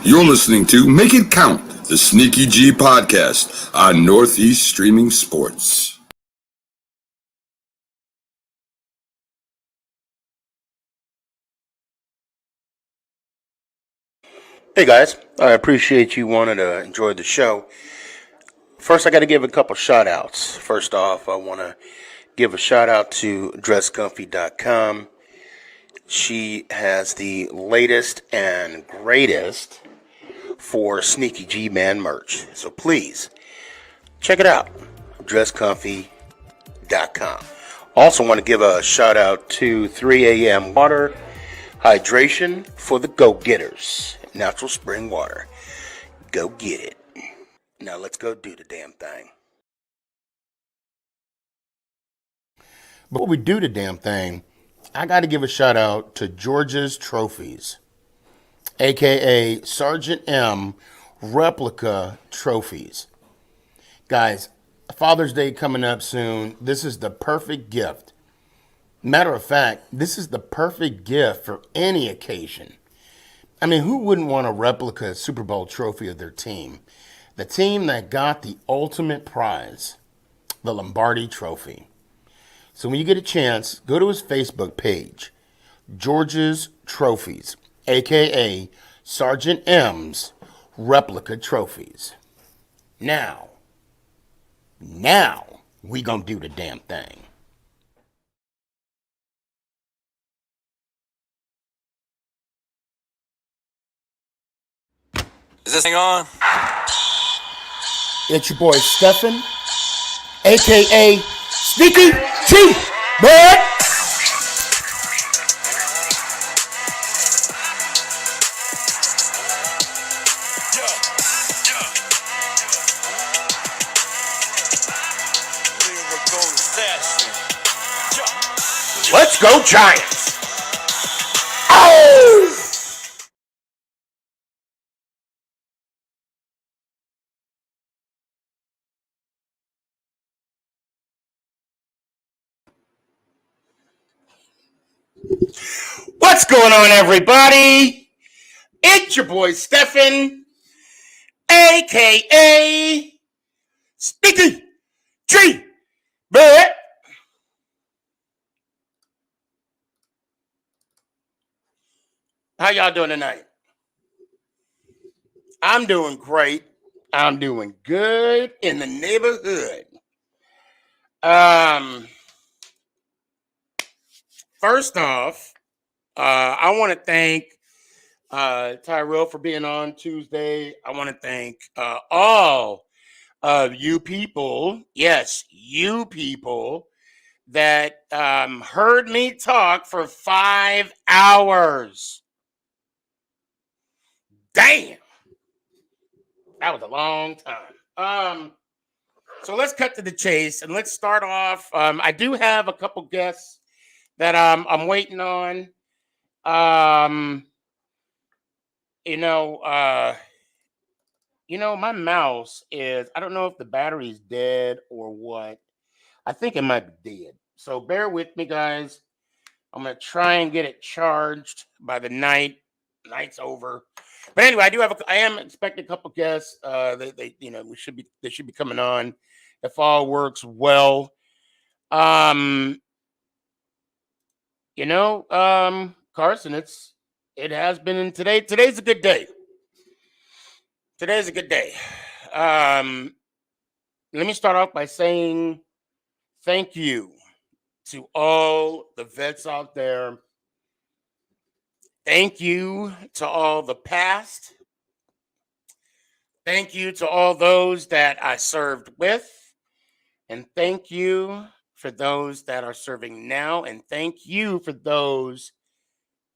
You're listening to Make It Count, the SneakyG podcast on Northeast Streaming Sports. Hey guys, I appreciate you wanting to enjoy the show. First, I got to give a couple shout outs. First off, I want to give a shout out to dresscomfy.com. She has the latest and greatest for SneakyG Man merch. So please check it out. dresscomfy.com. Also want to give a shout out to 3 a.m. Water Hydration for the go-getters. Natural spring water. Go get it. Now let's go do the damn thing. Before we do the damn thing, I got to give a shout out to George's Trophies, aka Sergeant M Replica Trophies. Guys, Father's Day coming up soon. This is the perfect gift. Matter of fact, this is the perfect gift for any occasion. I mean, who wouldn't want a replica Super Bowl trophy of their team? The team that got the ultimate prize, the Lombardi Trophy. So when you get a chance, go to his Facebook page, George's Trophies, a.k.a. Sergeant M's Replica Trophies. Now, we gonna do the damn thing. Is this thing on? It's your boy Stefan, a.k.a. SneakyG, bud. Let's go Giants! Oh! What's going on, everybody? It's your boy Stefan, a.k.a. SneakyG, bud. How y'all doing tonight? I'm doing great. I'm doing good in the neighborhood. First off, I want to thank Tyrell for being on Tuesday. I want to thank all of you people, yes, you people, that heard me talk for 5 hours. Damn. That was a long time. So let's cut to the chase and let's start off. I do have a couple guests that I'm waiting on. My mouse is, I don't know if the battery's dead or what. I think it might be dead. So bear with me, guys. I'm gonna try and get it charged by the night's over. But anyway, I am expecting a couple guests. They should be coming on if all works well. Carson, it has been in today. Today's a good day. Today's a good day. Let me start off by saying thank you to all the vets out there. Thank you to all the past. Thank you to all those that I served with. And thank you for those that are serving now. And thank you for those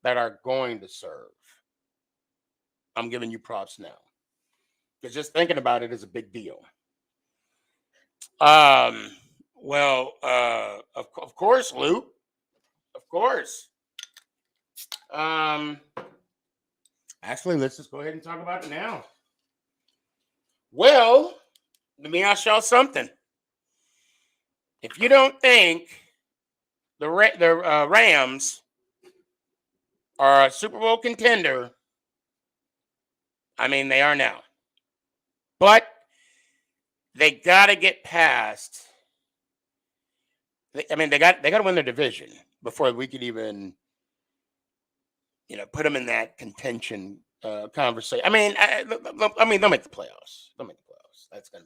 that are going to serve. I'm giving you props now. Because just thinking about it is a big deal. Of course, Luke. Of course. Actually, let's just go ahead and talk about it now. Well, let me ask y'all something. If you don't think the Rams are a Super Bowl contender, I mean, they are now. But they got to get past. They got to win their division before we could even, put them in that contention conversation. I mean, they'll make the playoffs. They'll make the playoffs. That's gonna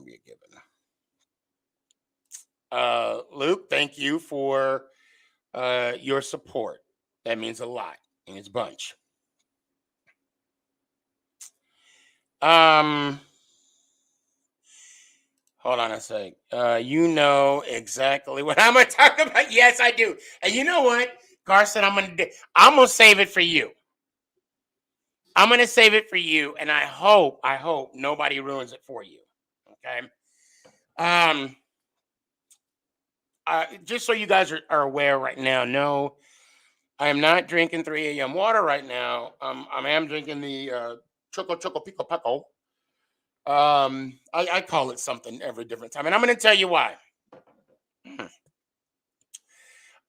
be a given. Luke, thank you for your support. That means a lot in his bunch. Hold on a sec. You know exactly what I'm gonna talk about. Yes, I do. And you know what, Carson, I'm gonna save it for you. I'm gonna save it for you, and I hope nobody ruins it for you. Okay. Just so you guys are aware right now, no, I am not drinking 3 a.m. water right now. I am drinking the Choco Pico Paco. I call it something every different time, and I'm going to tell you why.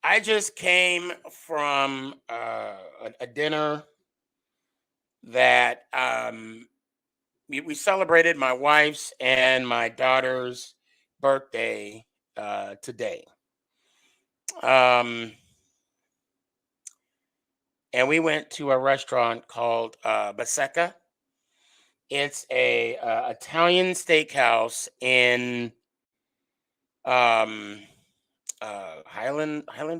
I just came from a dinner that we celebrated my wife's and my daughter's birthday today. And we went to a restaurant called Baseca. It's a Italian steakhouse in Highland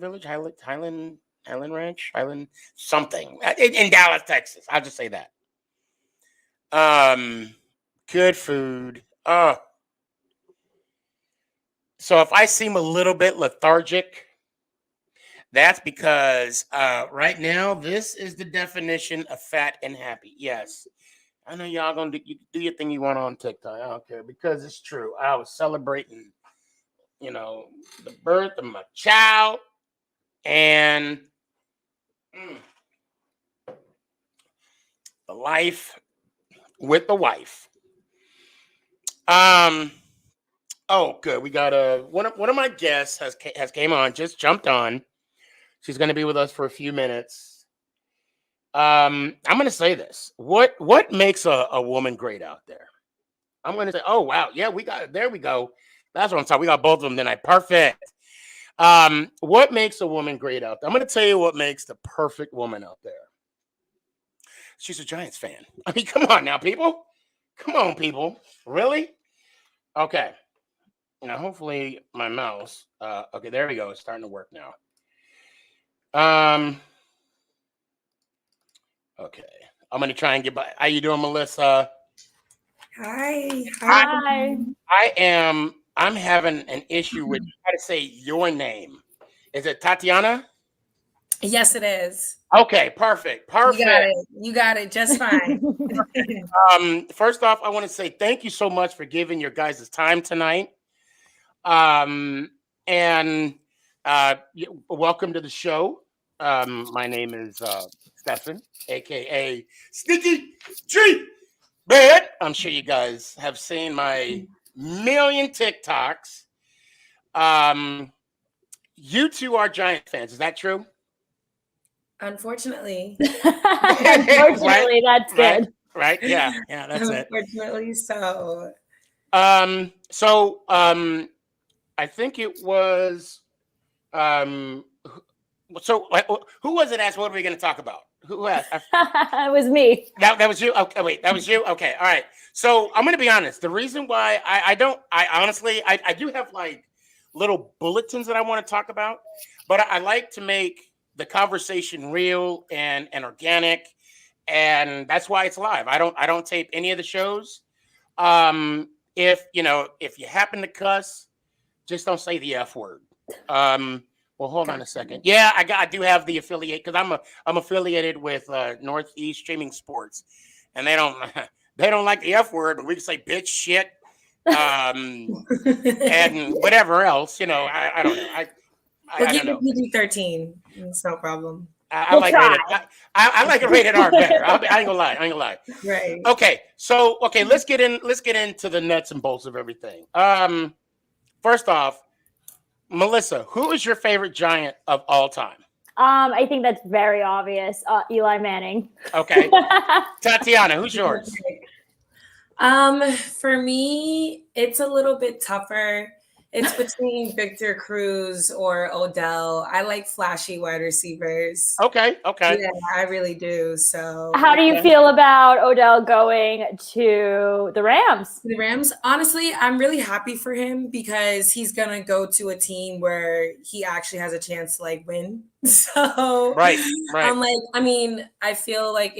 Village, Highland Ranch, Highland something in Dallas, Texas. I'll just say that. Good food. So if I seem a little bit lethargic, that's because right now this is the definition of fat and happy. Yes, I know y'all gonna do your thing you want on TikTok. I don't care because it's true. I was celebrating, the birth of my child and the life with the wife. Oh, good. We got one of my guests has came on, just jumped on. She's going to be with us for a few minutes. I'm going to say this. What makes a woman great out there? I'm going to say, oh, wow. Yeah, there we go. That's what I'm talking. We got both of them tonight. Perfect. What makes a woman great out there? I'm going to tell you what makes the perfect woman out there. She's a Giants fan. I mean, come on now, people. Come on, people. Really? Okay. Now, hopefully my mouse. Okay, there we go. It's starting to work now. Okay. I'm going to try and get by. How you doing, Melissa? Hi. I'm having an issue with how to say your name. Is it Tatiana? Yes, it is. Okay, perfect. You got it just fine. First off, I want to say thank you so much for giving your guys' time tonight. And welcome to the show. My name is Stefan, aka SneakyG. Man, I'm sure you guys have seen my million TikToks. You two are Giant fans. Is that true? Unfortunately. Unfortunately, that's good. Right? Yeah, that's it. Unfortunately, so. I think it was. So who was it? Asked what are we going to talk about? Who asked? It was me. That was you. Okay, wait, that was you. Okay, all right. So I'm going to be honest. The reason why I honestly do have like little bulletins that I want to talk about, but I like to make the conversation real and organic, and that's why it's live. I don't tape any of the shows. If you happen to cuss, just don't say the F word. Well, hold on a second. Yeah, I do have the affiliate because I'm affiliated with Northeast Streaming Sports, and they don't like the F word, but we can say bitch, shit, and whatever else. I don't know. We'll give it PG-13. It's no problem. I like it rated R better. I ain't gonna lie. Right. Okay. So let's get into the nuts and bolts of everything. First off, Melissa, who is your favorite Giant of all time? I think that's very obvious. Eli Manning. Okay. Tatiana, who's yours? For me, it's a little bit tougher. It's between Victor Cruz or Odell. I like flashy wide receivers. Okay. Yeah, I really do. So How do you feel about Odell going to the Rams? the Rams, honestly, I'm really happy for him because he's gonna go to a team where he actually has a chance to like win. So Right. I'm like, I mean, I feel like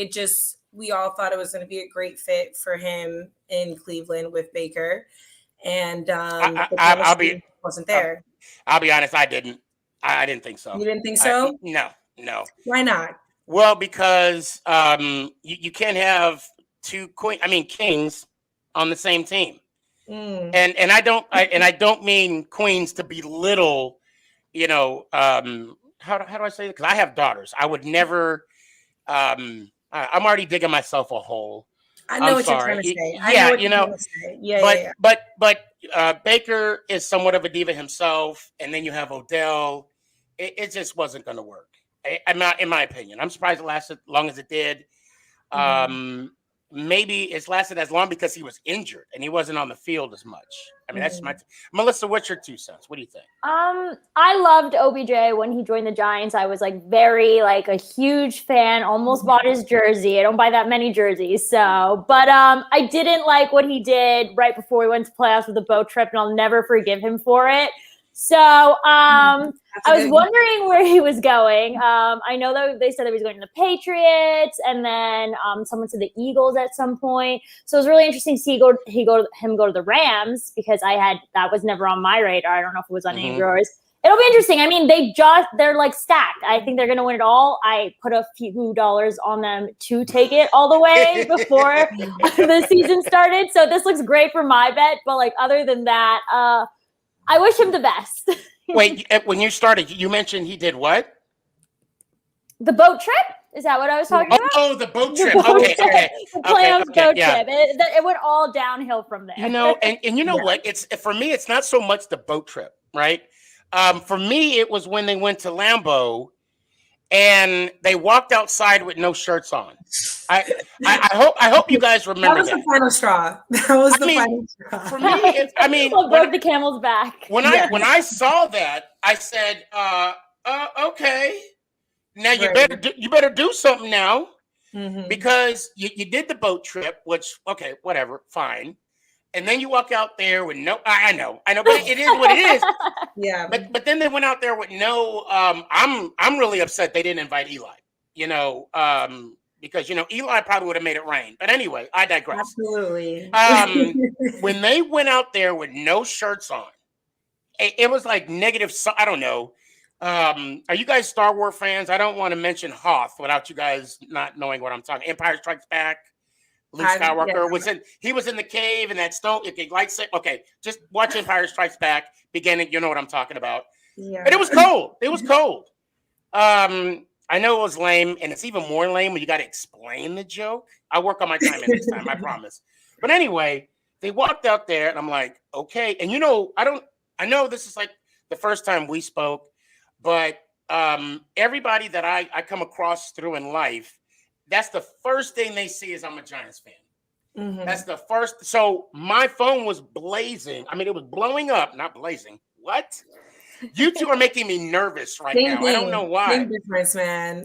we all thought it was gonna be a great fit for him in Cleveland with Baker. And I'll be wasn't there. I'll be honest, I didn't think so. You didn't think so? No. Why not? Well, because you can't have two kings on the same team. And I don't mean queens to belittle, how do I say it? Because I have daughters. I would never I'm already digging myself a hole. I know what you're trying to say. Yeah, but Baker is somewhat of a diva himself, and then you have Odell. It just wasn't going to work. I'm not, in my opinion. I'm surprised it lasted as long as it did. Maybe it's lasted as long because he was injured and he wasn't on the field as much. I mean, that's Melissa. What's your 2 cents? What do you think? I loved OBJ when he joined the Giants. I was like a huge fan. Almost bought his jersey. I don't buy that many jerseys, but I didn't like what he did right before we went to playoffs with the boat trip, and I'll never forgive him for it. So I was wondering where he was going. I know that they said that he was going to the Patriots, and then someone said the Eagles at some point. So it was really interesting to see him go to the Rams, because that was never on my radar. I don't know if it was on any of yours. It'll be interesting. I mean, they're like stacked. I think they're going to win it all. I put a few dollars on them to take it all the way before the season started. So this looks great for my bet. But like, other than that, I wish him the best. Wait, when you started, you mentioned he did what? The boat trip? Is that what I was talking about? Oh, the boat trip. Okay. The playoffs boat trip. It went all downhill from there. And you know what? It's, for me, it's not so much the boat trip, right? For me, it was when they went to Lambeau and they walked outside with no shirts on. I hope you guys remember that. That was the final straw. Final straw. For me, broke the camel's back. When I saw that, I said, okay. Now you better do something now, because you did the boat trip, which, okay, whatever, fine. And then you walk out there with no, I know, but it is what it is. Yeah. But then they went out there with no, I'm really upset they didn't invite Eli, because, Eli probably would have made it rain. But anyway, I digress. Absolutely. When they went out there with no shirts on, it was like negative, I don't know. Are you guys Star Wars fans? I don't want to mention Hoth without you guys not knowing what I'm talking. Empire Strikes Back. Luke Skywalker was in the cave, and that stone. Okay, just watch Empire Strikes Back. Beginning, you know what I'm talking about. Yeah. But it was cold. It was cold. I know it was lame, and it's even more lame when you got to explain the joke. I'll work on my time in this time, I promise. But anyway, they walked out there, and I'm like, okay. And I know this is like the first time we spoke, but everybody that I come across through in life, that's the first thing they see is I'm a Giants fan. That's the first. So my phone was blazing. I mean, it was blowing up, not blazing. What? You two are making me nervous right now. I don't know why. Big difference, man.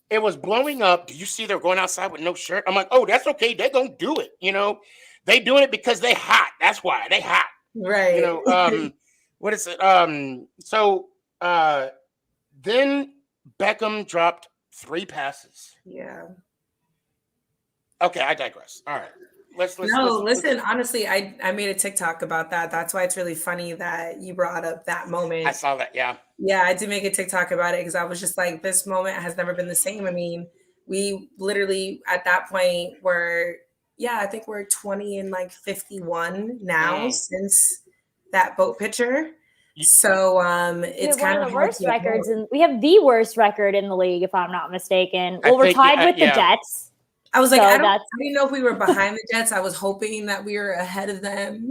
It was blowing up. Do you see they're going outside with no shirt? I'm like, oh, that's okay. They're going to do it. They doing it because they hot. That's why they hot. Right. What is it? So then Beckham dropped 3 passes. Yeah. Okay, I digress. All right. Listen, honestly, I made a TikTok about that. That's why it's really funny that you brought up that moment. I saw that, yeah. Yeah, I did make a TikTok about it because I was just like, this moment has never been the same. I mean, we literally at that point I think we're 20 and like 51 now since that boat picture. So it's kind of the worst records, and we have the worst record in the league, if I'm not mistaken. Well, we're tied with the Jets. I was like, So I didn't know if we were behind the Jets. I was hoping that we were ahead of them.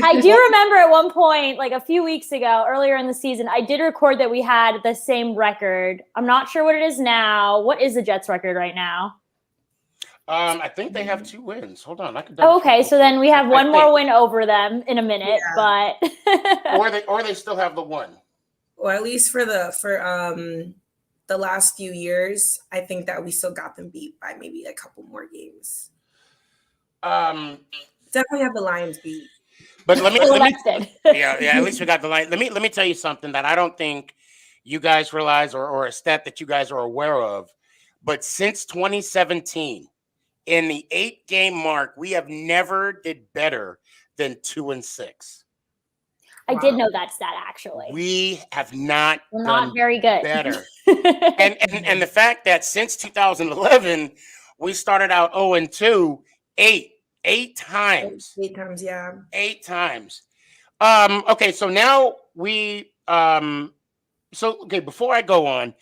I do remember at one point, like a few weeks ago, earlier in the season, I did record that we had the same record. I'm not sure what it is now. What is the Jets record right now? I think they have 2 wins. Hold on, I can. Oh, okay, so then we have one more think. win over them in a minute, but or they still have the 1. Or at least for the last few years, I think that we still got them beat by maybe a couple more games. Definitely have the Lions beat. But let me yeah, at least we got the line. Let me tell you something that I don't think you guys realize, or a stat that you guys are aware of. But since 2017, in the 8-game mark, we have never did better than 2-6. I did know that stat actually. We have not We're done not very good. better. and the fact that since 2011 we started out 0-2, 8 times. 8 times, yeah. 8 times. Okay, so now we before I go on,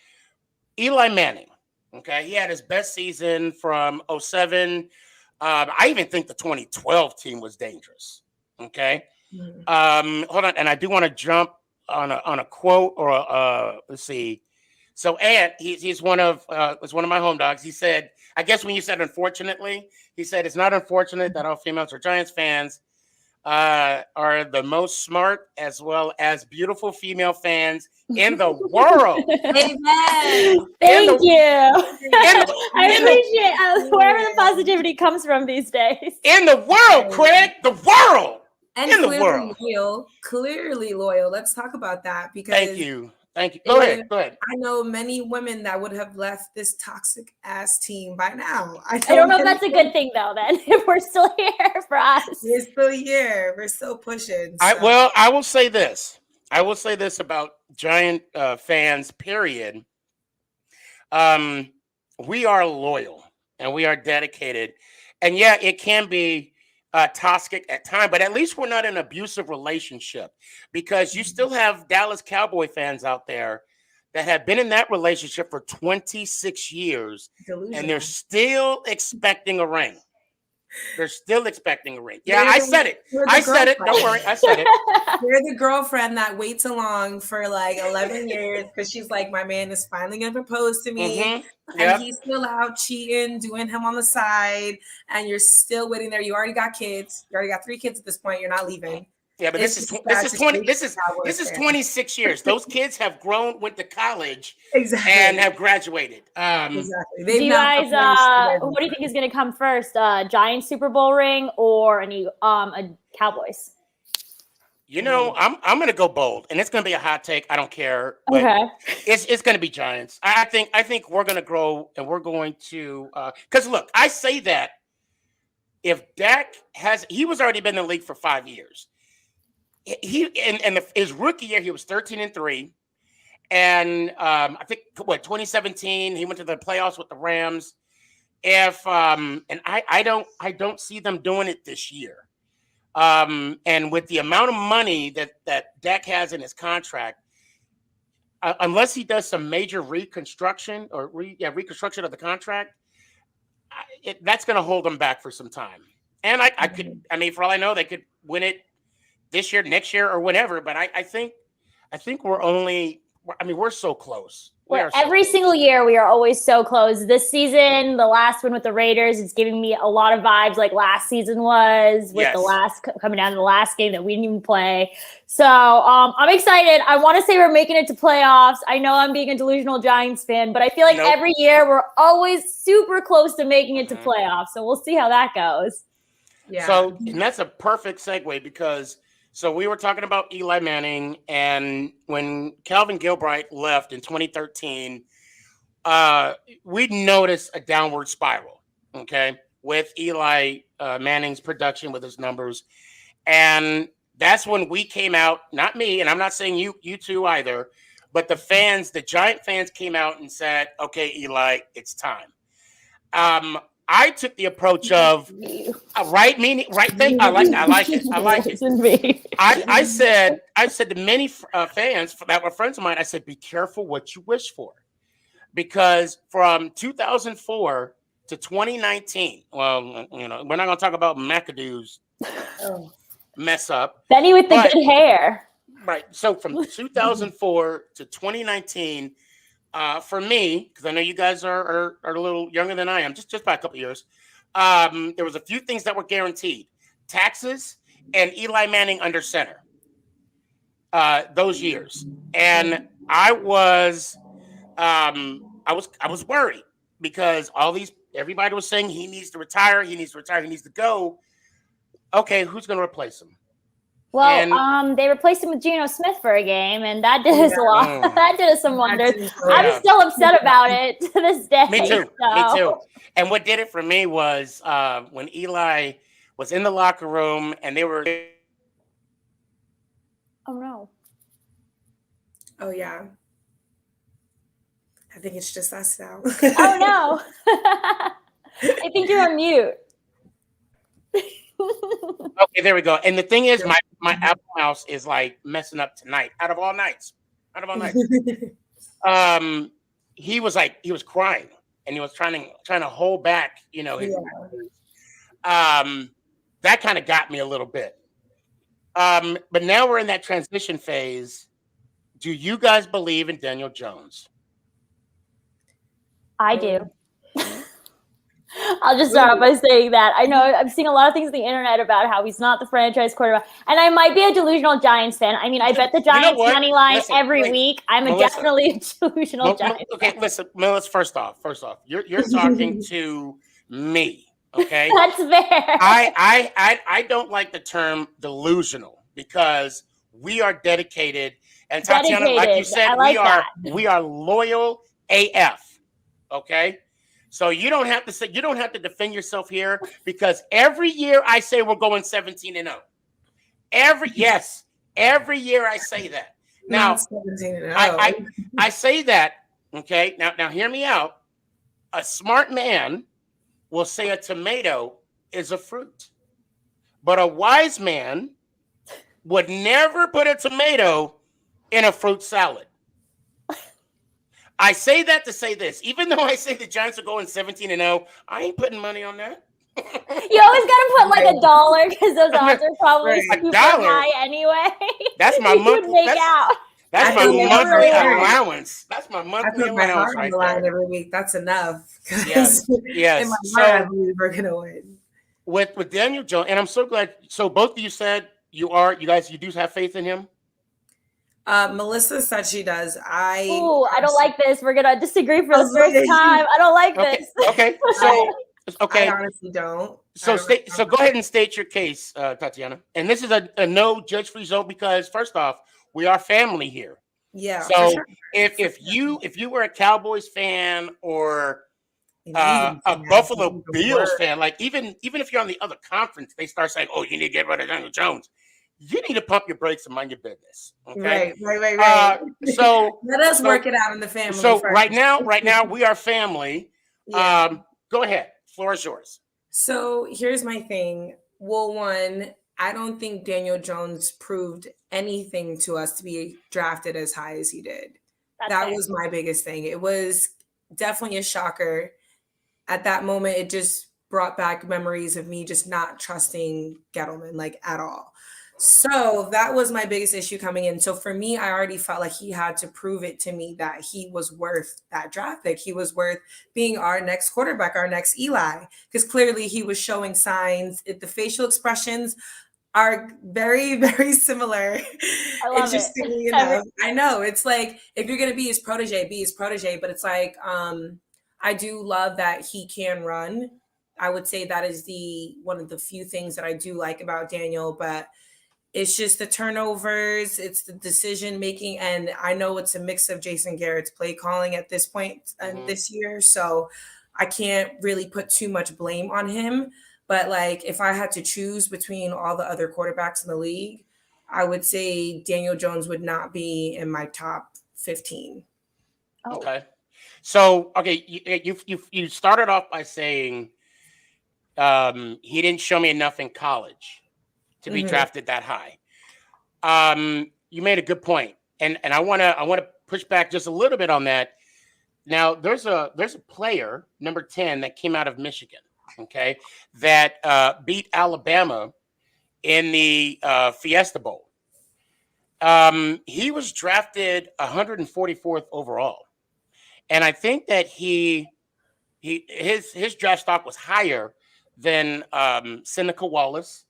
Eli Manning. Okay, he had his best season from 2007. I even think the 2012 team was dangerous. Okay. Hold on, and I do want to jump on a quote or let's see. So Ant, he's one of my home dogs. He said, I guess when you said unfortunately, he said it's not unfortunate that all females are Giants fans are the most smart as well as beautiful female fans in the world. Amen. Thank you. I appreciate wherever the positivity comes from these days. In the world, Craig, the world. And in the world. Clearly loyal. Let's talk about that because Thank you. Go ahead. I know many women that would have left this toxic ass team by now. I don't know if that's a good thing though. Then if we're still here for us, we're still here. We're still pushing. So. I will say this. I will say this about Giant fans. Period. We are loyal and we are dedicated, and yeah, it can be toxic at times, but at least we're not in an abusive relationship because you still have Dallas Cowboy fans out there that have been in that relationship for 26 years and they're still expecting a ring. They're still expecting a ring. Yeah, I said it. I said it. Don't worry. I said it. You're the girlfriend that waits along for like 11 years because she's like, my man is finally going to propose to me. Mm-hmm. Yep. And he's still out cheating, doing him on the side. And you're still waiting there. You already got kids. You already got 3 kids at this point. You're not leaving. Yeah, but this is 26 years. Those kids have grown, went to college, exactly, and have graduated. Exactly. Do you guys? What do you think is going to come first? Giants Super Bowl ring or a Cowboys? You know, I'm going to go bold, and it's going to be a hot take. I don't care. But it's going to be Giants. I think we're going to grow, and we're going to because look, I say that if Dak he was already been in the league for 5 years. His rookie year, he was 13-3, and I think 2017 he went to the playoffs with the Rams. I don't see them doing it this year. And with the amount of money that Dak has in his contract, unless he does some major reconstruction or reconstruction of the contract, that's going to hold them back for some time. And for all I know, they could win it this year, next year, or whatever. But I think we're so close. Every single year, we are always so close. This season, the last one with the Raiders, it's giving me a lot of vibes like last season was with the last coming down to the last game that we didn't even play. So I'm excited. I want to say we're making it to playoffs. I know I'm being a delusional Giants fan, but I feel like every year we're always super close to making it to playoffs. So we'll see how that goes. Yeah. So and that's a perfect segue because. So we were talking about Eli Manning, and when Calvin Gilbride left in 2013, we noticed a downward spiral, okay, with Eli Manning's production, with his numbers. And that's when we came out, not me, and I'm not saying you two either, but the Giant fans came out and said, okay, Eli, it's time. I took the approach of right thing. I like it. I said to many fans that were friends of mine, I said, be careful what you wish for, because from 2004 to 2019. Well, we're not going to talk about McAdoo's mess up. Benny with the good hair. Right. So from 2004 to 2019, for me, because I know you guys are a little younger than I am, just by a couple years, there was a few things that were guaranteed: taxes and Eli Manning under center. Those years, and I was worried because everybody was saying he needs to retire, he needs to go. Okay, who's going to replace him? Well, they replaced him with Geno Smith for a game, and that did us a lot. That did us some wonders. I'm still upset about it to this day. Me too. Me too. And what did it for me was when Eli was in the locker room and they were. Oh no. Oh yeah. I think it's just us now. Oh no. I think you're on mute. Okay, there we go. And the thing is, my Apple Mouse is like messing up tonight. Out of all nights. He was crying and he was trying to hold back, his that kind of got me a little bit. But now we're in that transition phase. Do you guys believe in Daniel Jones? I do. I'll just start off by saying that. I know I'm seeing a lot of things on the internet about how he's not the franchise quarterback. And I might be a delusional Giants fan. I mean, I bet the Giants money line every week. I'm definitely a delusional Giants fan. Okay, listen, Melissa, first off, you're talking to me. Okay. That's fair. I don't like the term delusional because we are dedicated. And Tatiana, like you said, we are loyal AF. Okay. So you don't have to defend yourself here because every year I say we're going 17-0. Every year I say that. Now I say that. Okay. Now hear me out. A smart man will say a tomato is a fruit, but a wise man would never put a tomato in a fruit salad. I say that to say this. Even though I say the Giants are going 17-0, I ain't putting money on that. You always got to put like $1 because those odds are probably super high anyway. That's my monthly. That's my monthly allowance. That's my monthly allowance right there. Every week. That's enough. Yes. In my heart, I believe we're gonna win. With Daniel Jones, and I'm so glad. So both of you said you do have faith in him. Melissa said she does. I don't like this. We're gonna disagree for the first time. I don't like this. Okay. So okay. I honestly don't. So go ahead and state your case, Tatiana. And this is a no judge-free zone because first off, we are family here. Yeah. So if you were a Cowboys fan or a Buffalo Bills fan, like even if you're on the other conference, they start saying, "Oh, you need to get rid of Daniel Jones." You need to pump your brakes and mind your business. Okay? Right. So let us work it out in the family. So first. right now we are family. Yeah. Go ahead. Floor is yours. So here's my thing. Well, one, I don't think Daniel Jones proved anything to us to be drafted as high as he did. That was my biggest thing. It was definitely a shocker. At that moment, it just brought back memories of me just not trusting Gettleman like at all. So that was my biggest issue coming in. So for me, I already felt like he had to prove it to me that he was worth that draft pick. He was worth being our next quarterback, our next Eli, because clearly he was showing signs. The facial expressions are very, very similar. I love Interestingly enough. I know. It's like, if you're going to be his protege, be his protege. But it's like, I do love that he can run. I would say that is one of the few things that I do like about Daniel, but it's just the turnovers, it's the decision making, and I know it's a mix of Jason Garrett's play calling at this point this year, so I can't really put too much blame on him. But like, if I had to choose between all the other quarterbacks in the league, I would say Daniel Jones would not be in my top 15. Oh. Okay, so you started off by saying he didn't show me enough in college to be drafted that high. You made a good point. And I want to push back just a little bit on that. Now there's a player, number 10, that came out of Michigan, okay, that beat Alabama in the Fiesta Bowl. He was drafted 144th overall, and I think that his draft stock was higher than Seneca Wallace,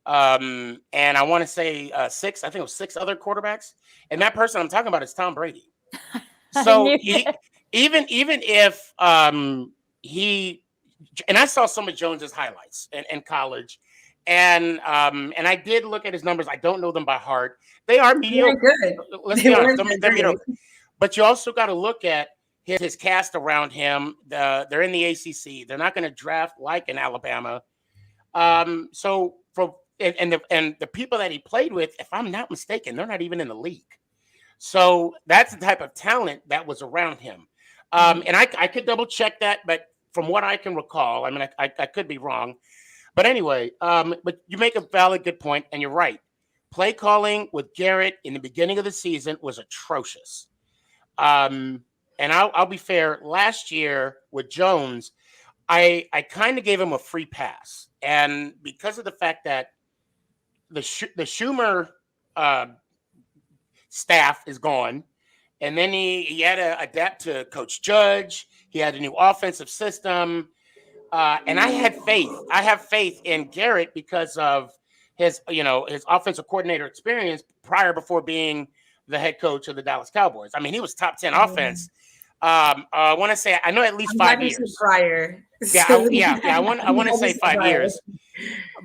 and I want to say six. I think it was six other quarterbacks, and that person I'm talking about is Tom Brady. So even if he, and I saw some of Jones's highlights in college, and I did look at his numbers. I don't know them by heart. They are mediocre. Good. Let's be honest, they're mediocre. But you also got to look at his cast around him. They're in the ACC. They're not going to draft like in Alabama. So the people that he played with, if I'm not mistaken, they're not even in the league. So that's the type of talent that was around him. And I could double check that, but from what I can recall, I mean, I could be wrong. But anyway, but you make a valid, good point, and you're right. Play calling with Garrett in the beginning of the season was atrocious. And I'll be fair. Last year with Jones, I kind of gave him a free pass, and because of the fact that the Schumer staff is gone, and then he had to adapt to Coach Judge. He had a new offensive system, and I had faith. I have faith in Garrett because of his offensive coordinator experience before being the head coach of the Dallas Cowboys. I mean, he was top 10 offense. I want to say I know at least 5 years prior. I want to say 5 years,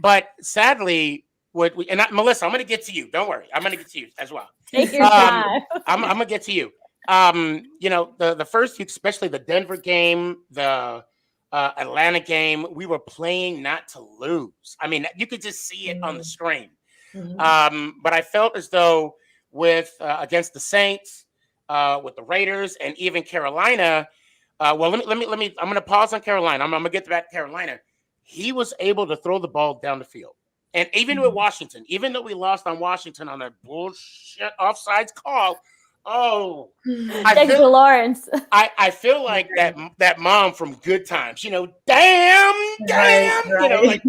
but sadly, Melissa, I'm going to get to you. Don't worry, I'm going to get to you as well. Take your time. I'm going to get to you. The first week, especially the Denver game, the Atlanta game, we were playing not to lose. I mean, you could just see it on the screen. But I felt as though with against the Saints, with the Raiders, and even Carolina. Well, let me. I'm going to pause on Carolina. I'm going to get back to Carolina. He was able to throw the ball down the field, and even with Washington, even though we lost on Washington on a bullshit offsides call. Oh, Lawrence. I feel like that mom from Good Times. Damn. Right.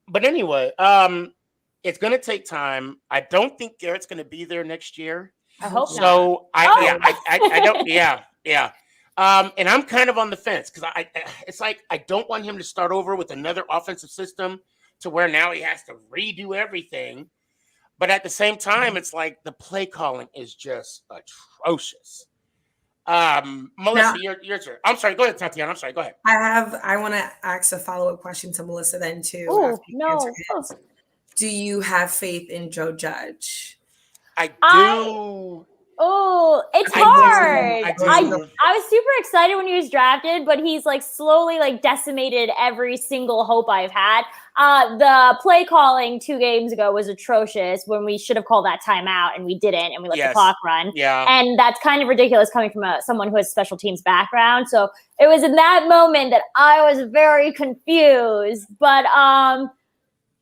But anyway, it's going to take time. I don't think Garrett's going to be there next year. I hope so. Not. I don't. Yeah. And I'm kind of on the fence because it's like I don't want him to start over with another offensive system to where now he has to redo everything. But at the same time, it's like the play calling is just atrocious. Melissa, your turn. I'm sorry. Go ahead, Tatiana. I'm sorry. Go ahead. I want to ask a follow-up question to Melissa then too. Oh, no. Do you have faith in Joe Judge? I do. It's hard. I was super excited when he was drafted, but he's like slowly like decimated every single hope I've had. The play calling 2 games ago was atrocious when we should have called that timeout and we didn't, and we let the clock run. Yeah. And that's kind of ridiculous coming from someone who has special teams background. So it was in that moment that I was very confused. But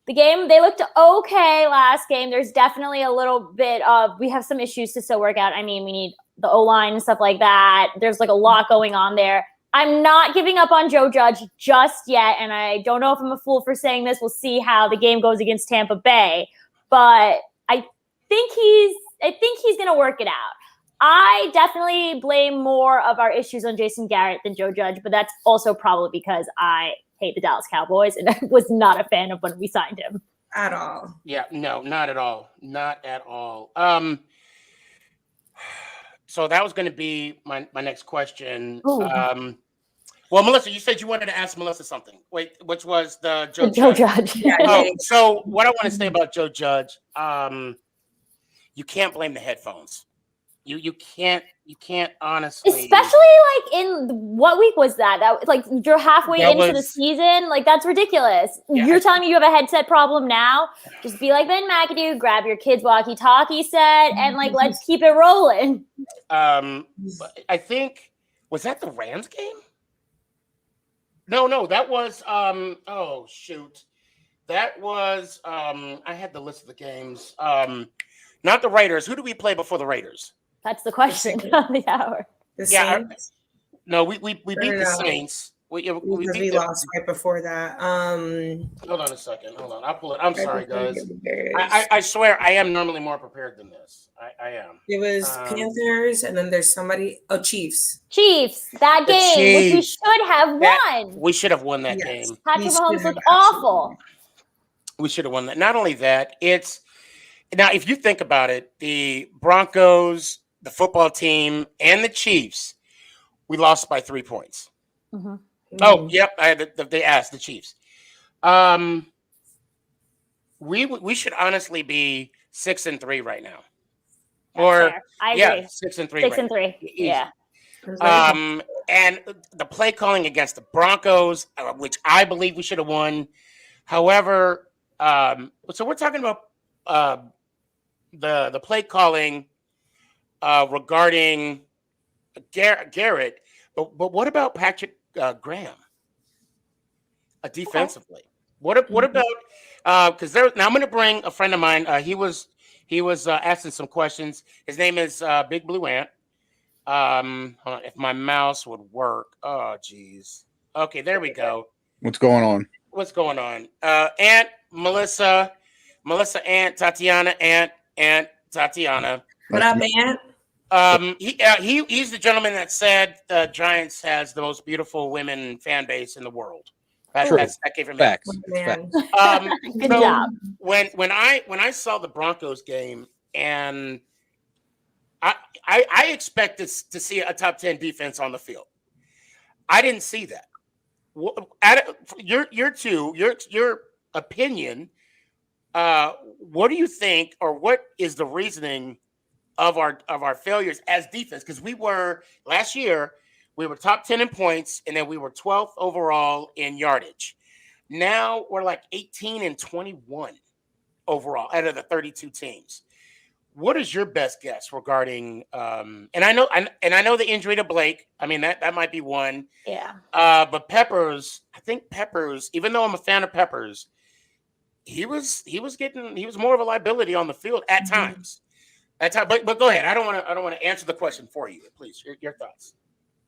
the game, they looked okay last game. There's definitely a little bit of, we have some issues to still work out. I mean, we need the O-line and stuff like that. There's like a lot going on there. I'm not giving up on Joe Judge just yet, and I don't know if I'm a fool for saying this. We'll see how the game goes against Tampa Bay, but I think he's going to work it out. I definitely blame more of our issues on Jason Garrett than Joe Judge, but that's also probably because I hate the Dallas Cowboys and I was not a fan of when we signed him. At all. Yeah, no, not at all. Not at all. So that was going to be my next question. Well, Melissa, you said you wanted to ask Melissa something. Wait, which was the Joe Judge. So what I want to say about Joe Judge, you can't blame the headphones. You can't honestly. Especially like in what week was that? That like you're halfway into the season. Like that's ridiculous. Yeah, you're telling me you have a headset problem now? Just be like Ben McAdoo, grab your kid's walkie-talkie set, and like let's keep it rolling. I think was that the Rams game? No, that was oh shoot. That was I had the list of the games. Not the Raiders. Who do we play before the Raiders? That's the question of the hour. The Yeah, Saints. no, we beat the no. Saints. We Because beat we them. lost right before that. Hold on a second. Hold on. I'll pull it. I'm Right sorry, before guys. the Bears. I swear I am normally more prepared than this. I am. It was Panthers, and then there's somebody. Oh, Chiefs. Chiefs, that The game, which we Chiefs. should have won. We should have won that Yes. game. Patrick We should Mahomes have looked awful. We should have won that. Not only that, it's now if you think about it, the Broncos, the football team, and the Chiefs, we lost by 3 points. Mm-hmm. Oh, yep. They asked the Chiefs. We should honestly be 6-3 right now. Or I agree. 6-3. 6-3. Yeah. And the play calling against the Broncos, which I believe we should have won. However, so we're talking about the play calling regarding Garrett, but what about Patrick Graham? Defensively, what about? Because now I'm going to bring a friend of mine. He was asking some questions. His name is Big Blue Ant. Hold on, if my mouse would work. Oh, geez. Okay, there we go. What's going on? What's going on? Aunt Melissa, Aunt Tatiana, Aunt Tatiana. What up, Aunt? He's the gentleman that said the Giants has the most beautiful women fan base in the world. That came from Facts. Man. Good job. When I saw the Broncos game, and I expected to see a top 10 defense on the field. I didn't see that. Your opinion. What do you think, or what is the reasoning of our failures as defense? Because last year we were top 10 in points, and then we were 12th overall in yardage. Now we're like 18 and 21 overall out of the 32 teams. What is your best guess regarding? And I know the injury to Blake. I mean that might be one. Yeah. But Peppers, I think Peppers. Even though I'm a fan of Peppers, he was more of a liability on the field at times. But go ahead. I don't want to answer the question for you. Please, your thoughts.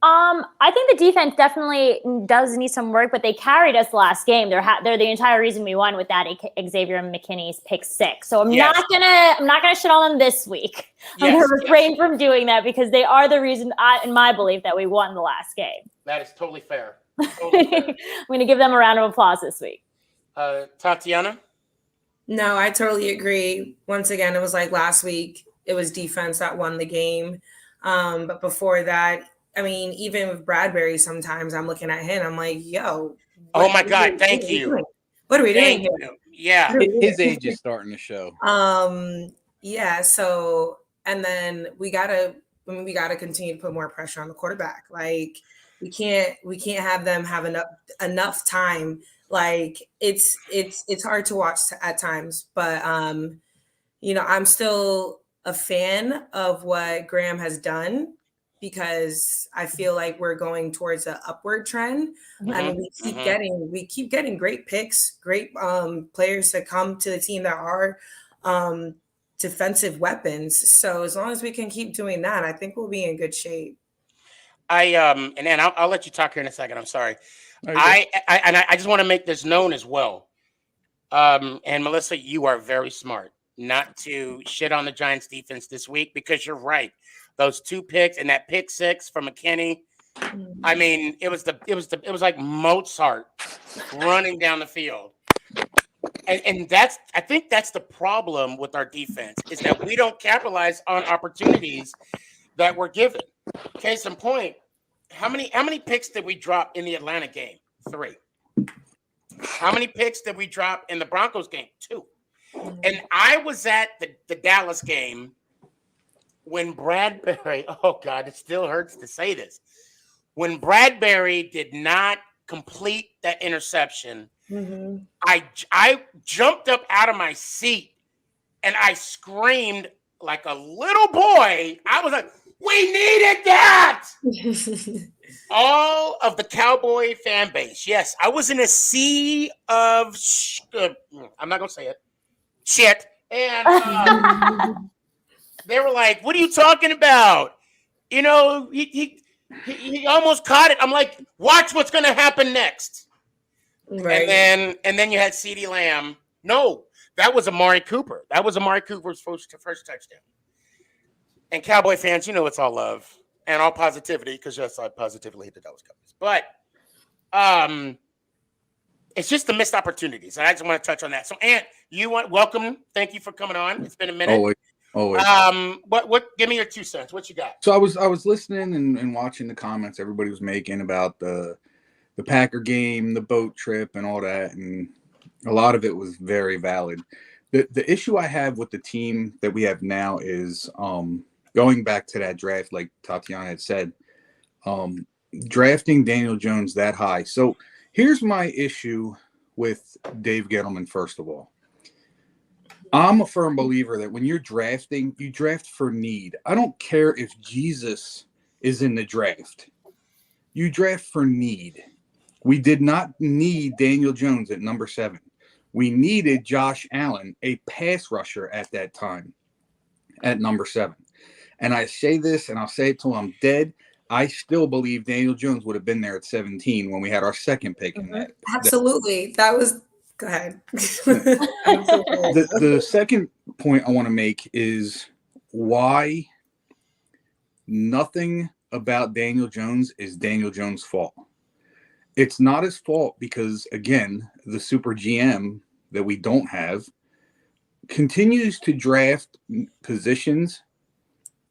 I think the defense definitely does need some work, but they carried us last game. They're the entire reason we won with that Xavier McKinney's pick 6. So I'm not gonna shit on them this week. I'm gonna refrain from doing that because they are the reason, in my belief, that we won the last game. That is totally fair. I'm gonna give them a round of applause this week. Tatiana? No, I totally agree. Once again, it was like last week. It was defense that won the game. But before that, I mean, even with Bradbury, sometimes I'm looking at him. I'm like, yo. Oh my God! Thank you. What are we doing here? Yeah. His age is starting to show. Yeah. So, and then we gotta continue to put more pressure on the quarterback. Like we can't have them have enough time. Like it's hard to watch at times, but I'm still a fan of what Graham has done, because I feel like we're going towards an upward trend. Mm-hmm. I mean, we keep getting great picks, great players to come to the team that are defensive weapons. So as long as we can keep doing that, I think we'll be in good shape. And then I'll let you talk here in a second. I'm sorry. I just want to make this known as well. And Melissa, you are very smart not to shit on the Giants defense this week, because you're right. Those 2 picks and that pick 6 from McKinney. I mean, it was like Mozart running down the field. And I think that's the problem with our defense, is that we don't capitalize on opportunities that we're given. Case in point, how many picks did we drop in the Atlanta game? 3. How many picks did we drop in the Broncos game? 2. And I was at the Dallas game when Bradbury, oh God, it still hurts to say this. When Bradbury did not complete that interception, I jumped up out of my seat and I screamed like a little boy. I was like, we needed that. All of the Cowboy fan base. Yes, I was in a sea of, I'm not going to say it, shit. And they were like, what are you talking about? You know, he almost caught it. I'm like, watch what's going to happen next. Right. And then you had CeeDee Lamb. No, that was Amari Cooper. That was Amari Cooper's first touchdown. And Cowboy fans, you know it's all love and all positivity because yes, I positively hate the Dallas Cowboys. But it's just the missed opportunities. And I just want to touch on that. So, Ant, welcome. Thank you for coming on. It's been a minute. Always. What? Give me your 2 cents. What you got? So I was listening and watching the comments everybody was making about the Packer game, the boat trip, and all that, and a lot of it was very valid. The issue I have with the team that we have now is going back to that draft, like Tatiana had said, drafting Daniel Jones that high. So here's my issue with Dave Gettleman. First of all, I'm a firm believer that when you're drafting, you draft for need. I don't care if Jesus is in the draft. You draft for need. We did not need Daniel Jones at number 7. We needed Josh Allen, a pass rusher at that time, at number 7. And I say this, and I'll say it till I'm dead. I still believe Daniel Jones would have been there at 17 when we had our second pick in that. Absolutely. That was – go ahead. The second point I want to make is why nothing about Daniel Jones is Daniel Jones' fault. It's not his fault because, again, the super GM that we don't have continues to draft positions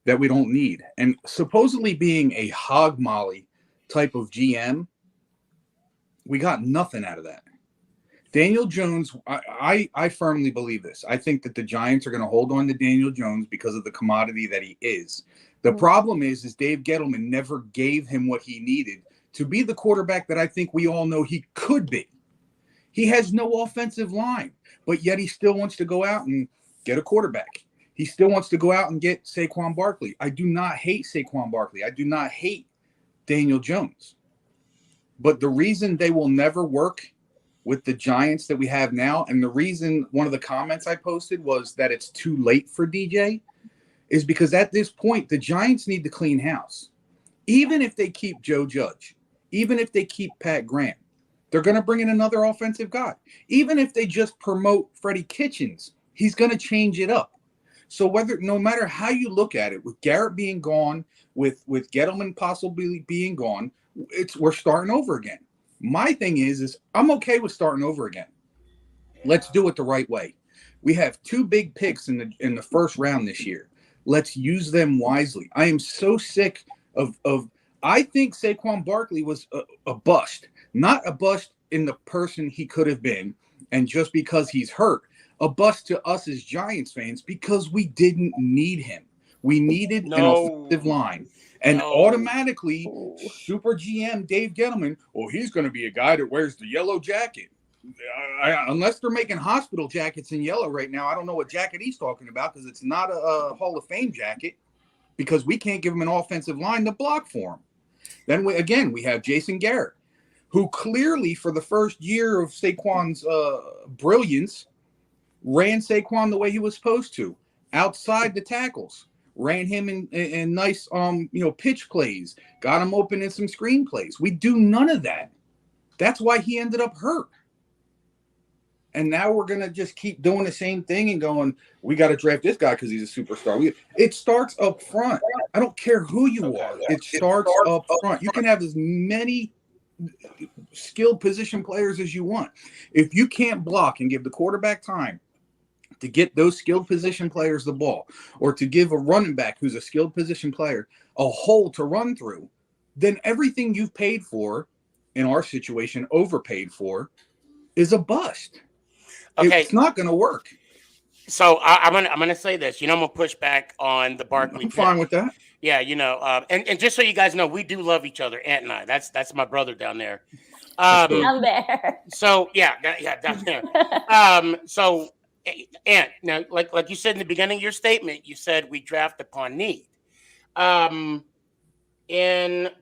that we don't need. And supposedly being a hog molly type of GM, we got nothing out of that. Daniel Jones, I firmly believe this. I think that the Giants are going to hold on to Daniel Jones because of the commodity that he is. The problem is Dave Gettleman never gave him what he needed to be the quarterback that I think we all know he could be. He has no offensive line, but yet he still wants to go out and get a quarterback. He still wants to go out and get Saquon Barkley. I do not hate Saquon Barkley. I do not hate Daniel Jones. But the reason they will never work with the Giants that we have now, and the reason one of the comments I posted was that it's too late for DJ, is because at this point, the Giants need to clean house. Even if they keep Joe Judge, even if they keep Pat Graham, they're going to bring in another offensive guy. Even if they just promote Freddie Kitchens, he's going to change it up. So no matter how you look at it, with Garrett being gone, with Gettleman possibly being gone, we're starting over again. My thing is I'm okay with starting over again. Let's do it the right way. We have 2 big picks in the first round this year. Let's use them wisely. I am so sick of I think Saquon Barkley was a bust, not a bust in the person he could have been, and just because he's hurt, a bust to us as Giants fans because we didn't need him. We needed an offensive line. And automatically, Super GM Dave Gettleman, he's going to be a guy that wears the yellow jacket. Unless they're making hospital jackets in yellow right now, I don't know what jacket he's talking about because it's not a Hall of Fame jacket because we can't give him an offensive line to block for him. Then, we have Jason Garrett, who clearly for the first year of Saquon's brilliance ran Saquon the way he was supposed to, outside the tackles. Ran him in nice pitch plays, got him open in some screen plays. We do none of that. That's why he ended up hurt. And now we're going to just keep doing the same thing and going, we got to draft this guy because he's a superstar. It starts up front. I don't care who you are. It starts up front. You can have as many skilled position players as you want. If you can't block and give the quarterback time to get those skilled position players the ball, or to give a running back who's a skilled position player a hole to run through, then everything you've paid for, in our situation, overpaid for, is a bust. Okay. It's not going to work. So I'm gonna say this. I'm gonna push back on the Barkley. I'm fine with that. Yeah, and just so you guys know, we do love each other, Ant and I. That's my brother down there. Down there. So yeah, down there. So. And now, like you said in the beginning of your statement, you said we draft upon need. In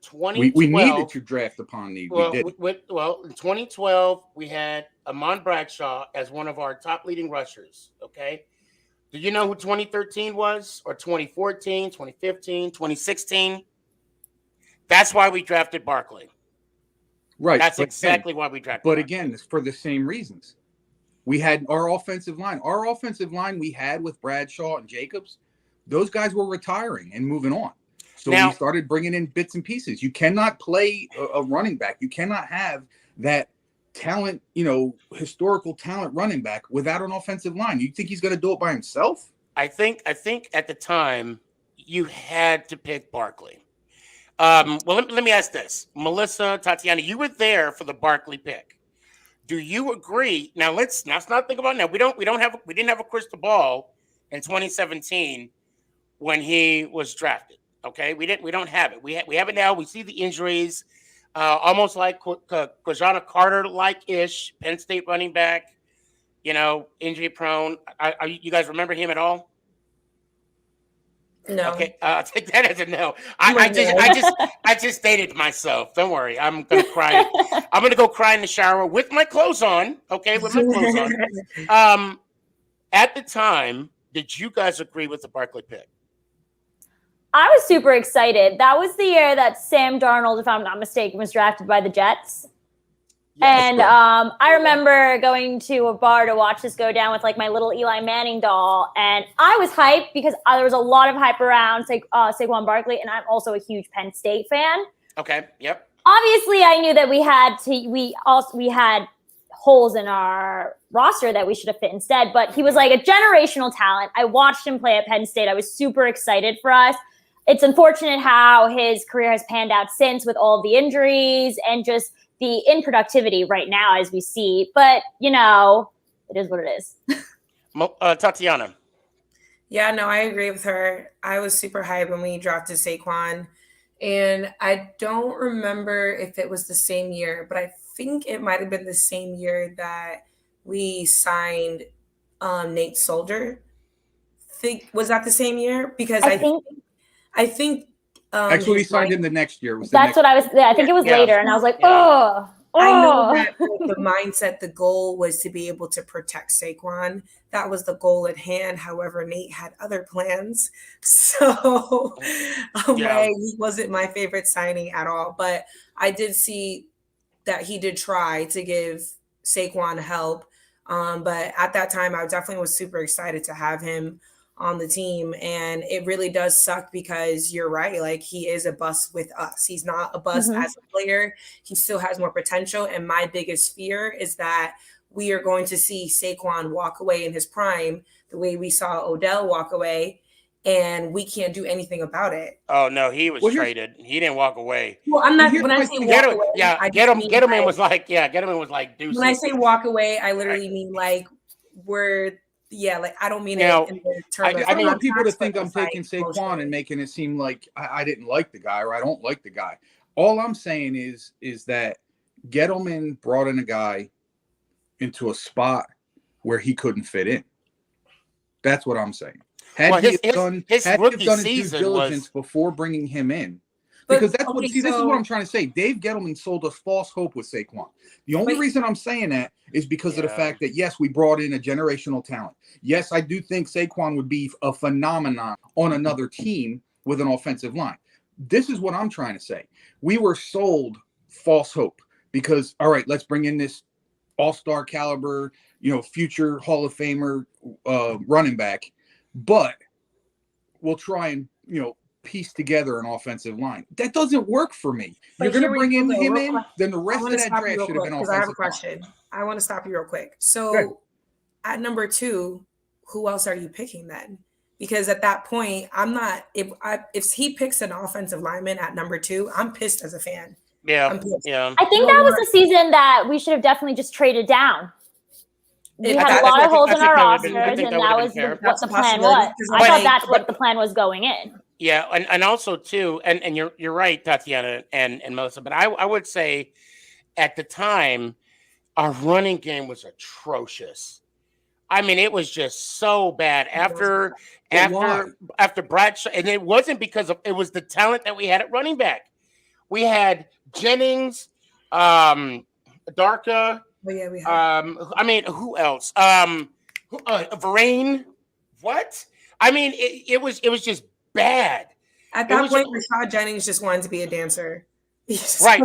2012, we needed to draft upon need. Well, we did. In 2012, we had Amon Bradshaw as one of our top leading rushers. Okay, Do you know who 2013 was? Or 2014, 2015, 2016? That's why we drafted Barkley. Right. That's exactly why we drafted But Barkley. again, it's for the same reasons. We had our offensive line. Our offensive line we had with Bradshaw and Jacobs, those guys were retiring and moving on. So we started bringing in bits and pieces. You cannot play a running back. You cannot have that talent, historical talent running back without an offensive line. You think he's going to do it by himself? I think at the time you had to pick Barkley. Well, let me ask this, Melissa, Tatiana, you were there for the Barkley pick. Do you agree? Now let's not think about it now. We didn't have a crystal ball in 2017 when he was drafted. Okay, we don't have it. We have it now. We see the injuries, almost like Quajana Carter like-ish, Penn State running back. Injury prone. You guys remember him at all? No. Okay, I'll take that as a no. I just dated myself. Don't worry. I'm gonna cry. I'm gonna go cry in the shower with my clothes on. Okay, with my clothes on. At the time, did you guys agree with the Barkley pick? I was super excited. That was the year that Sam Darnold, if I'm not mistaken, was drafted by the Jets. And I remember going to a bar to watch this go down with like my little Eli Manning doll. And I was hyped because there was a lot of hype around Saquon Barkley. And I'm also a huge Penn State fan. Okay. Yep. Obviously, I knew that we had holes in our roster that we should have fit instead. But he was like a generational talent. I watched him play at Penn State. I was super excited for us. It's unfortunate how his career has panned out since with all the injuries and just the inproductivity right now as we see. But, it is what it is. Tatiana. Yeah, no, I agree with her. I was super hyped when we drafted Saquon. And I don't remember if it was the same year, but I think it might have been the same year that we signed Nate Soldier. Was that the same year? Because I think actually, we signed him the next year. That's what I was. I think it was later, and I was like, oh. I know that the mindset, the goal was to be able to protect Saquon. That was the goal at hand. However, Nate had other plans, so he wasn't my favorite signing at all. But I did see that he did try to give Saquon help. But at that time, I definitely was super excited to have him on the team. And it really does suck because you're right. Like, he is a bust with us. He's not a bust as a player. He still has more potential. And my biggest fear is that we are going to see Saquon walk away in his prime the way we saw Odell walk away, and we can't do anything about it. Oh no, he was traded. He didn't walk away. Well, I'm not. When I say walk away, Gettleman was like deuces. When I say walk away, I literally mean like I don't mean it in the term. I don't want people to think I'm taking Saquon and making it seem like I didn't like the guy or I don't like the guy. All I'm saying is that Gettleman brought in a guy into a spot where he couldn't fit in. That's what I'm saying. Had he done his due diligence before bringing him in. Because this is what I'm trying to say. Dave Gettleman sold us false hope with Saquon. The only reason I'm saying that is because of the fact that, yes, we brought in a generational talent. Yes, I do think Saquon would be a phenomenon on another team with an offensive line. This is what I'm trying to say. We were sold false hope because, all right, let's bring in this all-star caliber, future Hall of Famer running back, but we'll try and, piece together an offensive line. That doesn't work for me. You're going to bring him in, then the rest of that draft should have been offensive. I have a question. I want to stop you real quick. So at number 2, who else are you picking then? Because at that point, I'm not. If he picks an offensive lineman at number 2, I'm pissed as a fan. Yeah, I think that was the season that we should have definitely just traded down. We had a lot of holes in our rosters, and that was what the plan was. I thought that's what the plan was going in. Yeah, and also too, and you're right, Tatiana and Melissa, but I would say at the time our running game was atrocious. I mean, it was just so bad after Bradshaw, and it wasn't because it was the talent that we had at running back. We had Jennings, Darka. Oh, yeah, we had. Who else? Vereen. what? I mean, it was just bad. At that point, Rashad Jennings just wanted to be a dancer. Right.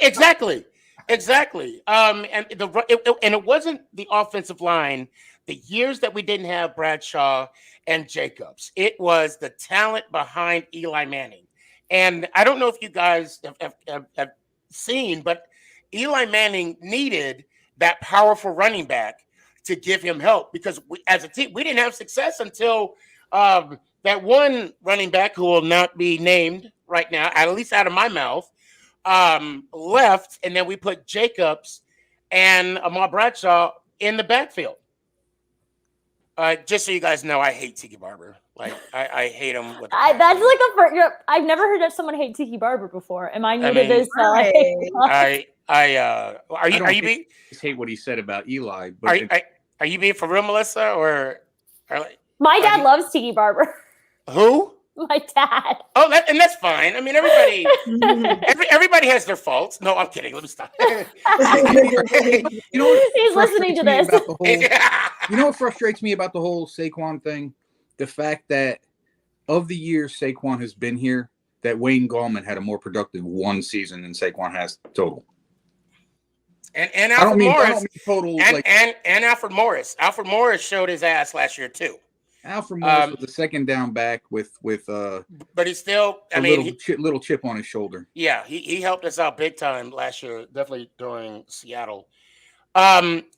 Exactly. And it wasn't the offensive line. The years that we didn't have Bradshaw and Jacobs, it was the talent behind Eli Manning. And I don't know if you guys have seen, but Eli Manning needed that powerful running back to give him help, because as a team, we didn't have success until that one running back, who will not be named right now, at least out of my mouth, left, and then we put Jacobs and Ahmad Bradshaw in the backfield. Just so you guys know, I hate Tiki Barber. Like, I hate him. That's like a first. I've never heard of someone hate Tiki Barber before. Am I new to this? Are you being? Just hate what he said about Eli. But are you being for real, Melissa? Or my dad loves Tiki Barber. Who? My dad. Oh, and that's fine. I mean, everybody has their faults. No, I'm kidding. Let me stop. He's listening to this. You know what frustrates me about the whole Saquon thing? The fact that of the years Saquon has been here, that Wayne Gallman had a more productive one season than Saquon has total. And Alfred Morris. Total, and Alfred Morris. Alfred Morris showed his ass last year too. Alfred Morris was the second down back with but he's still little chip on his shoulder. Yeah, he helped us out big time last year, definitely during Seattle.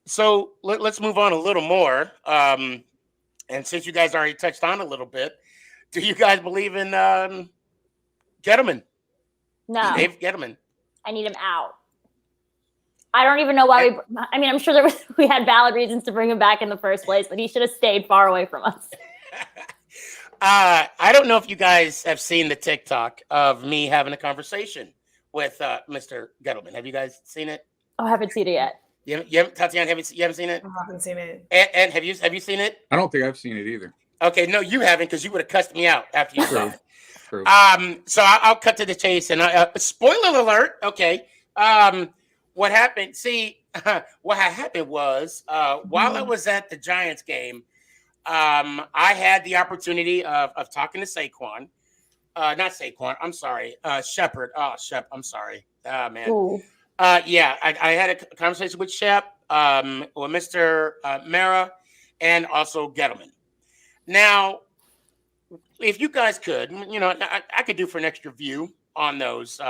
So let's move on a little more. And since you guys already touched on a little bit, do you guys believe in Gettleman? No. Dave Gettleman. I need him out. I don't even know why I'm sure we had valid reasons to bring him back in the first place, but he should have stayed far away from us. I don't know if you guys have seen the TikTok of me having a conversation with Mr. Gettleman. Have you guys seen it? Oh, I haven't seen it yet. You haven't, Tatiana, you haven't seen it? I haven't seen it. And have you seen it? I don't think I've seen it either. Okay, no, you haven't, because you would have cussed me out after you saw it. True. So I'll cut to the chase, and spoiler alert. Okay. What happened? See, what had happened was while I was at the Giants game, I had the opportunity of talking to Saquon. Not Saquon. I'm sorry. Shepard. Oh, Shep. I'm sorry. Man. Ooh. Yeah, I had a conversation with Shep, with Mr. Mara, and also Gettleman. Now, if you guys could, I could do for an extra view on those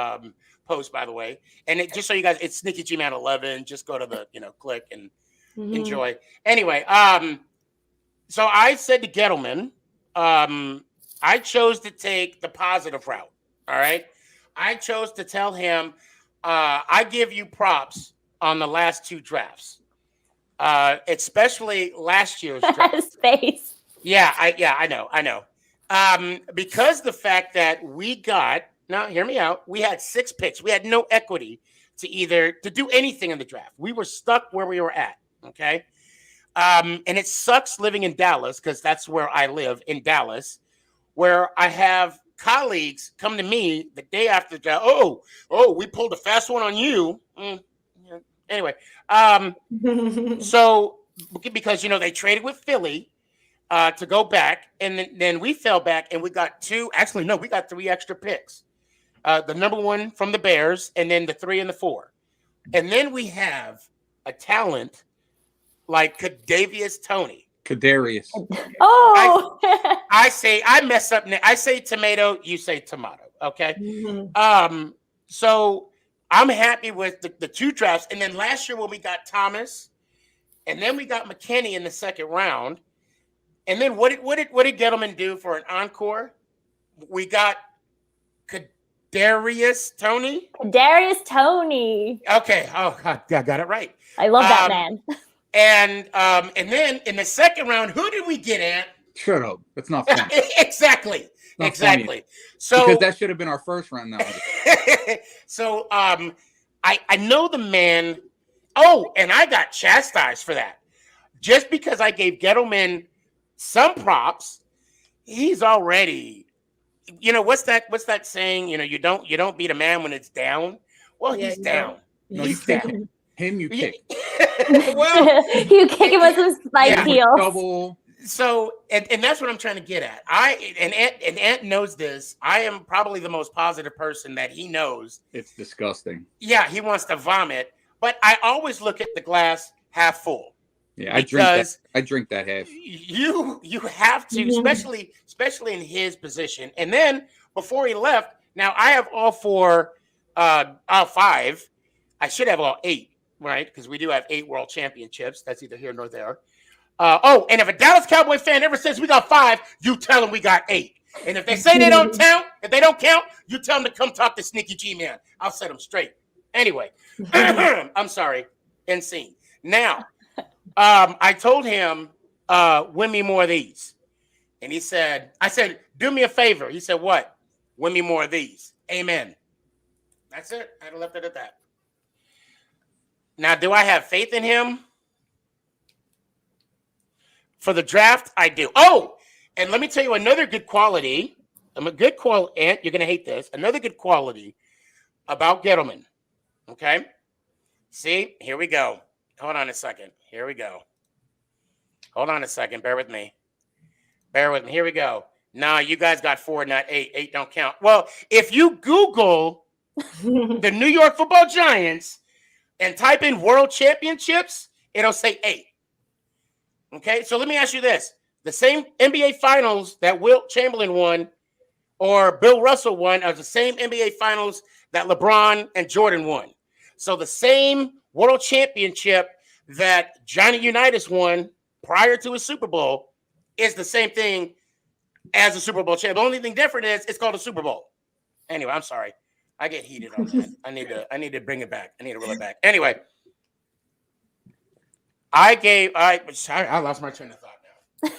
posts, by the way. And just so you guys, it's SneakyG Man 11. Just go to the, click and enjoy. Anyway, so I said to Gettleman, I chose to take the positive route. All right. I chose to tell him, I give you props on the last two drafts, especially last year's draft. His face. Yeah, I know. Because the fact that we got, now hear me out, we had 6 picks. We had no equity to do anything in the draft. We were stuck where we were at. Okay. And it sucks living in Dallas, because that's where I live, in Dallas, where I have colleagues come to me the day after the draft. Oh, we pulled a fast one on you. Anyway, so because they traded with Philly to go back, and then we fell back, and we got 3 extra picks. The number 1 from the Bears, and then the 3 and the 4, and then we have a talent like Kadarius Toney. Oh, I mess up. I say tomato, you say tomato. Okay. Mm-hmm. So I'm happy with the 2 drafts. And then last year when we got Thomas, and then we got McKinney in the second round. And then what did Gettleman do for an encore? We got Kadarius Toney. Okay. Oh, I got it right. I love that man. And then in the second round, who did we get, Ant? Shut up. That's not funny. Exactly. Funny. So because that should have been our first round now. So I know the man. Oh, and I got chastised for that. Just because I gave Gettleman some props, he's already, what's that saying? You don't beat a man when it's down. Well, he's down. No, he's down. Him, you kick. Well, you kick him with some spike heels. Double. So, and that's what I'm trying to get at. Ant knows this. I am probably the most positive person that he knows. It's disgusting. Yeah, he wants to vomit, but I always look at the glass half full. Yeah, I drink that half. You have to, especially in his position. And then before he left, now I have all five. I should have all 8, right? Because we do have 8 world championships. That's either here nor there. And if a Dallas Cowboy fan ever says we got 5, you tell them we got 8. And if they say they don't count, you tell them to come talk to SneakyG, man. I'll set them straight. Anyway, I'm sorry. End scene. Now, I told him, win me more of these. And I said, do me a favor. He said, what? Win me more of these. Amen. That's it. I'd have left it at that. Now, do I have faith in him? For the draft, I do. Oh, and let me tell you another good quality. Ant, you're going to hate this. Another good quality about Gettleman. Okay? See? Here we go. Hold on a second. Here we go. Hold on a second. Bear with me. Here we go. No, you guys got 4, not 8. 8 don't count. Well, if you Google the New York Football Giants and type in World Championships, it'll say 8. Okay, so let me ask you this. The same NBA Finals that Wilt Chamberlain won or Bill Russell won are the same NBA Finals that LeBron and Jordan won. So the same World Championship that Johnny Unitas won prior to his Super Bowl is the same thing as a Super Bowl champ. The only thing different is it's called a Super Bowl. Anyway, I'm sorry. I get heated on that. I need to bring it back. I need to reel it back. Anyway. I lost my train of thought now.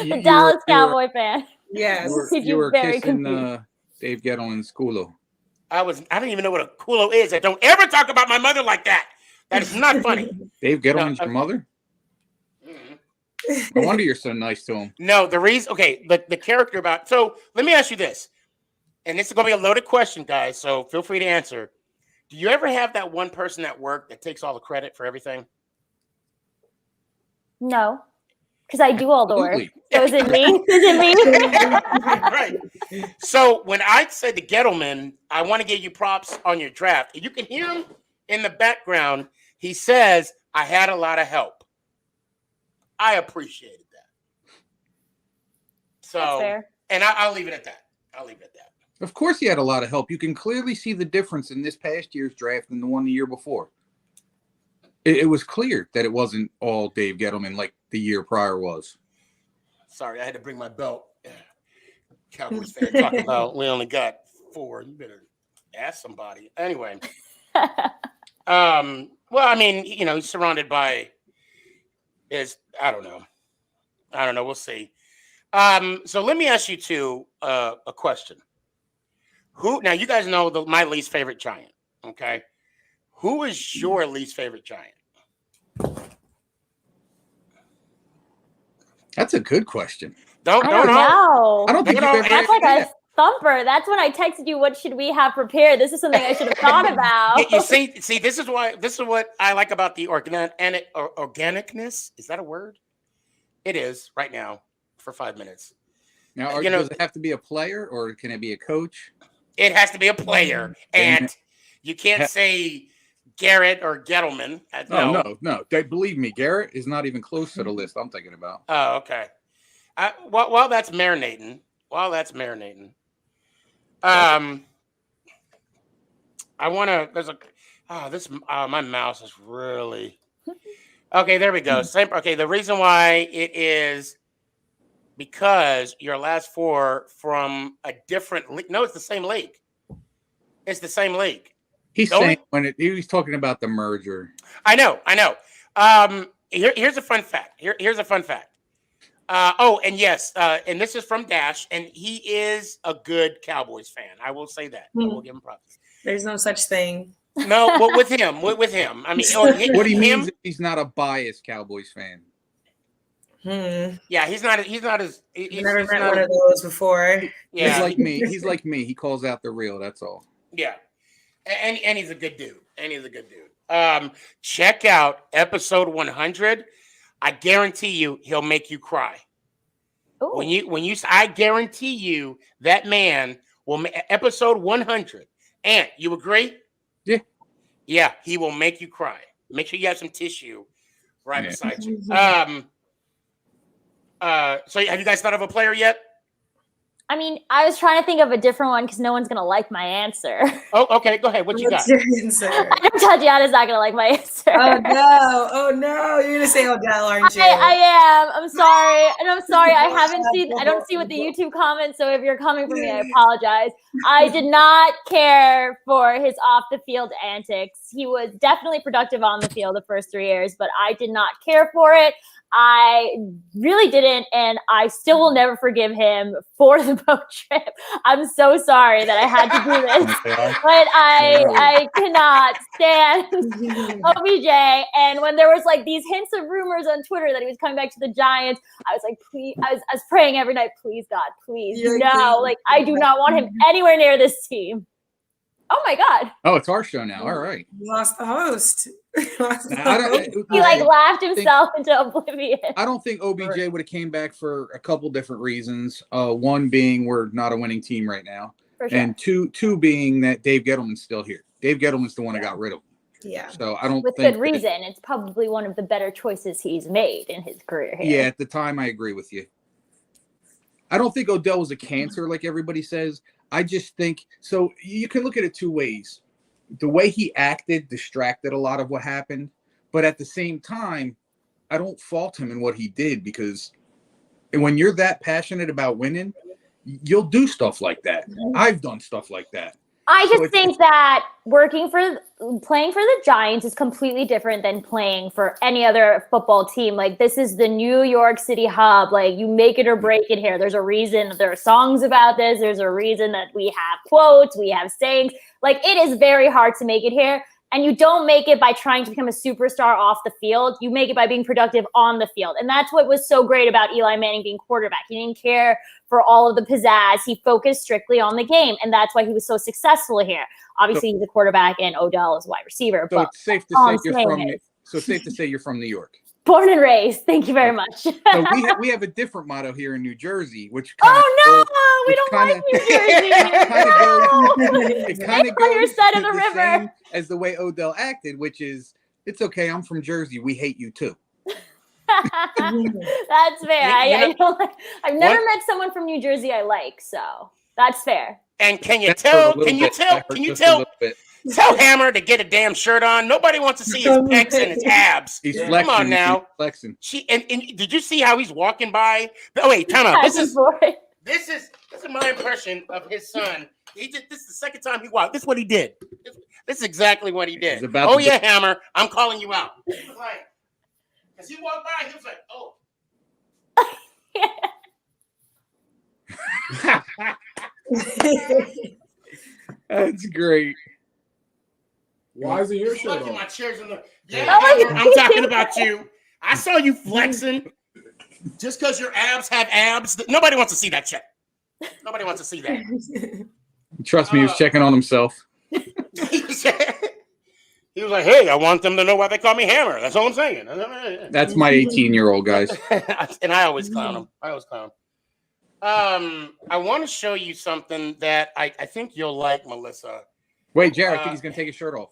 The Dallas Cowboy fan. Yes. You were very kissing confused. Dave Gettleman's culo. I don't even know what a culo is. I don't ever talk about my mother like that. That is not funny. Dave Gettleman's your mother? No wonder you're so nice to him. No, the reason, okay, the character about, so let me ask you this. And this is going to be a loaded question, guys, so feel free to answer. Do you ever have that one person at work that takes all the credit for everything? No, because I do all the work. Absolutely. So is it me? Is it me? Right. So when I said to Gettleman, I want to give you props on your draft, and you can hear him in the background. He says, I had a lot of help. I appreciated that. So, That's fair. And I'll leave it at that. Of course he had a lot of help. You can clearly see the difference in this past year's draft than the one the year before. It was clear that it wasn't all Dave Gettleman like the year prior was. Sorry, I had to bring my belt. Cowboys fan talking about we only got 4. You better ask somebody. Anyway. Well, I mean, he's surrounded by I don't know. We'll see. So let me ask you two a question. Now you guys know my least favorite Giant, okay? Who is your least favorite Giant? That's a good question. I don't know. I don't think That's like a thumper. That's when I texted you, what should we have prepared? This is something I should have thought about. You see, this is what I like about the organicness. Is that a word? It is right now for 5 minutes. Now, does it have to be a player or can it be a coach? It has to be a player. And you can't say Garrett or Gettleman. No. Believe me, Garrett is not even close to the list I'm thinking about. Oh, okay. While that's marinating, I want to. My mouse is really. Okay, there we go. Okay, the reason why it is because your last 4 from a different league. No, it's the same league. It's the same league. He's saying he was talking about the merger. I know. Here's a fun fact. Here's a fun fact. And yes, and this is from Dash, and he is a good Cowboys fan. I will say that. I will give him props. There's no such thing. No, well, with him. I mean, what he means is he's not a biased Cowboys fan. Yeah, he's not as. He's never met one of those before. Yeah, He's like me. He calls out the real. That's all. Yeah, and he's a good dude. Check out episode 100. I guarantee you he'll make you cry. Ooh. I guarantee you that man will episode 100. And you agree? Yeah. Yeah, he will make you cry. Make sure you have some tissue right beside you. So have you guys thought of a player yet? I mean, I was trying to think of a different one because no one's gonna like my answer. Oh, okay. Go ahead. What you got? What's your answer? I know Tatiana's not gonna like my answer. Oh no! You're gonna say Odell, aren't you? I am. I'm sorry, and I'm sorry. I haven't seen. I don't see what the YouTube comments. So if you're coming for me, I apologize. I did not care for his off the field antics. He was definitely productive on the field the first 3 years, but I did not care for it. I really didn't, and I still will never forgive him for the boat trip. I'm so sorry that I had to do this, but I cannot stand OBJ. And when there was like these hints of rumors on Twitter that he was coming back to the Giants, I was like, please, I was praying every night, please God, please, no, like I do not want him anywhere near this team. Oh my God. Oh, it's our show now. All right. You lost the host. He like laughed himself into oblivion. I don't think OBJ would have came back for a couple different reasons. One being we're not a winning team right now. For sure. And two being that Dave Gettleman's still here. Dave Gettleman's the one that got rid of him. Yeah. So I don't With think good reason. It's probably one of the better choices he's made in his career here. Yeah, at the time I agree with you. I don't think Odell was a cancer like everybody says. I just think so. You can look at it two ways. The way he acted distracted a lot of what happened, but at the same time, I don't fault him in what he did because when you're that passionate about winning, you'll do stuff like that. I've done stuff like that. I just think that playing for the Giants is completely different than playing for any other football team. Like this is the New York City hub. Like you make it or break it here. There's a reason that there are songs about this. There's a reason that we have quotes, we have sayings. Like it is very hard to make it here. And you don't make it by trying to become a superstar off the field. You make it by being productive on the field. And that's what was so great about Eli Manning being quarterback. He didn't care for all of the pizzazz. He focused strictly on the game. And that's why he was so successful here. Obviously, he's a quarterback and Odell is a wide receiver. So but it's safe to say you're from New York. Born and raised. Thank you very much. So we have a different motto here in New Jersey, which we don't like New Jersey. It kind of goes on your side of the river same as the way Odell acted, which is it's okay. I'm from Jersey. We hate you too. That's fair. I've never met someone from New Jersey I like, so that's fair. And can you tell Hammer to get a damn shirt on? Nobody wants to see his pecs and his abs. He's flexing. Come on now. He's flexing. And did you see how he's walking by? Oh wait, time out. This is my impression of his son. This is the second time he walked. This is what he did. This is exactly what he did. Hammer, I'm calling you out. As he walked by, he was like, oh. That's great. Why isn't your shirt on? My chair's in the I'm talking about you. I saw you flexing. Just because your abs have abs, nobody wants to see that shit. Nobody wants to see that. Trust me, he was checking on himself. He was like, hey, I want them to know why they call me Hammer. That's all I'm saying. That's my 18-year-old, guys. And I always clown him. I want to show you something that I think you'll like, Melissa. Wait, Jared, I think he's going to take his shirt off.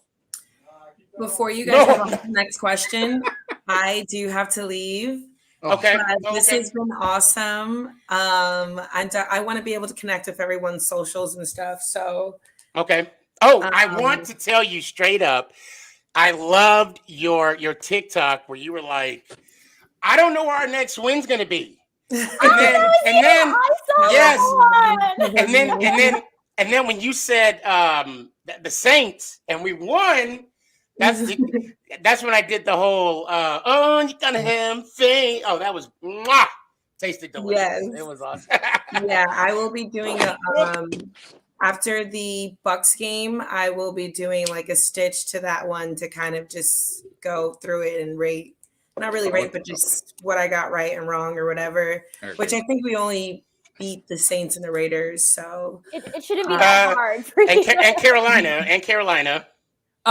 Before you guys go on to the next question, I do have to leave. Okay. This has been awesome. And I want to be able to connect with everyone's socials and stuff. So okay. Oh, I want to tell you straight up, I loved your TikTok where you were like, I don't know where our next win's gonna be. And then when you said the Saints and we won, that's when I did the whole you gonna him thing. Oh, that was tasted delicious. Yes. It was awesome. Yeah, I will be doing after the Bucks game, I will be doing like a stitch to that one to kind of just go through it and rate. Not really rate, but just what I got right and wrong or whatever. Okay. Which I think we only beat the Saints and the Raiders, so it shouldn't be that hard. And Carolina.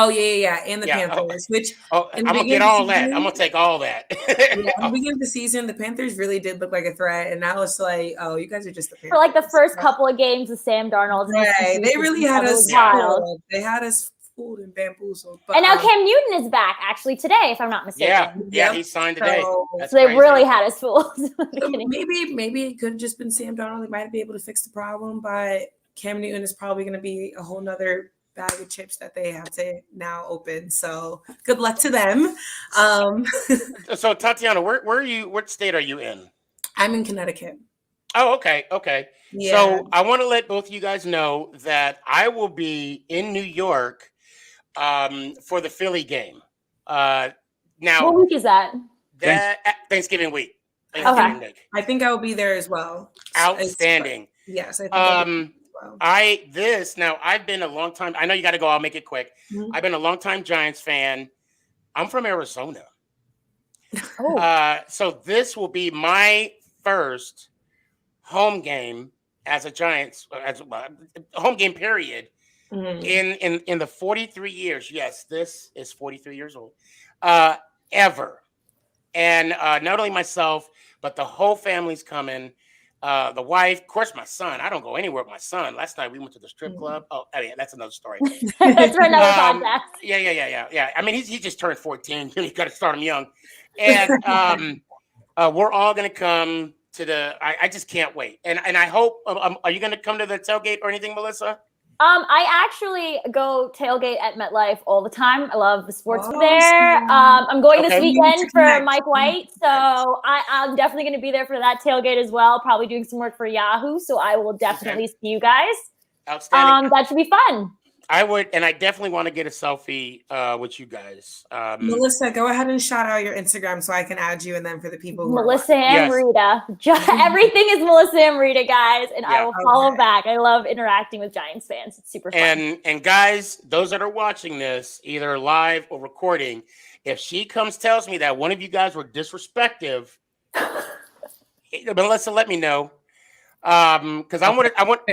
Oh yeah, and the Yeah. Panthers. Which Oh, in I'm the gonna get beginning of all the that. I'm season, gonna take all that. yeah, in the beginning of the season, the Panthers really did look like a threat, and now it's like, oh, you guys are just the Panthers. For like the first couple of games of Sam Darnold's Right, they really had it us was wild. fooled. They had us fooled and bamboozled. But, And now Cam Newton is back actually today, if I'm not mistaken. Yeah, Yep. he signed today. So- That's So they crazy. really had us fooled. So maybe it could have just been Sam Darnold. They might be able to fix the problem, but Cam Newton is probably going to be a whole nother bag of chips that they have to now open. So good luck to them. So Tatiana, where are you? What state are you in? I'm in Connecticut. Oh, okay. Yeah. So I want to let both of you guys know that I will be in New York for the Philly game. Now What week is that? Thanksgiving week. Okay. Week. I think I will be there as well. Outstanding. Yes. I think I'll be there as well. I've been a long time. I know you got to go. I'll make it quick. Mhm. I've been a long time Giants fan. I'm from Arizona. Oh. So this will be my first home game as a Giants home game period Mhm. in the 43 years. Yes, this is 43 years old. Ever. And not only myself, but the whole family's coming. The wife, of course, my son. I don't go anywhere with my son. Last night we went to the strip club. Oh, I mean, that's another story. That's for another podcast. Yeah. I mean, he just turned 14. You got to start him young. And we're all gonna come to the. I just can't wait. And I hope. Are you gonna come to the tailgate or anything, Melissa? I actually go tailgate at MetLife all the time. I love the sports Awesome. there. I'm going this Okay. weekend for Mike White, so I'm definitely going to be there for that tailgate as well. Probably doing some work for Yahoo, so I will definitely see you guys. Outstanding. That should be fun. I would, and I definitely want to get a selfie with you guys. Melissa, go ahead and shout out your Instagram so I can add you, and then for the people who Melissa Yes. Amrita. Everything is Melissa Amrita, guys, and I Yeah. will follow Okay. back. I love interacting with Giants fans. It's super fun. And guys, those that are watching this, either live or recording, if she tells me that one of you guys were disrespectful, Melissa, let me know. Because I want.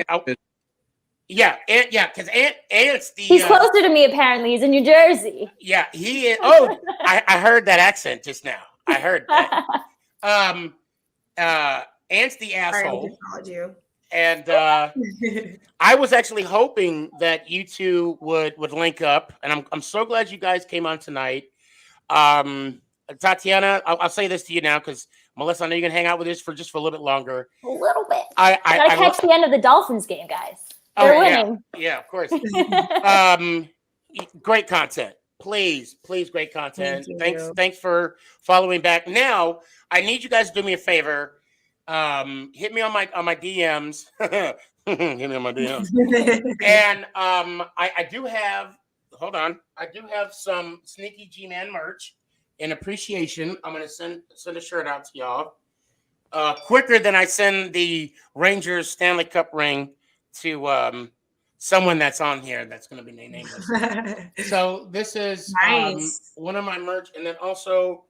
Yeah, because Ant's the. He's closer to me, apparently. He's in New Jersey. Yeah, he is. Oh, I heard that accent just now. I heard that. Ant's the Sorry, I asshole. just called you. And I was actually hoping that you two would link up, and I'm so glad you guys came on tonight. Tatiana, I'll say this to you now because Melissa, I know you're gonna hang out with us for a little bit longer. A little bit. I Gotta catch the end of the Dolphins game, guys. They're winning. Yeah, of course. Great content. Please, great content. Thank you. Thanks for following back. Now, I need you guys to do me a favor. Hit me on my DMs. Hit me on my DMs. And I do have. Hold on. I do have some Sneaky G Man merch in appreciation. I'm gonna send a shirt out to y'all. Quicker than I send the Rangers Stanley Cup ring to someone that's on here that's going to be nameless. So this is Nice. one of my merch, and then also,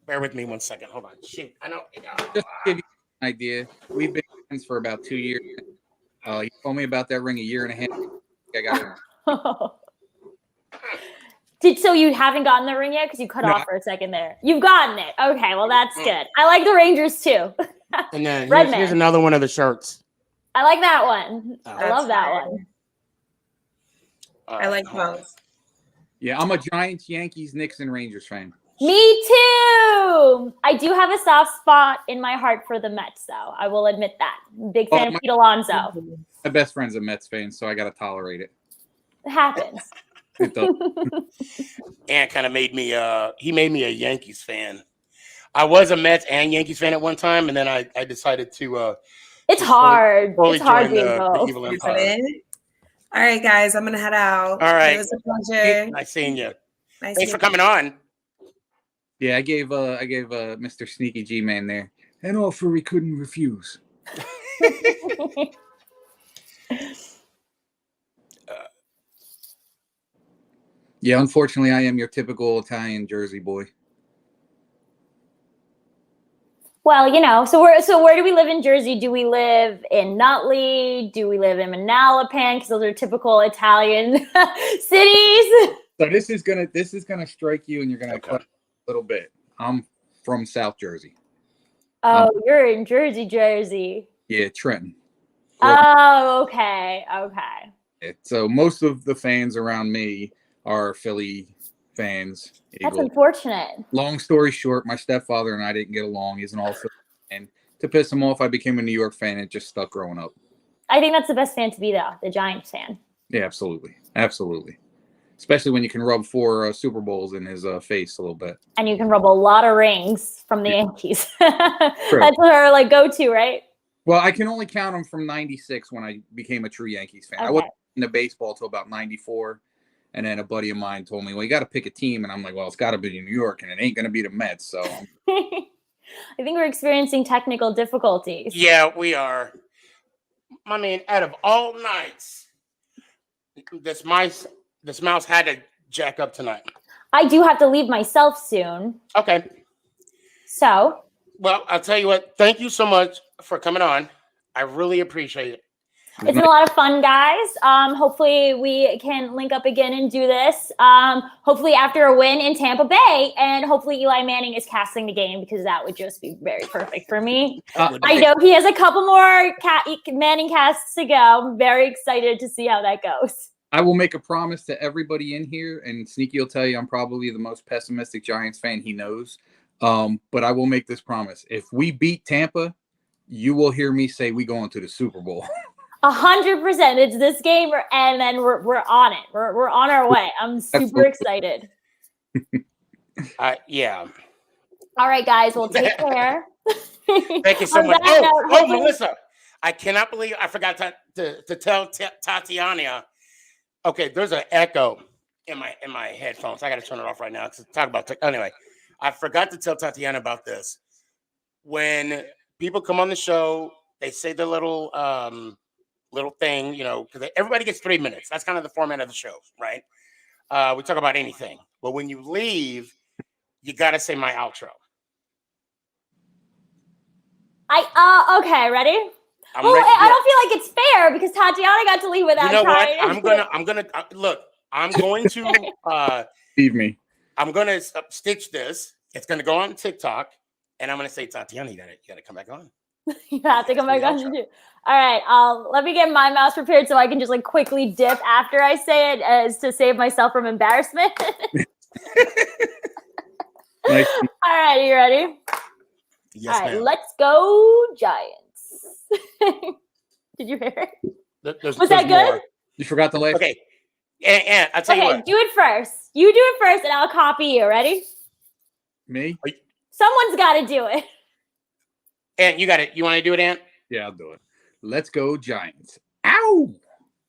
bear with me 1 second. Hold on. Shoot, I know. Just to give you an idea, we've been friends for about 2 years. You told me about that ring a year and a half. I got it. So you haven't gotten the ring yet? Because you cut No. off for a second there. You've gotten it. Okay, well, that's good. I like the Rangers, too. And then Redman. here's another one of the shirts. I like that one. I That's love that fire. one. I like both. Yeah, I'm a Giants, Yankees, Knicks, and Rangers fan. Me too. I do have a soft spot in my heart for the Mets, though. I will admit that. Big fan of Pete Alonso. My best friend's a Mets fan, so I got to tolerate it. It happens. It does. Ant kind of made me he made me a Yankees fan. I was a Mets and Yankees fan at one time, and then I decided to It's hard. fully It's hard join being the both. evil Isn't empire. it? All right, guys, I'm gonna head out. All right. It was a pleasure. Nice seeing you. Nice Thanks for meeting coming on. Yeah, I gave Mr. Sneaky G Man there an offer he couldn't refuse. Yeah, unfortunately, I am your typical Italian Jersey boy. Well, so where do we live in Jersey? Do we live in Nutley? Do we live in Manalapan? Because those are typical Italian cities. So this is gonna strike you, and you're gonna Okay. cut a little bit. I'm from South Jersey. Oh, you're in Jersey. Yeah, Trenton. Oh, okay. So most of the fans around me are Philly fans. That's Eagles. unfortunate. Long story short, my stepfather and I didn't get along. He's an all Philly fan. To piss him off, I became a New York fan. It just stuck growing up. I think that's the best fan to be, though, the Giants fan. Yeah, absolutely. Especially when you can rub 4 Super Bowls in his face a little bit. And you can rub a lot of rings from the Yankees. That's her go-to, right? Well, I can only count them from 96 when I became a true Yankees fan. Okay. I wasn't into baseball till about 94. And then a buddy of mine told me, well, you got to pick a team. And I'm like, well, it's got to be New York, and it ain't going to be the Mets. So I think we're experiencing technical difficulties. Yeah, we are. I mean, out of all nights, this mouse had to jack up tonight. I do have to leave myself soon. Okay. So. Well, I'll tell you what. Thank you so much for coming on. I really appreciate it. It's been a lot of fun, guys. Hopefully we can link up again and do this. Hopefully after a win in Tampa Bay, and hopefully Eli Manning is casting the game, because that would just be very perfect for me. I know he has a couple more Manning casts to go. I'm very excited to see how that goes. I will make a promise to everybody in here, and Sneaky will tell you I'm probably the most pessimistic Giants fan he knows. But I will make this promise. If we beat Tampa, you will hear me say we going to the Super Bowl. 100%. It's this game, and then we're on it. We're on our way. I'm super excited. Yeah. All right, guys. Well, take care. Thank you so much. Oh, Melissa, I cannot believe I forgot to tell Tatiana. Okay, there's an echo in my headphones. I got to turn it off right now. Talk about anyway. I forgot to tell Tatiana about this. When people come on the show, they say the little thing, because everybody gets 3 minutes. That's kind of the format of the show, right? We talk about anything, but when you leave, you got to say my outro. Okay, ready? I don't feel like it's fair, because Tatiana got to leave without trying. I'm going to leave me. I'm going to stitch this. It's going to go on TikTok, and I'm going to say, Tatiana, you got to come back on. You have to come back on. All right, let me get my mouse prepared so I can just quickly dip after I say it, as to save myself from embarrassment. Nice. All right, are you ready? Yes, all right, ma'am. Let's go Giants. Did you hear it? Was that good? More. You forgot the last. Okay. And I'll tell you what. Do it first. You do it first, and I'll copy you. Ready? Me? Someone's got to do it. Ant, you got it. You want to do it, Ant? Yeah, I'll do it. Let's go Giants. Ow!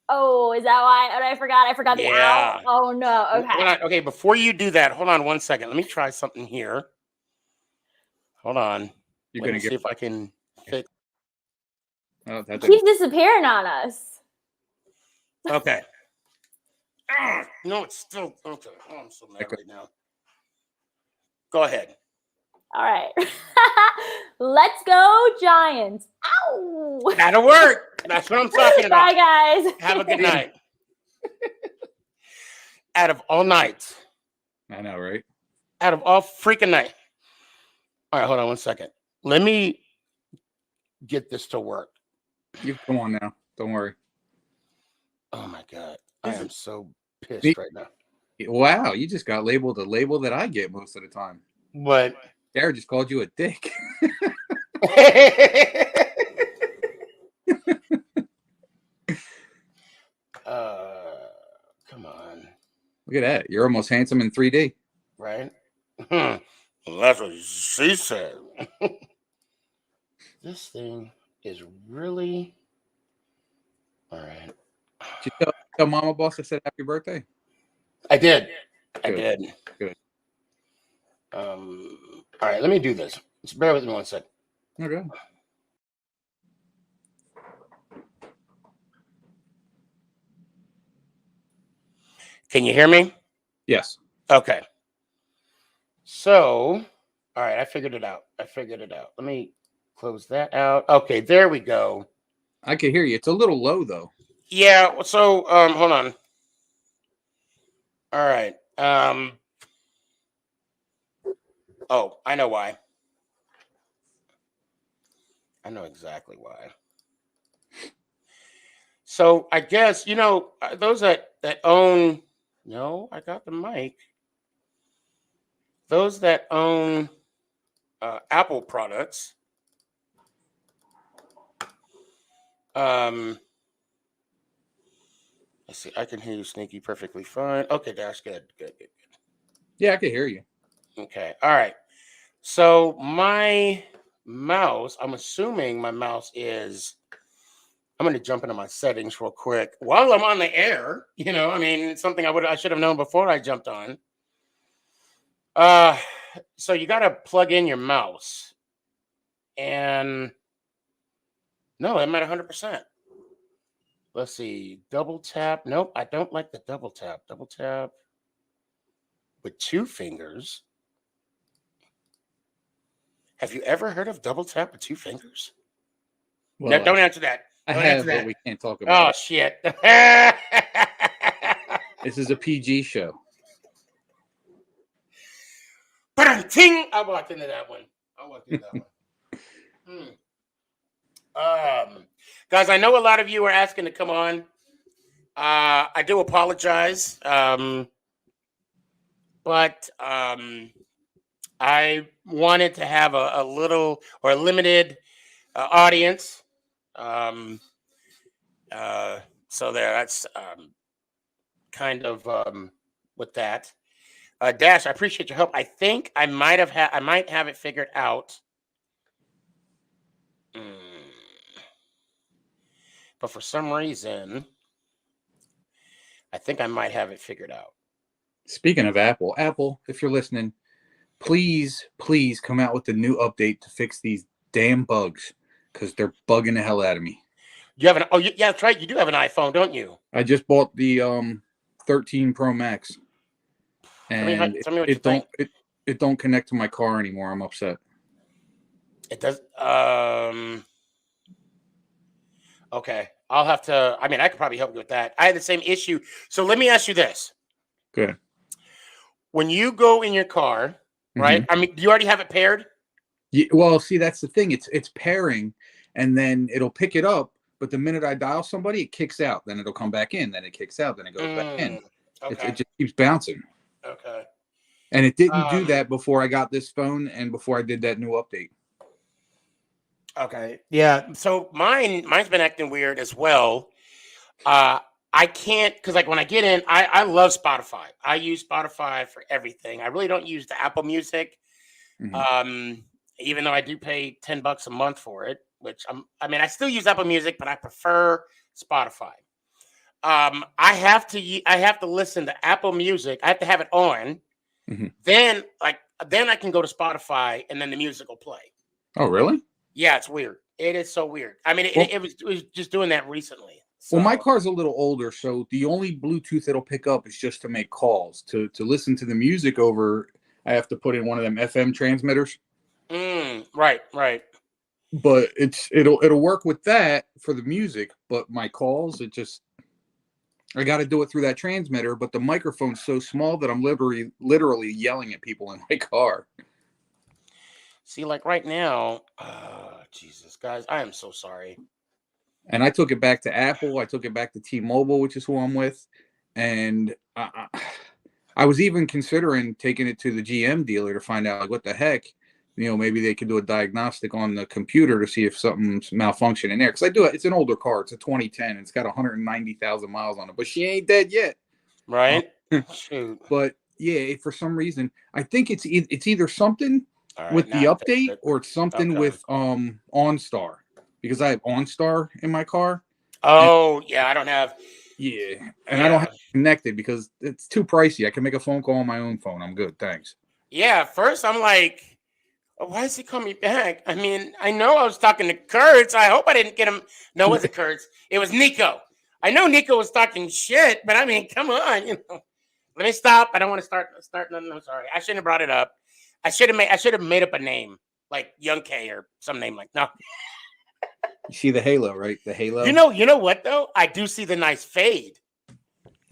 Oh, is that why? Oh, I forgot. I forgot the ow. Oh no. Okay. Hold on. Okay, before you do that, hold on 1 second. Let me try something here. Hold on. You're Let gonna me see if I can fix. Oh, He's disappearing on us. Okay. No, it's still okay. Oh, I'm so mad right now. Go ahead. All right. Let's go Giants. Ow! That'll work. That's what I'm talking about. Bye, guys. Have a good night. Out of all nights. I know, right? Out of all freaking night. All right, hold on 1 second. Let me get this to work. You come on now. Don't worry. Oh my God. I am so pissed right now. Wow, you just got labeled a label that I get most of the time. But Jared just called you a dick. Come on. Look at that. You're almost handsome in 3D. Right? Well, that's what she said. This thing is really all right. Did you tell Mama Boss I said happy birthday? I did. Good. I did. Good. All right, let me do this. Just bear with me 1 second. Okay. Can you hear me? Yes. Okay. So, all right, I figured it out. Let me close that out. Okay, there we go. I can hear you. It's a little low though. Yeah, so hold on. All All right. Oh, I know why. I know exactly why. So I guess, those that own, no, I got the mic. Those that own Apple products, let's see, I can hear you, Sneaky, perfectly fine. Okay, Dash, good. Yeah, I can hear you. Okay, all right. So my mouse, I'm assuming my mouse is, I'm going to jump into my settings real quick while I'm on the air. It's something I should have known before I jumped on. So you got to plug in your mouse, and no, I'm at 100%. Let's see, double tap. Nope, I don't like the double tap. Double tap with 2 fingers. Have you ever heard of double tap with 2 fingers? Well, No, don't answer that. I Don't have, answer that. but we can't talk about Oh, it. shit. This is a PG show. Ting! I walked into that one. Guys, I know a lot of you are asking to come on. I do apologize. But I wanted to have a little or a limited audience. So that's kind of with that. Dash, I appreciate your help. I think I might have it figured out. But for some reason, I think I might have it figured out. Speaking of Apple, if you're listening, please come out with a new update to fix these damn bugs, because they're bugging the hell out of me. You have yeah, that's right. You do have an iPhone, don't you? I just bought the 13 Pro Max, and tell me what you think. It don't connect to my car anymore. I'm upset. It does. Okay, I'll have to. I could probably help you with that. I had the same issue. So let me ask you this. Good. When you go in your car, right? Mm-hmm. Do you already have it paired? Yeah, well, see, that's the thing. It's pairing, and then it'll pick it up. But the minute I dial somebody, it kicks out. Then it'll come back in. Then it kicks out. Then it goes back in. Okay. It just keeps bouncing. Okay. And it didn't do that before I got this phone and before I did that new update. Okay. Yeah. So mine's been acting weird as well. I can't, because like when I get in, I love Spotify. I use Spotify for everything. I really don't use the Apple Music. Mm-hmm. Even though I do pay $10 a month for it, which I still use Apple Music, but I prefer Spotify. I have to listen to Apple Music. I have to have it on. Mm-hmm. Then I can go to Spotify and then the music will play. Oh, really? Yeah, it's weird. It is so weird. It was just doing that recently. So. Well, my car's a little older, so the only Bluetooth it'll pick up is just to make calls. To listen to the music over, I have to put in one of them FM transmitters. Right. But it'll work with that for the music, but my calls, I got to do it through that transmitter. But the microphone's so small that I'm literally yelling at people in my car. See, like right now, Jesus, guys, I am so sorry. And I took it back to Apple. I took it back to T-Mobile, which is who I'm with. And I was even considering taking it to the GM dealer to find out, like, what the heck, maybe they could do a diagnostic on the computer to see if something's malfunctioning there. Because it's an older car. It's a 2010. It's got 190,000 miles on it. But she ain't dead yet. Right? Shoot. But, yeah, for some reason, I think it's either something with the update or it's something with OnStar. Because I have OnStar in my car. Oh, yeah, I don't have. Yeah, and I don't have it connected because it's too pricey. I can make a phone call on my own phone. I'm good, thanks. Yeah, first I'm like, why is he calling me back? I know I was talking to Kurtz. I hope I didn't get him. No, it wasn't Kurtz. It was Nico. I know Nico was talking shit, but come on, Let me stop. I don't want to start nothing. I'm sorry. I shouldn't have brought it up. I should have made up a name like Young K or some name like no. You see the halo, right? The halo. You know what though? I do see the nice fade.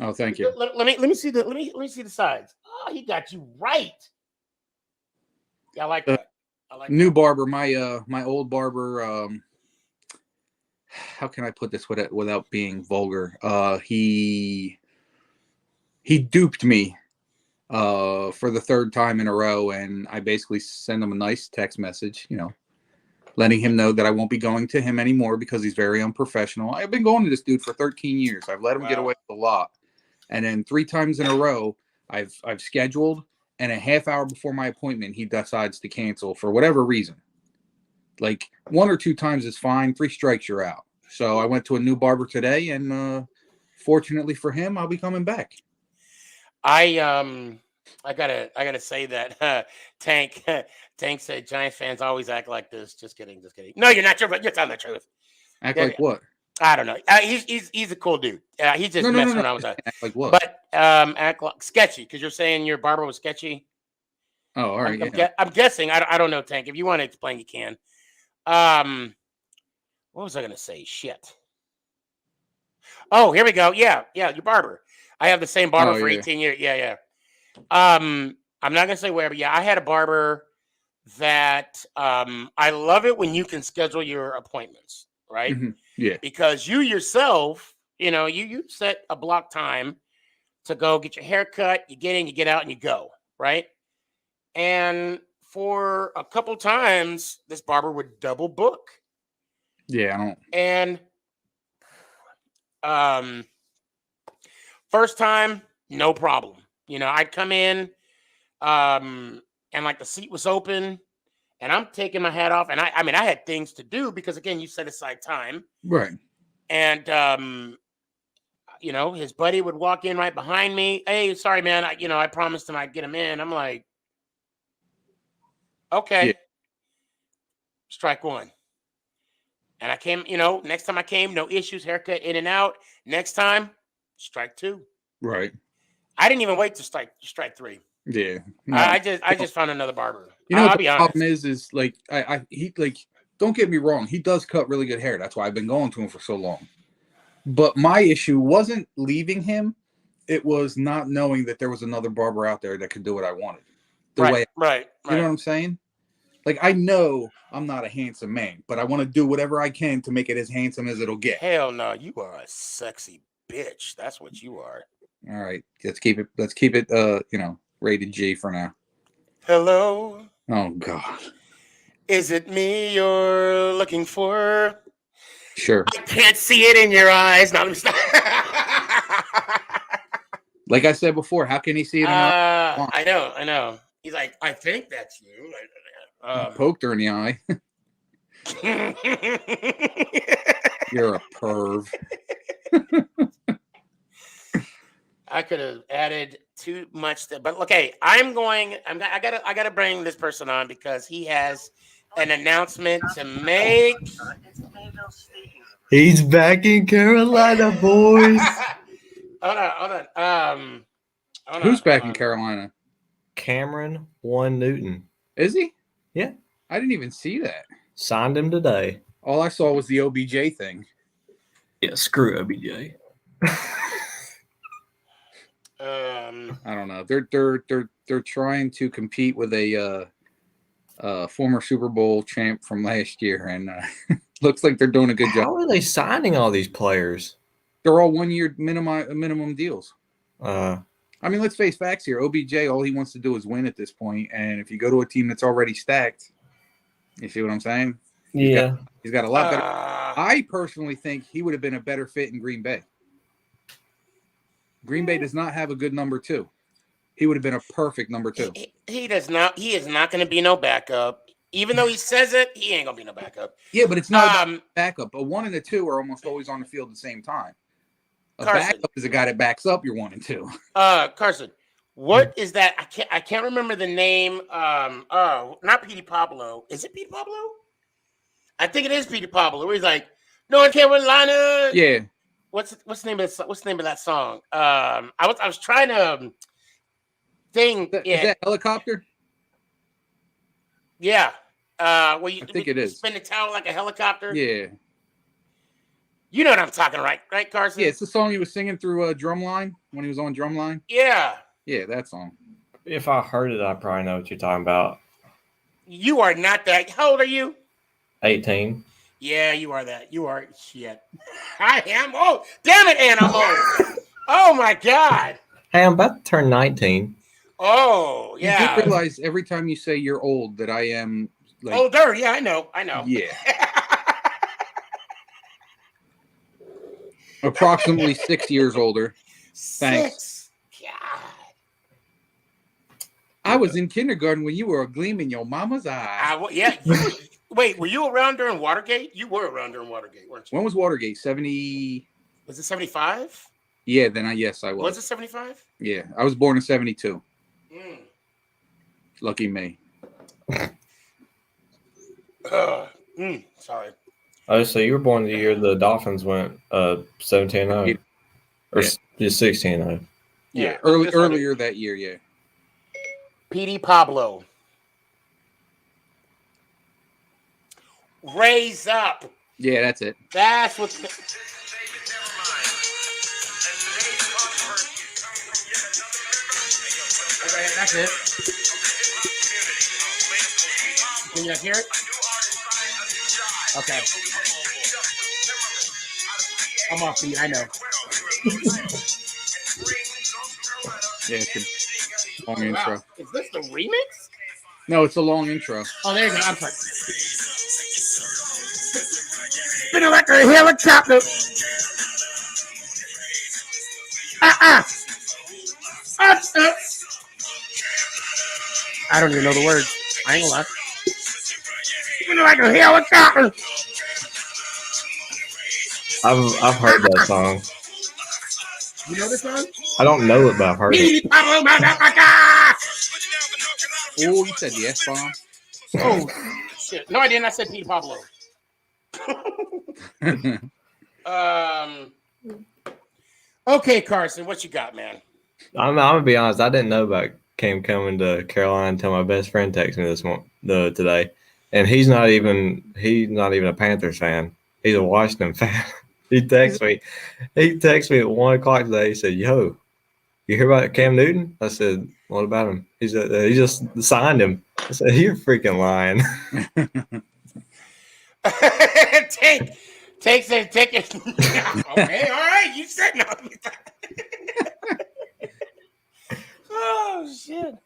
Oh, thank you. Let me see the sides. Oh, he got you right. Yeah, I like that. I like New that. barber, my old barber. How can I put this without being vulgar? He duped me for the third time in a row, and I basically sent him a nice text message, letting him know that I won't be going to him anymore because he's very unprofessional. I've been going to this dude for 13 years. I've let him get away with a lot. And then 3 times in a row, I've scheduled, and a half hour before my appointment, he decides to cancel for whatever reason. Like 1 or 2 times is fine. 3 strikes, you're out. So I went to a new barber today, and fortunately for him, I'll be coming back. I gotta say that Tank said Giants fans always act like this. Just kidding. No, you're not. You're telling the truth. Act like what? I don't know. He's a cool dude. He's just messing around with that. Act like what? But act like sketchy because you're saying your barber was sketchy. Oh, all right. I'm guessing. I don't know, Tank. If you want to explain, you can. What was I gonna say? Shit. Oh, here we go. Yeah, your barber. I have the same barber for 18 years. Yeah. I'm not gonna say where, but yeah, I had a barber that I love it when you can schedule your appointments, right? Mm-hmm. Yeah. Because you yourself, you set a block time to go get your hair cut, you get in, you get out, and you go, right? And for a couple times, this barber would double book. Yeah, I don't. And first time, no problem. I'd come in, and like the seat was open, and I'm taking my hat off, and I had things to do because again, you set aside time, Right? And his buddy would walk in right behind me. Hey, sorry, man. I promised him I'd get him in. I'm like, okay, strike one. And I came, next time I came, no issues, haircut in and out. Next time, strike 2. Right. I didn't even wait to strike 3. Yeah. No. I just found another barber. I'll be the honest. problem is like he don't get me wrong, he does cut really good hair. That's why I've been going to him for so long. But my issue wasn't leaving him; it was not knowing that there was another barber out there that could do what I wanted. Right. You know what I'm saying? Like I know I'm not a handsome man, but I want to do whatever I can to make it as handsome as it'll get. Hell no, you are a sexy bitch. That's what you are. All right, let's keep it. Rated G for now. Hello. Oh God. Is it me you're looking for? Sure. I can't see it in your eyes. No, I'm just Like I said before, how can he see it in your eyes? I know. He's like, I think that's you. Poked her in the eye. You're a perv. I could have added too much, but okay. I gotta bring this person on because he has an announcement to make. He's back in Carolina, boys. Hold on. Who's back in Carolina? Cameron Newton. Is he? Yeah. I didn't even see that. Signed him today. All I saw was the OBJ thing. Yeah, screw OBJ. I don't know. They're trying to compete with a former Super Bowl champ from last year, and looks like they're doing a good job. How are they signing all these players? They're all 1 year minimum deals. I mean, let's face facts here. OBJ, all he wants to do is win at this point, and if you go to a team that's already stacked, you see what I'm saying? Yeah. He's got a lot better. I personally think he would have been a better fit in Green Bay. Green Bay does not have a good number 2. He would have been a perfect number 2. He does not. He is not going to be no backup. Even though he says it, he ain't going to be no backup. Yeah, but it's not backup. A 1 and a 2 are almost always on the field at the same time. A backup is a guy that backs up your 1 and 2. Carson, what is that? I can't remember the name. Not Petey Pablo. Is it Petey Pablo? I think it is Petey Pablo. Where he's like, North Carolina. Yeah. What's the name of that song? I was trying to think. Is that Helicopter? Yeah. I think it is. Spin the towel like a helicopter. Yeah. You know what I'm talking, right, Carson? Yeah, it's the song he was singing through Drumline when he was on Drumline. Yeah. Yeah, that song. If I heard it, I probably know what you're talking about. You are not that. How old are you? 18. Yeah, you are that. You are shit. I am. Oh, damn it, Ann, I'm old. Oh my God. Hey, I'm about to turn 19. Oh, You yeah. do realize every time you say you're old that I am like older. Yeah, I know. Yeah. Approximately 6 years older. Thanks. 6. God. I was in kindergarten when you were a gleam in your mama's eye. Yeah. Wait, were you around during Watergate? You were around during Watergate, weren't you? When was Watergate? 70. Was it 75? Yeah, yes, I was. Was it 75? Yeah, I was born in 72. Mm. Lucky me. Sorry. Oh, so you were born the year the Dolphins went 17-0. Or Yeah. just 16-0. Yeah, earlier that year, yeah. Petey Pablo. Raise up. Yeah, that's it. That's what's. Okay, that's it. Can you guys hear it? Okay. I'm off the. I know. Yeah, it's a long intro. Is this the remix? No, it's a long intro. Oh, there you go. I'm sorry. Spinning like a helicopter. I don't even know the words. I ain't gonna lie. Spinning like a helicopter. I've heard that song. You know this song? I don't know it, but I've heard it. Oh, you said the F-bomb? Oh, shit. No, I didn't. I said Petey Pablo. Okay, Carson, what you got, man? I'm gonna be honest. I didn't know about Cam coming to Carolina until my best friend texted me today, and he's not even a Panthers fan. He's a Washington fan. He texted me at 1:00 today. He said, "Yo, you hear about Cam Newton?" I said, "What about him?" He said, "He just signed him." I said, "You're freaking lying." Takes a ticket. Okay, all right. You said no. Oh shit.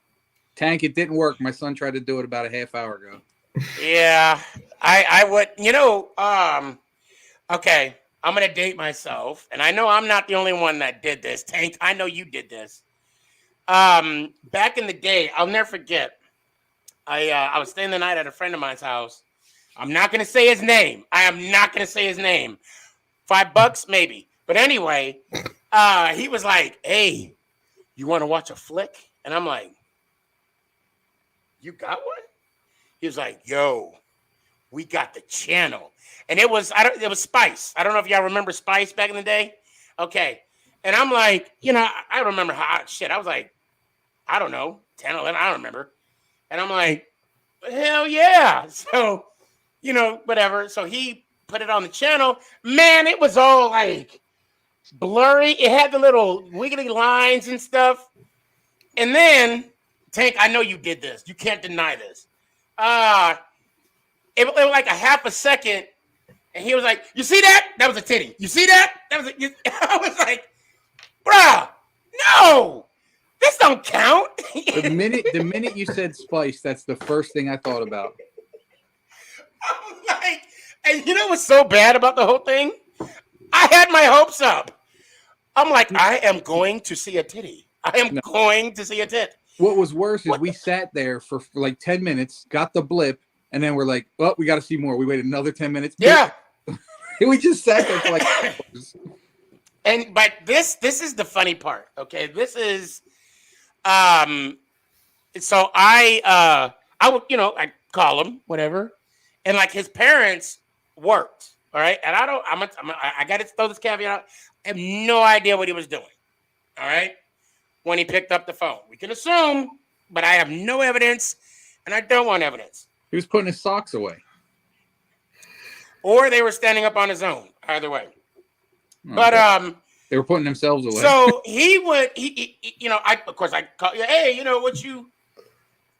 Tank, it didn't work. My son tried to do it about a half hour ago. Yeah, I would. Okay, I'm gonna date myself, and I know I'm not the only one that did this. Tank, I know you did this. Back in the day, I'll never forget. I was staying the night at a friend of mine's house. I'm not going to say his name. I am not going to say his name. $5, maybe. But anyway, he was like, "Hey, you want to watch a flick?" And I'm like, "You got one?" He was like, "Yo, we got the channel." And it was Spice. I don't know if y'all remember Spice back in the day. Okay. And I'm like, I remember how I was like, I don't know, 10, 11, I don't remember. And I'm like, hell yeah. So, whatever. So he put it on the channel. Man, it was all like blurry. It had the little wiggly lines and stuff. And then, Tank, I know you did this. You can't deny this. It was like a half a second. And he was like, "You see that? That was a titty. You see that? That was I was like, bruh, no. This don't count." The minute you said Spice, that's the first thing I thought about. I'm like, and you know what's so bad about the whole thing? I had my hopes up. I'm like, I am going to see a titty. I am going to see a tit. What was worse is we sat there for like 10 minutes, got the blip, and then we're like, well, we got to see more. We waited another 10 minutes. Yeah. We just sat there for like hours. But this is the funny part. Okay. This is so I would, I call him, whatever. And like his parents worked. All right. And I got to throw this caveat out. I have no idea what he was doing. All right. When he picked up the phone, we can assume, but I have no evidence and I don't want evidence. He was putting his socks away. Or they were standing up on his own. Either way. But they were putting themselves away. So he you know, of course I call you, hey, you know, what you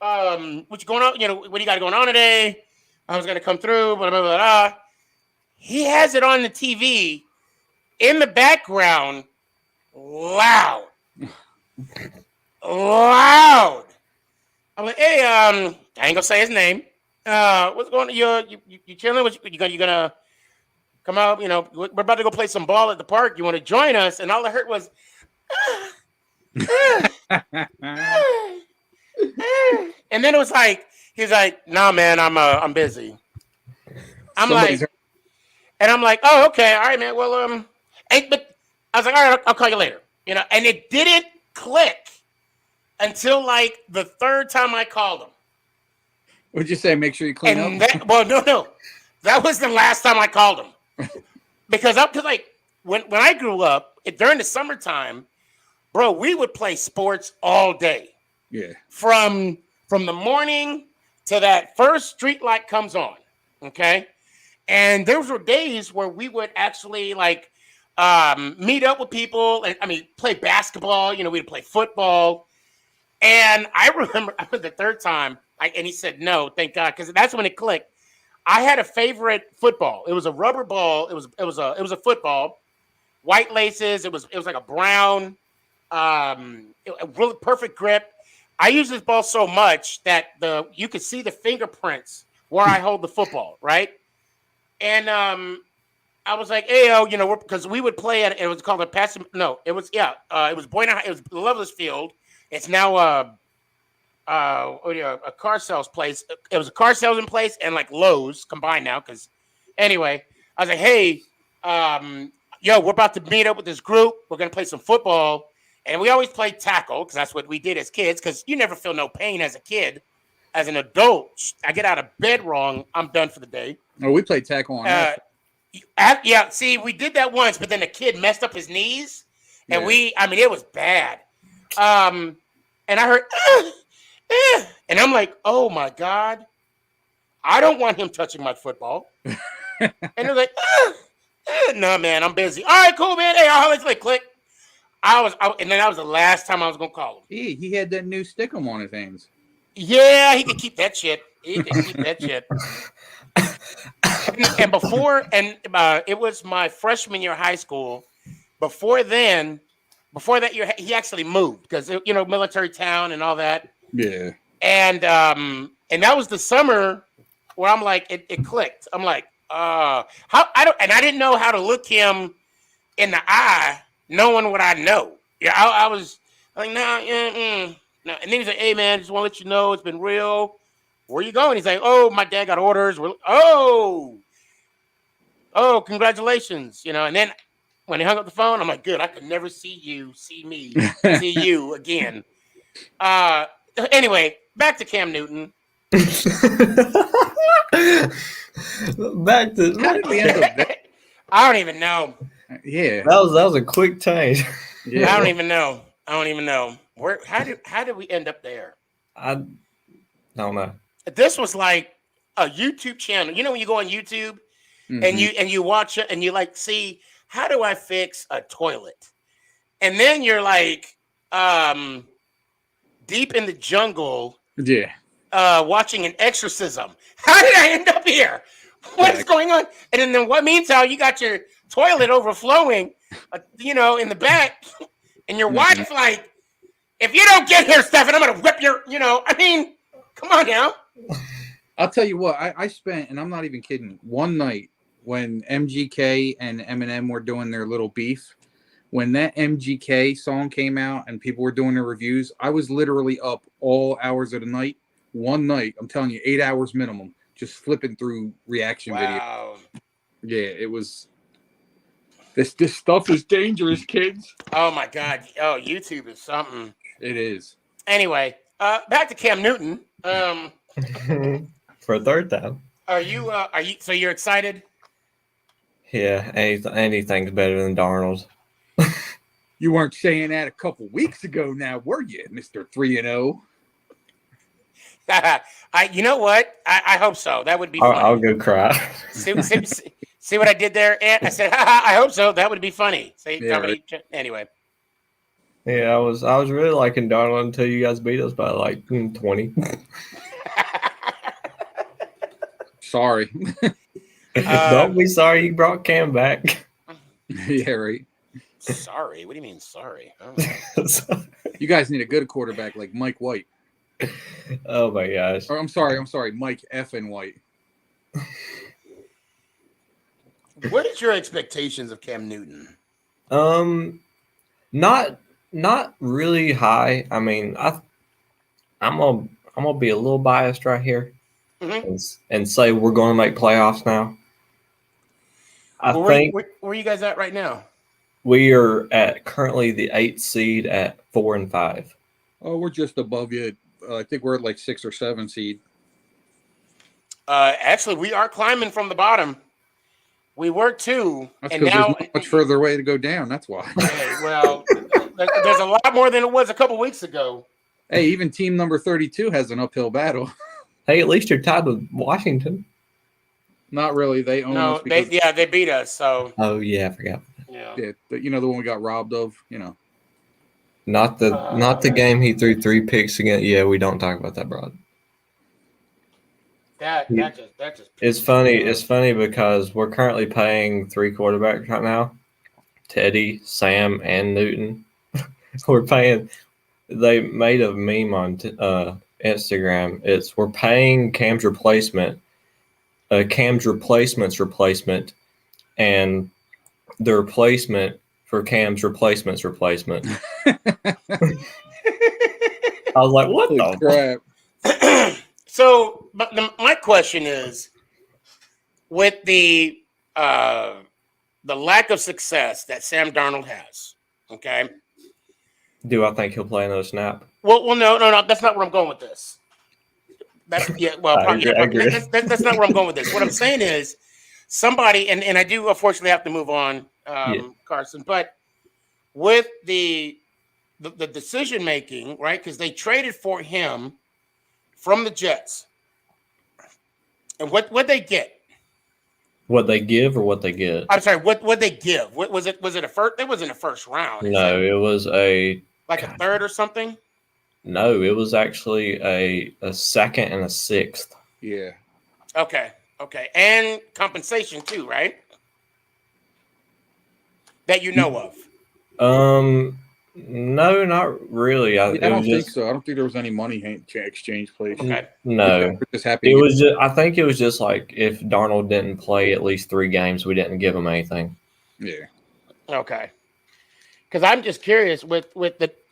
going on? You know, what do you got going on today? I was gonna come through, blah blah blah blah. He has it on the TV in the background, loud. Loud. I'm like, hey, I ain't gonna say his name. What's going on? You chilling? You gonna come out? You know, we're about to go play some ball at the park. You want to join us? And all I heard was, and then it was like, he's like, nah, man, I'm busy. I'm like, oh, okay, all right, man. Well, but I was like, all right, I'll call you later. You know, and it didn't click until like the third time I called him. What'd you say? Make sure you clean up. No. That was the last time I called him. because like when I grew up during the summertime, bro, we would play sports all day. Yeah. From the morning to that first street light comes on. Okay. And there were days where we would actually like meet up with people and play basketball. You know, we'd play football. And I remember the third time, and he said no, thank God, because that's when it clicked. I had a favorite football. It was a rubber ball. It was a football, white laces. It was like a brown, a really perfect grip. I use this ball so much that you could see the fingerprints where I hold the football, right? And I was like, hey, you know, because we would play at, it was called a pass. No, it was Boynton High. It was Loveless Field. It's now a car sales place. It was a car sales in place and like Lowe's combined now. Because anyway, I was like, hey, we're about to meet up with this group. We're gonna play some football, and we always play tackle because that's what we did as kids. Because you never feel no pain as a kid. As an adult, I get out of bed wrong, I'm done for the day. Oh, we played tackle on that. Yeah. See, we did that once, but then the kid messed up his knees, and it was bad. And I heard, and I'm like, oh my God, I don't want him touching my football. And they're like, no, man, I'm busy. All right, cool, man. Hey, I'll let you click. And then that was the last time I was gonna call him. He had that new stickum on his hands. Yeah, he could keep that shit. And it was my freshman year of high school. Before that year, he actually moved because, you know, military town and all that. Yeah. And that was the summer where I'm like, it clicked. I'm like, I didn't know how to look him in the eye, knowing what I know. Yeah, I was like, no. And then he's like, hey man, just want to let you know it's been real. Where you going? He's like, oh, my dad got orders. Oh, congratulations. You know, and then when he hung up the phone, I'm like, good, I could never see me, see you again. Anyway, back to Cam Newton. Back to How did we end up there? I don't even know. Yeah. That was a quick change. Yeah. I don't even know. Where? How did we end up there? I don't know. This was like a YouTube channel. You know when you go on YouTube and you watch it and you like see how do I fix a toilet, and then you're like deep in the jungle. Yeah. Watching an exorcism. How did I end up here? What is going on? And then what meantime you got your toilet overflowing, in the back, and your wife like, if you don't get here, Stefan, I'm gonna whip your. Come on now. I'll tell you what. I spent, and I'm not even kidding, one night when MGK and Eminem were doing their little beef. When that MGK song came out and people were doing their reviews, I was literally up all hours of the night. One night, I'm telling you, 8 hours minimum, just flipping through reaction videos. Yeah, it was. This stuff is dangerous, kids. Oh my God! Oh, YouTube is something. It is. Anyway, back to Cam Newton. For a third time. Are you? So you're excited? Yeah, anything's better than Darnold. You weren't saying that a couple weeks ago, now were you, Mr. 3-0? You know what? I hope so. That would be fun. I'll go cry. See See what I did there? And I said, I hope so. That would be funny. See, Yeah, comedy. Anyway. Yeah, I was really liking Darnold until you guys beat us by like 20. Sorry. Don't be sorry you brought Cam back. Yeah, right. Sorry. What do you mean sorry? You guys need a good quarterback like Mike White. Oh my gosh. Or I'm sorry, Mike effing White. What is your expectations of Cam Newton? Not really high. I mean, I'm gonna be a little biased right here, and say we're going to make playoffs now. I think where are you guys at right now? we are at currently the 8th seed at 4 and 5. Oh, we're just above you. I think we're at like 6 or 7 seed. Actually, we are climbing from the bottom. We were 2, That's and because now there's not much further away to go down. That's why. Okay, well, there's a lot more than it was a couple weeks ago. Hey, even team number 32 has an uphill battle. Hey, at least you're tied with Washington. Not really. They own us. They beat us. So. Oh yeah, I forgot. Yeah. You know the one we got robbed of. You know. Not the game he threw 3 picks again. Yeah, we don't talk about that, bro. That just. It's funny. It's funny because we're currently paying 3 quarterbacks right now: Teddy, Sam, and Newton. We're paying. They made a meme on Instagram. We're paying Cam's replacement, Cam's replacement, and the replacement for Cam's replacement. I was like, what the crap? So, but my question is, with the lack of success that Sam Darnold has, okay? Do I think he'll play another snap? Well, no. That's not where I'm going with this. That's that's not where I'm going with this. What I'm saying is, somebody, and I do unfortunately have to move on, Carson, but with the decision making, right? Because they traded for him from the Jets, and what they get? What they give or what they get? I'm sorry. What they give? What was it? Was it a first? It wasn't a first round. No, it was a third or something. No, it was actually a 2nd and a 6th. Yeah. Okay, and compensation too, right? That you know of. No, not really. I don't think so. I don't think there was any money exchange played. Okay. No, we're just happy. It was just. I think it was just like if Darnold didn't play at least 3 games, we didn't give him anything. Yeah. Okay. Because I'm just curious with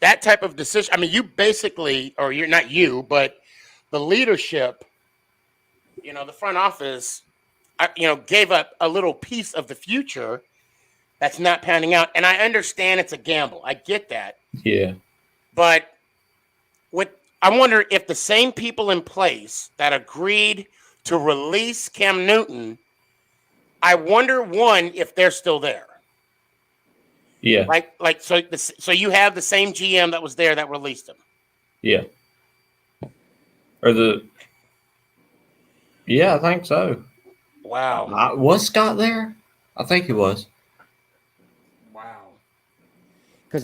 that type of decision. I mean, you basically, or you're not you, but the leadership, the front office, gave up a little piece of the future that's not panning out. And I understand it's a gamble. I get that. Yeah. But I wonder if the same people in place that agreed to release Cam Newton, I wonder, one, if they're still there. Yeah. So you have the same GM that was there that released him. Yeah. Yeah, I think so. Wow. Was Scott there? I think he was. Wow.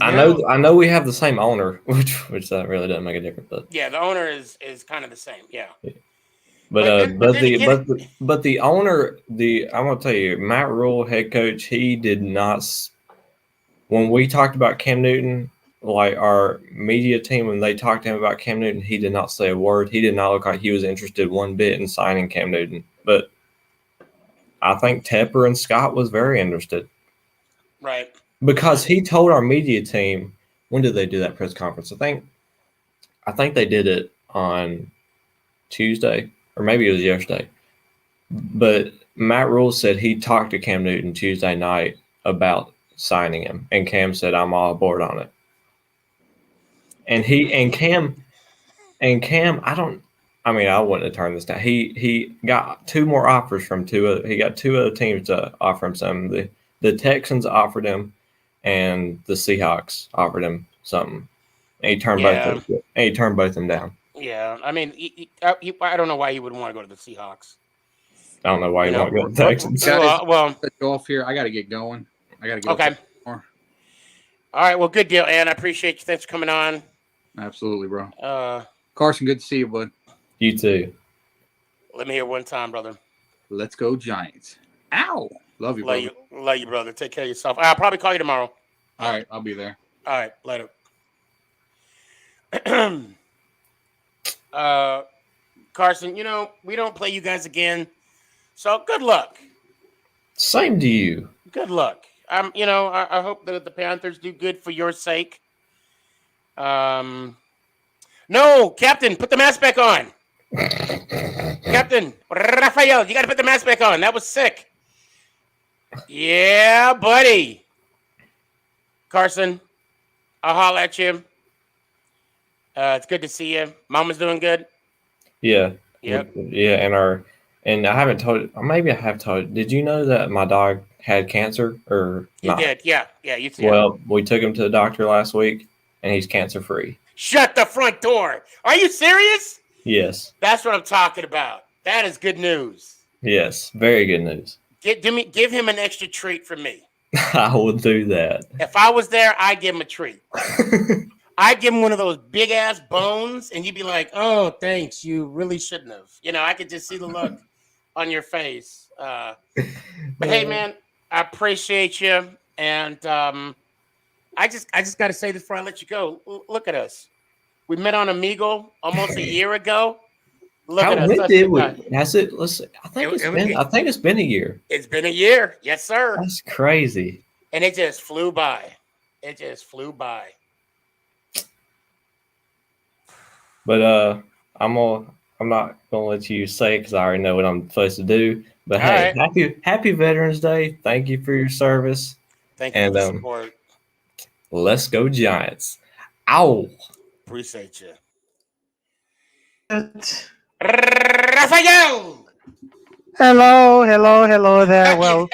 I know we have the same owner, which that really doesn't make a difference. But yeah, the owner is kind of the same. Yeah. But the owner, I'm gonna tell you, Matt Rule, head coach, he did not. When we talked about Cam Newton, like our media team, when they talked to him about Cam Newton, he did not say a word. He did not look like he was interested one bit in signing Cam Newton. But I think Tepper and Scott was very interested. Right. Because he told our media team, when did they do that press conference? I think they did it on Tuesday, or maybe it was yesterday. But Matt Rule said he talked to Cam Newton Tuesday night about signing him, and Cam said, "I'm all aboard on it." And Cam, I wouldn't have turned this down. He got 2 more offers from he got 2 other teams to offer him something. The Texans offered him, and the Seahawks offered him something. And he turned both of them down. Yeah, I mean, I don't know why he would want to go to the Seahawks. I don't know why you won't go to Texans. Well, Let's go off here. I got to get going. I got to go. Okay. More. All right. Well, good deal, Ann. I appreciate you. Thanks for coming on. Absolutely, bro. Carson, good to see you, bud. You too. Let me hear one time, brother. Let's go Giants. Ow. Love you, brother. Love you, brother. Take care of yourself. I'll probably call you tomorrow. All right. I'll be there. All right. Later. Carson, we don't play you guys again. So good luck. Same to you. Good luck. I hope that the Panthers do good for your sake. No, Captain, put the mask back on. Captain Rafael, you got to put the mask back on. That was sick. Yeah, buddy. Carson, I'll holler at you. It's good to see you. Mama's doing good. Yeah. Yep. Yeah, and I haven't told. Maybe I have told. Did you know that my dog had cancer or not? You did. Yeah. You did. Well, we took him to the doctor last week, and he's cancer free. Shut the front door. Are you serious? Yes. That's what I'm talking about. That is good news. Yes, very good news. Give him an extra treat from me. I will do that. If I was there, I'd give him a treat. I'd give him one of those big ass bones, and you'd be like, "Oh, thanks. You really shouldn't have." I could just see the look on your face. But hey, man, I appreciate you, and I just got to say this before I let you go. Look at us. We met on Amigo almost a year ago. Look at us. When did we? Has it? Let's see. I think it's been a year. It's been a year. Yes, sir. That's crazy. And it just flew by. But I'm not gonna let you say because I already know what I'm supposed to do. But hey, right. happy Veterans Day. Thank you for your service. Thank you for the support. Let's go Giants. Ow. Appreciate you. Rafael. Hello there. Well,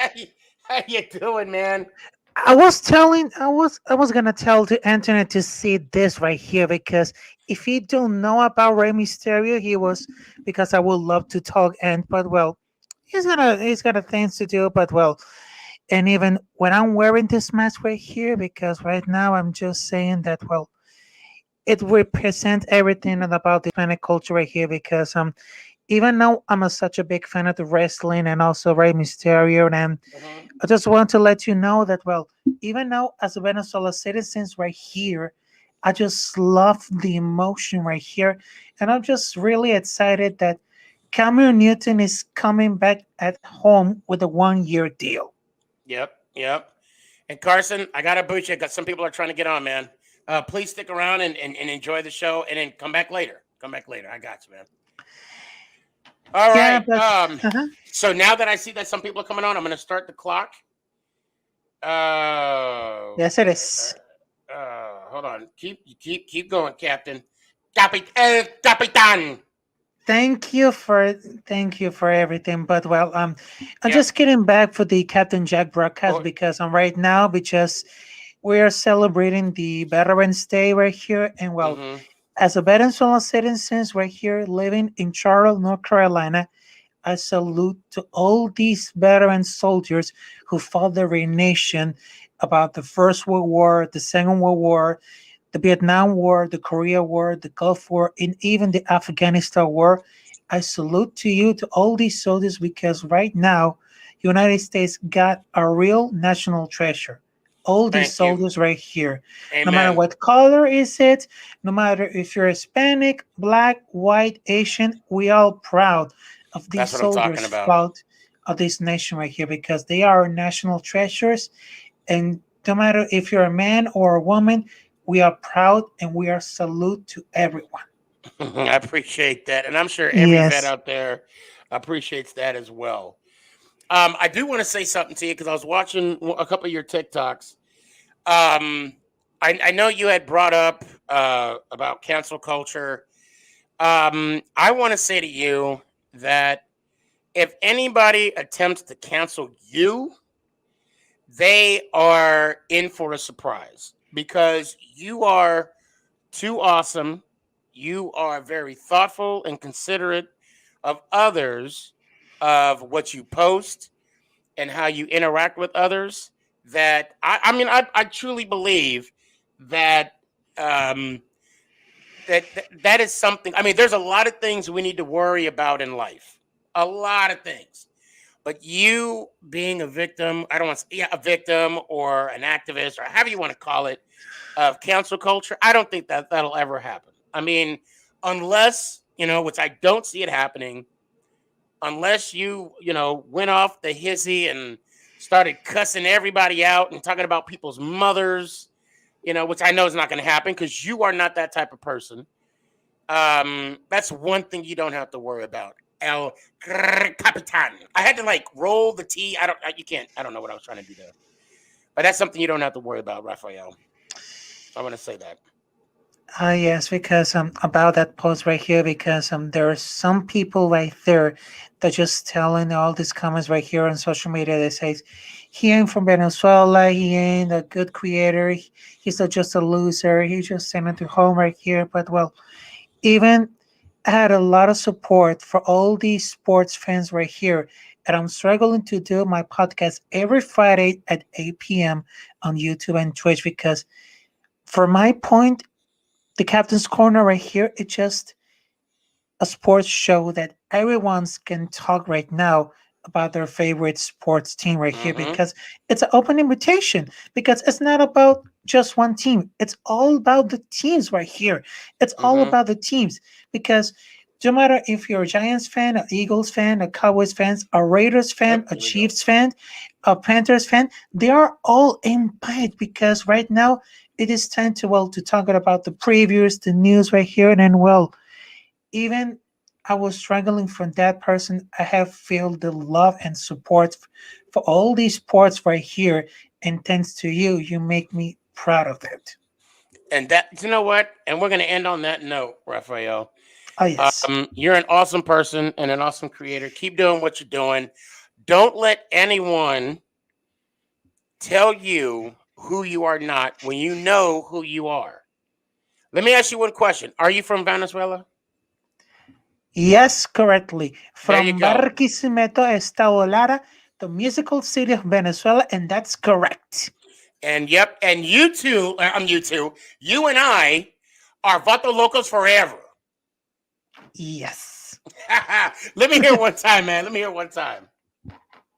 how you doing, man? I was gonna tell to Anthony to see this right here because if he don't know about Rey Mysterio, he was because I would love to talk but well, he's got things to do, but well, and even when I'm wearing this mask right here, because right now I'm just saying that well, it represents everything about the planet culture right here because even though I'm such a big fan of the wrestling and also Rey Mysterio, and I just want to let you know that, well, even though as a Venezuela citizens right here, I just love the emotion right here. And I'm just really excited that Cameron Newton is coming back at home with a 1-year deal. Yep. And Carson, I got to boot you. Some people are trying to get on, man. Please stick around and enjoy the show and then come back later. I got you, man. All right. So now that I see that some people are coming on, I'm going to start the clock. Yes, it is. Hold on. Keep going, Captain. Capitan. Thank you for everything. But well, I'm just getting back for the Captain Jack broadcast because right now because we are celebrating the Veterans Day right here, and well. As a Venezuelan citizen right here living in Charlotte, North Carolina, I salute to all these veteran soldiers who fought the nation about the First World War, the Second World War, the Vietnam War, the Korea War, the Gulf War, and even the Afghanistan War. I salute to you, to all these soldiers, because right now, United States got a real national treasure. All these soldiers right here. Amen. No matter what color is it, no matter if you're Hispanic, black, white, Asian, we are proud of these soldiers fought of this nation right here because they are national treasures. And no matter if you're a man or a woman, we are proud and we are salute to everyone. I appreciate that. And I'm sure every vet out there appreciates that as well. I do want to say something to you because I was watching a couple of your TikToks. I know you had brought up about cancel culture. I want to say to you that if anybody attempts to cancel you, they are in for a surprise because you are too awesome. You are very thoughtful and considerate of others. of what you post and how you interact with others that I truly believe that that is something. I mean, there's a lot of things we need to worry about in life. A lot of things. But you being a victim, I don't want to say a victim or an activist or however you want to call it, of cancel culture, I don't think that that'll ever happen. I mean, unless, which I don't see it happening, unless you went off the hissy and started cussing everybody out and talking about people's mothers, which I know is not going to happen because you are not that type of person. That's one thing you don't have to worry about. El Capitan. I had to roll the T. You can't. I don't know what I was trying to do there. But that's something you don't have to worry about, Raphael. I want to say that. Yes, because about that post right here, because there are some people right there that just telling all these comments right here on social media that says he ain't from Venezuela, he ain't a good creator, he's just a loser, he just sent it to home right here. But well, even I had a lot of support for all these sports fans right here, and I'm struggling to do my podcast every Friday at 8 p.m. on YouTube and Twitch because, for my point, the Captain's Corner right here, it's just a sports show that everyone's can talk right now about their favorite sports team right here because it's an open invitation, because it's not about just one team. It's all about the teams right here. It's all about the teams, because no matter if you're a Giants fan, an Eagles fan, a Cowboys fan, a Raiders fan, a Chiefs fan, a Panthers fan, they are all invited, because right now it is time to talk about the previews, the news right here. And then, even I was struggling for that person, I have felt the love and support for all these sports right here. And thanks to you, you make me proud of it. And that, you know what? And we're going to end on that note, Raphael. Oh, yes. You're an awesome person and an awesome creator. Keep doing what you're doing. Don't let anyone tell you who you are not when you know who you are. Let me ask you one question. Are you from Venezuela? Yes, correctly. There you From go. Barquisimeto, Estado Lara, the musical city of Venezuela, and that's correct. And yep, and you two, you and I are Vato Locos forever. Yes. Let me hear one time, man. Let me hear one time.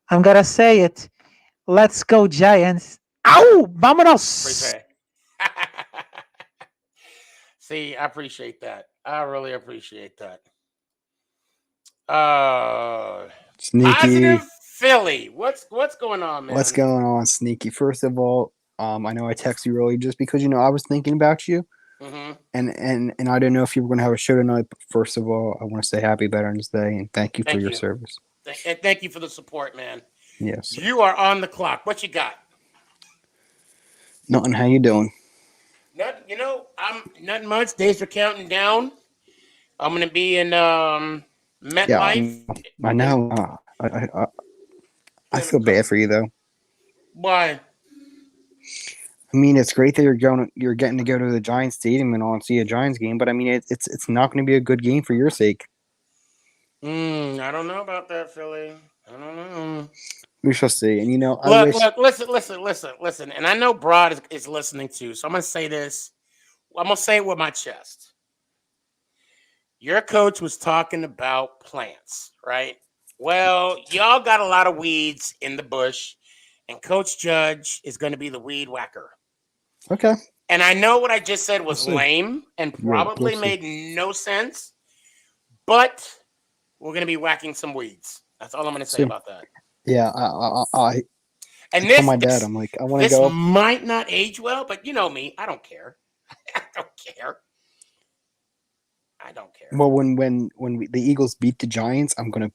I'm going to say it. Let's go, Giants. Ow! Vámonos! See, I appreciate that. I really appreciate that. Sneaky. Positive Philly. What's going on, man? What's going on, Sneaky? First of all, I know I texted you early just because I was thinking about you, and I didn't know if you were going to have a show tonight. But first of all, I want to say Happy Veterans Day and thank you for your service. And thank you for the support, man. Yes. You are on the clock. What you got? Nothing. How you doing? Nothing. I'm nothing much. Days are counting down. I'm gonna be in MetLife. Yeah, I know. I feel bad for you though. Why? I mean, it's great that you're getting to go to the Giants stadium and all and see a Giants game, but I mean, it's not going to be a good game for your sake. I don't know about that, Philly. I don't know. We shall see. And look, listen. And I know Broad is listening too, so I'm gonna say this. I'm gonna say it with my chest. Your coach was talking about plants, right? Well, y'all got a lot of weeds in the bush, and Coach Judge is going to be the weed whacker. Okay. And I know what I just said was lame and probably made no sense, but we're going to be whacking some weeds. That's all I'm going to say about that. Yeah, I tell my dad, I'm like, I want to this go. might not age well, but you know me, I don't care. I don't care. Well, when the Eagles beat the Giants, I'm gonna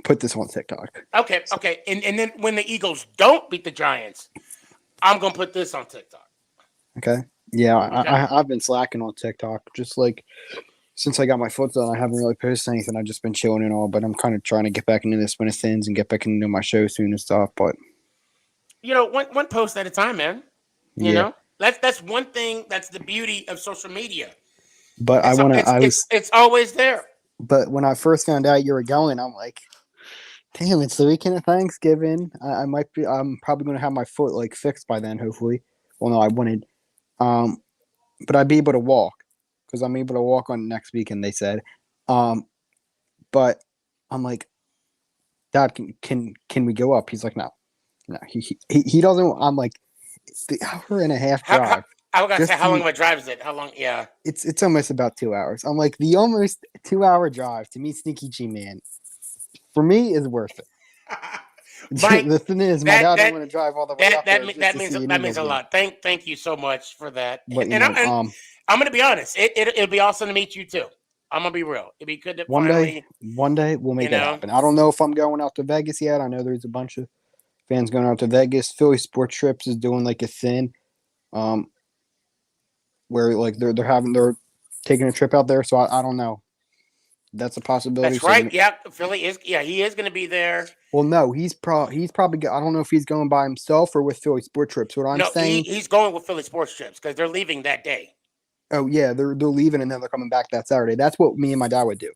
put this on TikTok. Okay. And then when the Eagles don't beat the Giants, I'm gonna put this on TikTok. Okay. Yeah, Okay. I've been slacking on TikTok. Just like since I got my foot done, I haven't really posted anything. I've just been chilling and all. But I'm kind of trying to get back into the swing of things and get back into my show soon and stuff. But one post at a time, man. You know, that's one thing. That's the beauty of social media. But It's always there. But when I first found out you were going, I'm like, damn, it's the weekend of Thanksgiving. I might be. I'm probably gonna have my foot like fixed by then, hopefully. Well, no, I wanted. But I'd be able to walk because I'm able to walk on next weekend. They said. But I'm like, Dad, can we go up? He's like, no. He doesn't. I'm like, it's the hour and a half drive. I was gonna say, how long of a drive is it? How long? Yeah, it's almost about 2 hours. I'm like, the almost 2 hour drive to meet SneakyG, man. For me, is worth it. Mike, the thing is, my dad didn't want to drive all the way up there. That means a lot. Thank you so much for that. But, I'm gonna be honest. It'll be awesome to meet you too. I'm gonna be real. It'd be good to one day we'll make it happen. I don't know if I'm going out to Vegas yet. I know there's a bunch of fans going out to Vegas. Philly Sports Trips is doing like a thing, where like they're taking a trip out there. So I don't know. That's a possibility. That's right. Yeah, Philly is. Yeah, he is going to be there. Well, no, he's probably. I don't know if he's going by himself or with Philly Sports Trips. What I'm saying, he's going with Philly Sports Trips because they're leaving that day. Oh yeah, they're leaving and then they're coming back that Saturday. That's what me and my dad would do.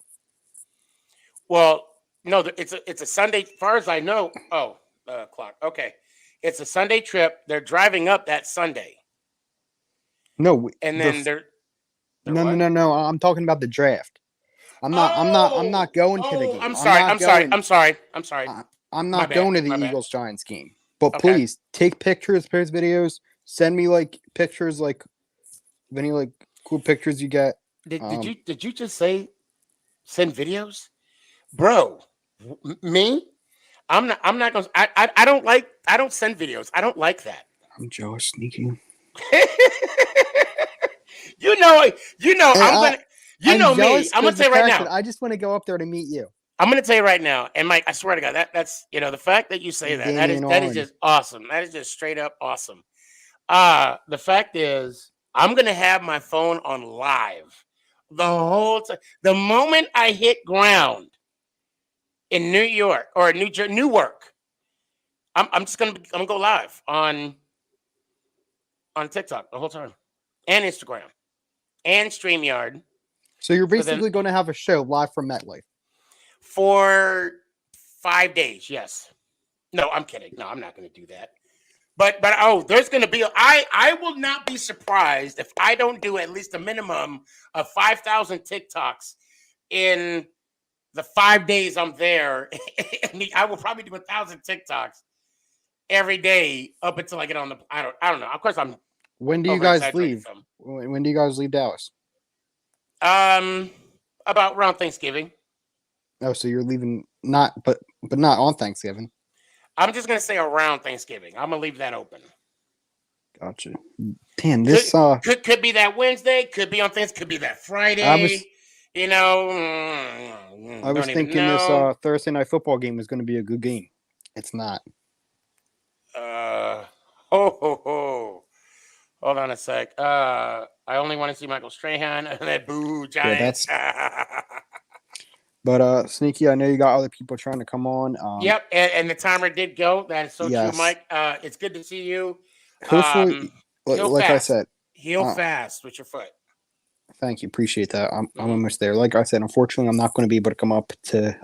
Well, no, it's a Sunday. As far as I know, clock. Okay, it's a Sunday trip. They're driving up that Sunday. No, and then they're no. I'm talking about the draft. I'm not going to the game. I'm sorry. I'm not going to the Eagles Giants game. But please take pictures, post videos, send me like pictures, like of any like cool pictures you get. Did you just say send videos, bro? Me? I'm not gonna. I don't send videos. I don't like that. I'm jealous, Sneaky. You know. Hey, I'm gonna me. I'm gonna tell you right now. I just want to go up there to meet you. I'm gonna tell you right now, and Mike, I swear to God, that's the fact that you say that is just awesome. That is just straight up awesome. The fact is, I'm gonna have my phone on live the whole time. The moment I hit ground in New York or Newark, I'm gonna go live on TikTok the whole time, and Instagram, and StreamYard. So you're basically going to have a show live from MetLife for 5 days. Yes. No, I'm kidding. No, I'm not going to do that. But there's going to be. I will not be surprised if I don't do at least a minimum of 5,000 TikToks in the 5 days I'm there. I will probably do 1,000 TikToks every day up until I get on the. I don't know. Of course, I'm. When do you guys leave? When do you guys leave Dallas? About around Thanksgiving. Oh, so you're leaving not on Thanksgiving. I'm just gonna say around Thanksgiving. I'm gonna leave that open. Gotcha. Damn, this could be that Wednesday, could be on Thanksgiving, could be that Friday. I was thinking this Thursday night football game was going to be a good game. It's not. Hold on a sec. I only want to see Michael Strahan and that boo Giants. Yeah, but Sneaky, I know you got other people trying to come on. Yep, and the timer did go. That is so true, Mike. It's good to see you. Hopefully, like I said, heal fast with your foot. Thank you, appreciate that. I'm almost there. Like I said, unfortunately, I'm not going to be able to come up to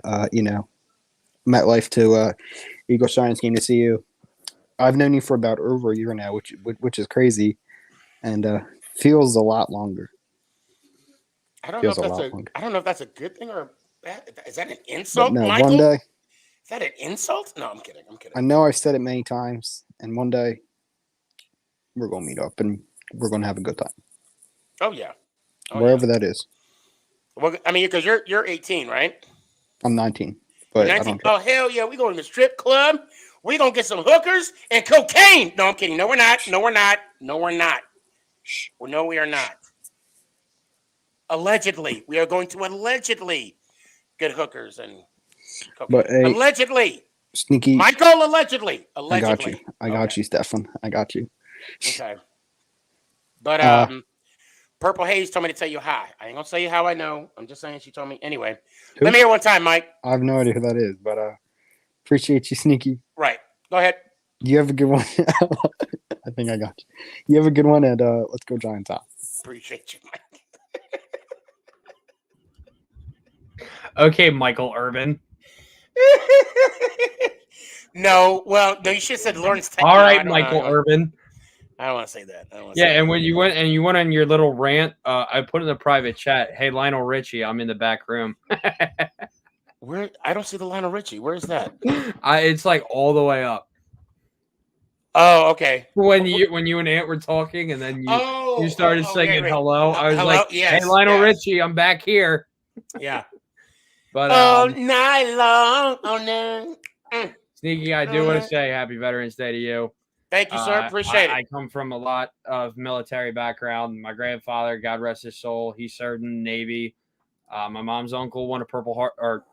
MetLife to Eagles Giants game to see you. I've known you for about over a year now, which is crazy, and feels a lot longer. I don't know if that's a good thing or bad. Is that an insult, no, Michael? One day. Is that an insult? No, I'm kidding. I know I've said it many times, and one day we're going to meet up and we're going to have a good time. Oh yeah. Wherever that is. Well, I mean, because you're 18, right? I'm 19. But 19? I don't care. Oh hell yeah, we going to the strip club. We're gonna get some hookers and cocaine. No, I'm kidding. No, we're not. Shh. Well, no, we are not. Allegedly. We are going to allegedly get hookers and cocaine. But hey, allegedly. Sneaky. Michael, allegedly. I got you, Stefan. I got you. Okay. But Purple Haze told me to tell you hi. I ain't gonna tell you how I know. I'm just saying she told me. Anyway, let me hear one time, Mike. I have no idea who that is, but appreciate you, Sneaky. Right. Go ahead. You have a good one. I think I got you. You have a good one, and let's go Giants out. Appreciate you, Mike. Okay, Michael Irvin. No, well, no, you should have said Lawrence. All right, I don't Michael know. Irvin. I don't want to say that. I don't wanna Yeah, say and that. when you went on your little rant, I put in the private chat, "Hey, Lionel Richie, I'm in the back room." Where I don't see the Lionel Richie. Where is that? It's like all the way up. Oh, okay. When you and Ant were talking, and then you started singing right. hello. I was Hello? like, Yes, "Hey, Lionel yes. Richie, I'm back here." Yeah. But All night long. Oh no. Sneaky, I do want to say Happy Veterans Day to you. Thank you, sir. Appreciate I it. come from a lot of military background. My grandfather, God rest his soul, he served in the Navy. My mom's uncle won a Purple Heart,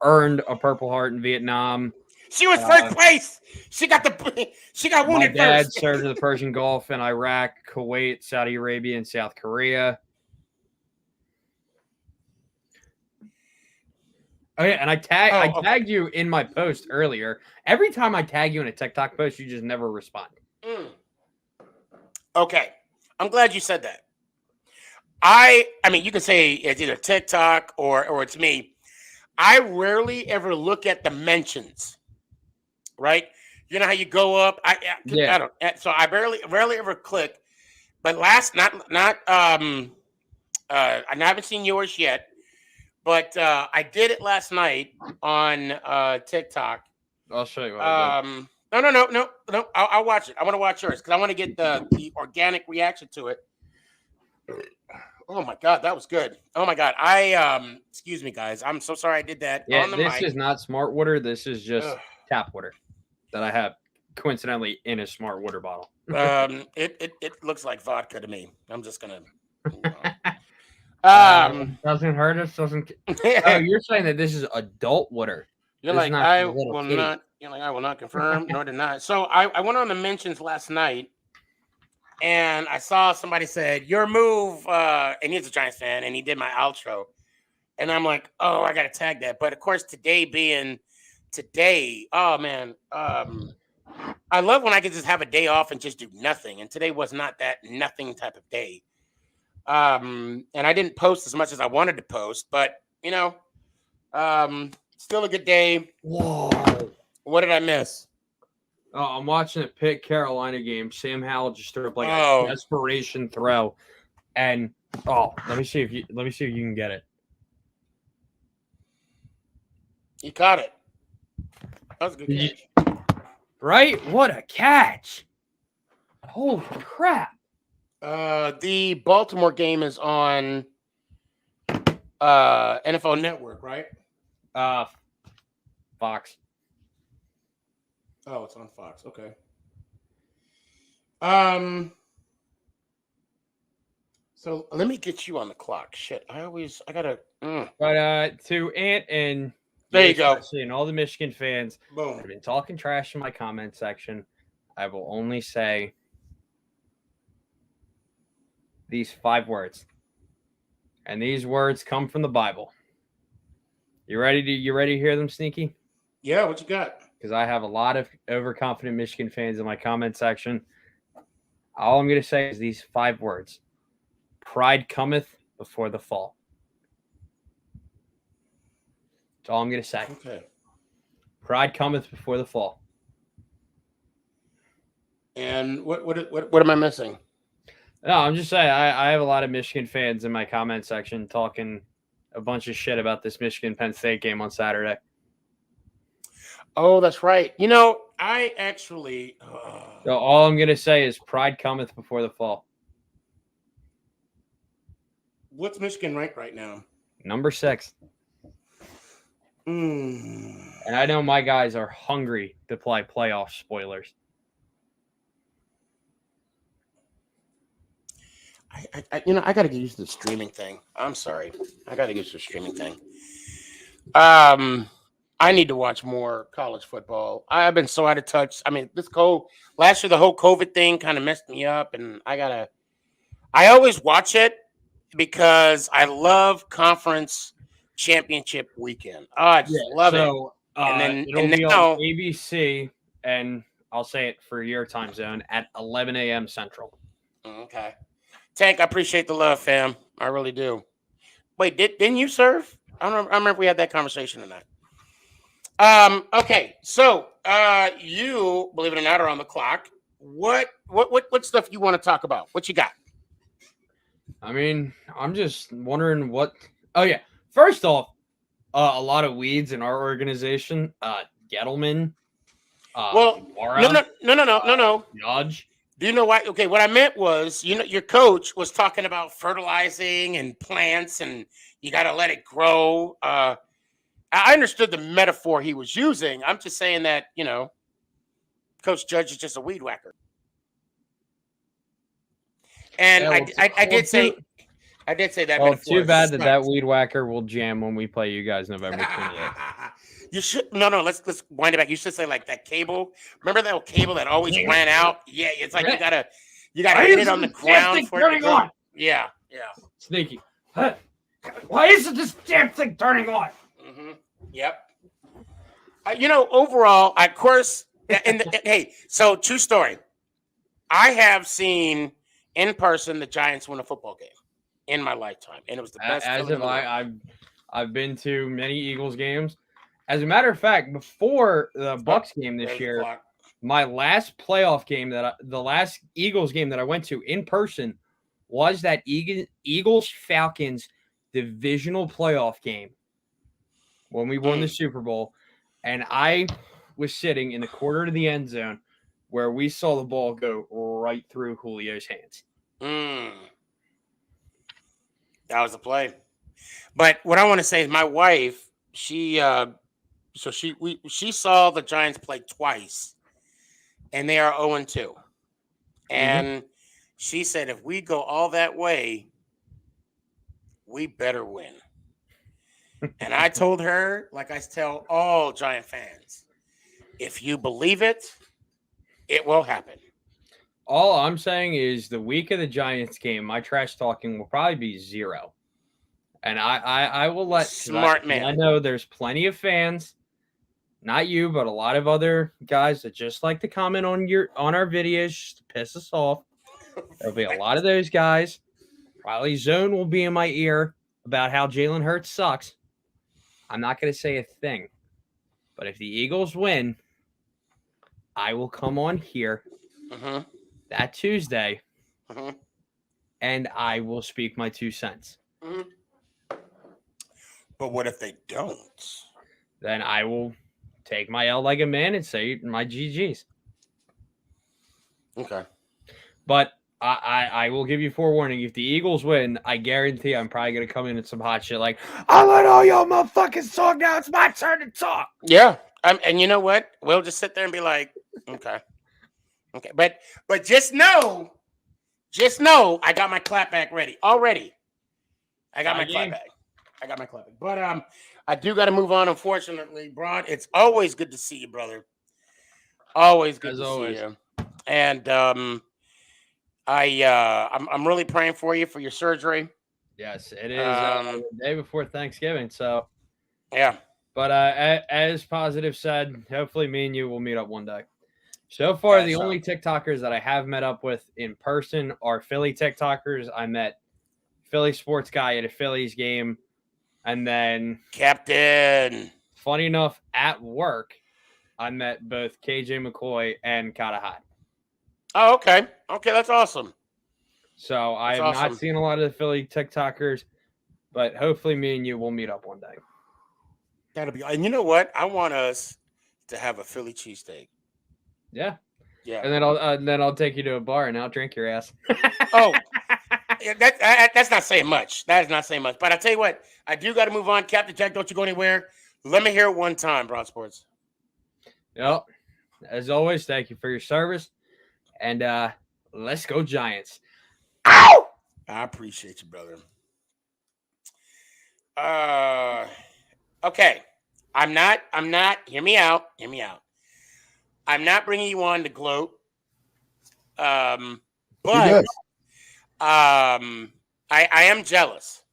earned a Purple Heart in Vietnam. She was first place. She got My wounded dad first. served in the Persian Gulf in Iraq, Kuwait, Saudi Arabia, and South Korea. Oh yeah, and I tagged you in my post earlier. Every time I tag you in a TikTok post, you just never respond. Okay, I'm glad you said that. I mean, you can say it's either TikTok or it's me. I rarely ever look at the mentions. Right? You know how you go up. I don't. So I rarely ever click. But I haven't seen yours yet. But I did it last night on TikTok. I'll show you. What I did. No. I'll watch it. I want to watch yours because I want to get the organic reaction to it. Oh my God, that was good. Oh my God, excuse me, guys. I'm so sorry I did that. Yeah, on the this mic. is not smart water. This is just tap water that I have coincidentally in a smart water bottle. It looks like vodka to me. I'm just gonna. Doesn't hurt us. Doesn't. Oh, you're saying that this is adult water. You're This like is not I for little will kitty. not. You're like I will not confirm nor deny. So I went on the mentions last night, and I saw somebody said your move, and he's a Giants fan, and he did my outro, and I'm like, oh, I gotta tag that. But of course, today being today, oh man, I love when I can just have a day off and just do nothing. And today was not that nothing type of day. And I didn't post as much as I wanted to post, but still a good day. Whoa. What did I miss? Oh, I'm watching a Pitt Carolina game. Sam Howell just threw up like a desperation throw. And let me see if you can get it. You caught it. That was a good catch. Right? What a catch. Holy crap. The Baltimore game is on NFL Network, right? Fox. Oh, it's on Fox. Okay. So let me get you on the clock. Shit, I gotta. But to Ant and there you go. And all the Michigan fans Boom. have been talking trash in my comment section. I will only say these 5 words. And these words come from the Bible. You ready to hear them, Sneaky? Yeah, what you got? Because I have a lot of overconfident Michigan fans in my comment section. All I'm going to say is these 5 words. Pride cometh before the fall. That's all I'm going to say. Okay. Pride cometh before the fall. And what am I missing? No, I'm just saying I have a lot of Michigan fans in my comment section talking a bunch of shit about this Michigan-Penn State game on Saturday. Oh, that's right. I actually... So all I'm going to say is pride cometh before the fall. What's Michigan ranked right now? Number 6. And I know my guys are hungry to play playoff spoilers. I got to get used to the streaming thing. I'm sorry. I got to get used to the streaming thing. I need to watch more college football. I've been so out of touch. I mean, last year, the whole COVID thing kind of messed me up, and I always watch it because I love conference championship weekend. Oh, I just love it. And it'll be on ABC, and I'll say it for your time zone, at 11 a.m. Central. Okay. Tank, I appreciate the love, fam. I really do. Wait, didn't you serve? I remember we had that conversation or not. Okay, so you, believe it or not, are on the clock. What stuff you want to talk about? What you got? I mean, I'm just wondering what. Oh yeah, first off, a lot of weeds in our organization. Gettleman. No. Judge. Do you know why? Okay, what I meant was, your coach was talking about fertilizing and plants, and you got to let it grow. I understood the metaphor he was using. I'm just saying that, Coach Judge is just a weed whacker. And I did say that. Well, too bad that weed whacker will jam when we play you guys November 28th. You should let's wind it back. You should say like that cable. Remember that cable that always ran out? Yeah, it's like you gotta hit it on the ground for it to go. Yeah. Sneaky. Why isn't this damn thing turning on? Mm-hmm. Yep. Overall, of course, hey, so true story. I have seen in person the Giants win a football game in my lifetime, and it was the best. I've been to many Eagles games. As a matter of fact, before the Bucs game this year, my last playoff game the last Eagles game that I went to in person was that Eagles-Falcons divisional playoff game when we won the Super Bowl, and I was sitting in the corner of the end zone where we saw the ball go right through Julio's hands. That was the play. But what I want to say is my wife, she saw the Giants play twice, and they are 0-2. And she said, if we go all that way, we better win. And I told her, like I tell all Giant fans, if you believe it, it will happen. All I'm saying is the week of the Giants game, my trash talking will probably be 0. And I will let smart man. I know there's plenty of fans, not you, but a lot of other guys that just like to comment on our videos just to piss us off. There'll be a lot of those guys. Probably Zone will be in my ear about how Jalen Hurts sucks. I'm not going to say a thing. But if the Eagles win, I will come on here that Tuesday, and I will speak my 2 cents. But what if they don't? Then I will take my L like a man and say my GGs. Okay. But I will give you forewarning. If the Eagles win, I guarantee I'm probably going to come in with some hot shit like, I let all y'all motherfuckers talk. Now it's my turn to talk. Yeah. And you know what? We'll just sit there and be like, okay. But just know, I got my clapback ready already. I got my clapback. But I do got to move on, unfortunately, Braun. It's always good to see you, brother. Always good to see you. And I'm really praying for you for your surgery. Yes, it is the day before Thanksgiving, so yeah. But as Positive said, hopefully me and you will meet up one day. So far, the only TikTokers that I have met up with in person are Philly TikTokers. I met Philly sports guy at a Phillies game, and then Captain. Funny enough, at work, I met both KJ McCoy and Kata. Oh, okay. Okay, that's awesome. So I have not seen a lot of the Philly TikTokers, but hopefully me and you will meet up one day. That'll be. And you know what? I want us to have a Philly cheesesteak. Yeah. Yeah. And then I'll take you to a bar and I'll drink your ass. Oh, that's not saying much. That is not saying much. But I tell you what, I do got to move on. Captain Jack, don't you go anywhere. Let me hear it one time, Broad Sports. Yep. As always, thank you for your service. And let's go Giants. Ow! I appreciate you, brother. Okay. I'm not, hear me out. I'm not bringing you on to gloat. But I am jealous.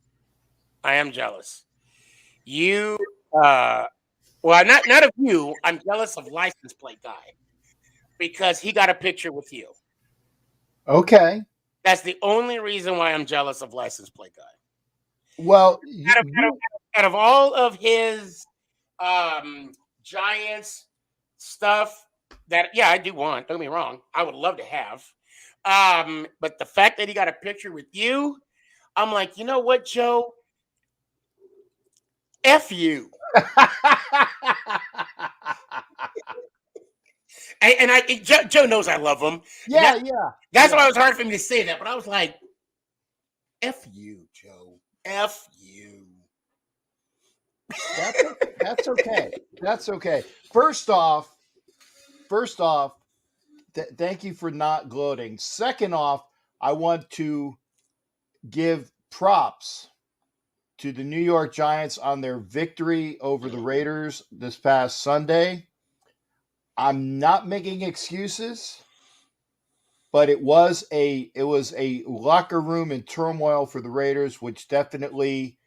You, well, not of you. I'm jealous of license plate guy because he got a picture with you. Okay. That's the only reason why I'm jealous of license plate guy. Well, out of all of his Giants stuff that I do want. Don't get me wrong, I would love to have. But the fact that he got a picture with you, I'm like, you know what, Joe? F you. And Joe knows I love him. Yeah, That's why it was hard for me to say that. But I was like, F you, Joe. F you. That's okay. That's okay. First off, thank you for not gloating. Second off, I want to give props to the New York Giants on their victory over the Raiders this past Sunday. I'm not making excuses, but it was a locker room in turmoil for the Raiders, which definitely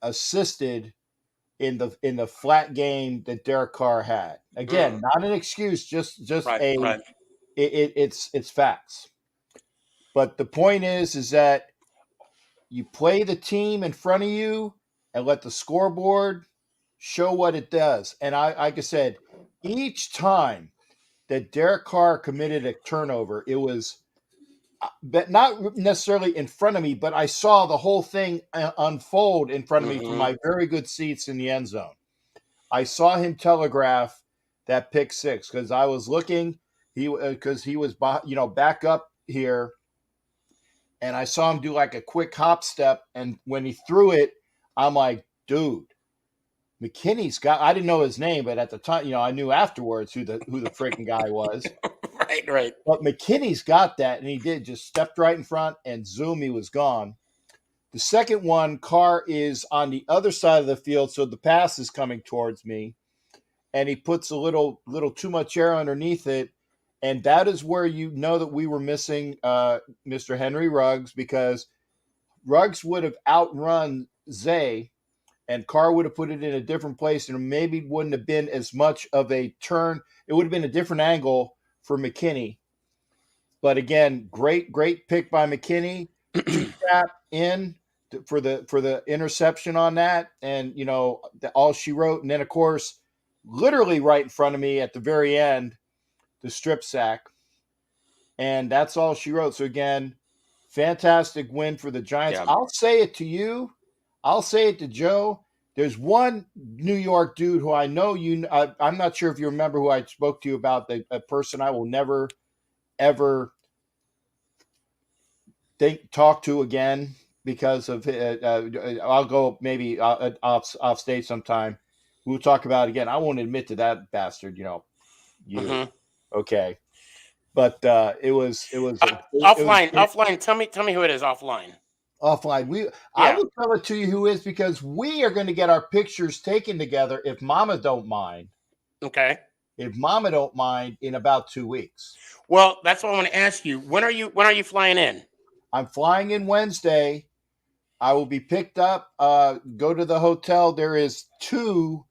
assisted in the flat game that Derek Carr had. Again, not an excuse, just right. It's facts. But the point is that you play the team in front of you and let the scoreboard show what it does. And like I said, each time that Derek Carr committed a turnover, it was but not necessarily in front of me, but I saw the whole thing unfold in front of me from my very good seats in the end zone. I saw him telegraph that pick six because I was looking. Because he was back up here, and I saw him do like a quick hop step. And when he threw it, I'm like, dude, McKinney's got. I didn't know his name, but at the time, I knew afterwards who the freaking guy was. Right. But McKinney's got that, and he did just stepped right in front, and zoom, he was gone. The second one, Carr is on the other side of the field, so the pass is coming towards me, and he puts a little too much air underneath it, and that is where you know that we were missing Mr. Henry Ruggs, because Ruggs would have outrun Zay, and Carr would have put it in a different place, and maybe wouldn't have been as much of a turn. It would have been a different angle for McKinney. But again, great pick by McKinney. Two-tap in for the interception on that, and all she wrote. And then of course, literally right in front of me at the very end, the strip sack, and that's all she wrote. So again, fantastic win for the Giants. Yeah. I'll say it to you. I'll say it to Joe. There's one New York dude who I know I'm not sure if you remember who I spoke to you about, a person I will never, ever talk to again because of I'll go maybe off stage sometime. We'll talk about it again. I won't admit to that bastard, Okay. But it was offline. Offline. Tell me who it is offline. Offline. I will tell it to you who is, because we are going to get our pictures taken together if Mama don't mind. Okay. If Mama don't mind, in about 2 weeks. Well, that's what I want to ask you. When are you flying in? I'm flying in Wednesday. I will be picked up. Go to the hotel. There is 2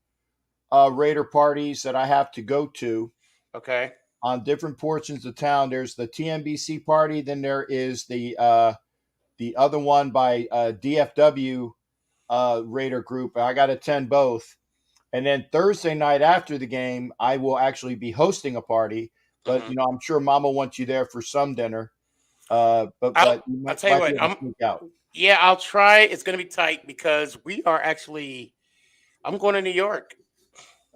Raider parties that I have to go to. Okay. On different portions of town. There's the TNBC party. Then there is the other one by DFW Raider group. I got to attend both. And then Thursday night after the game, I will actually be hosting a party. But, I'm sure Mama wants you there for some dinner. But I'll tell you what. I'll try. It's going to be tight because I'm going to New York.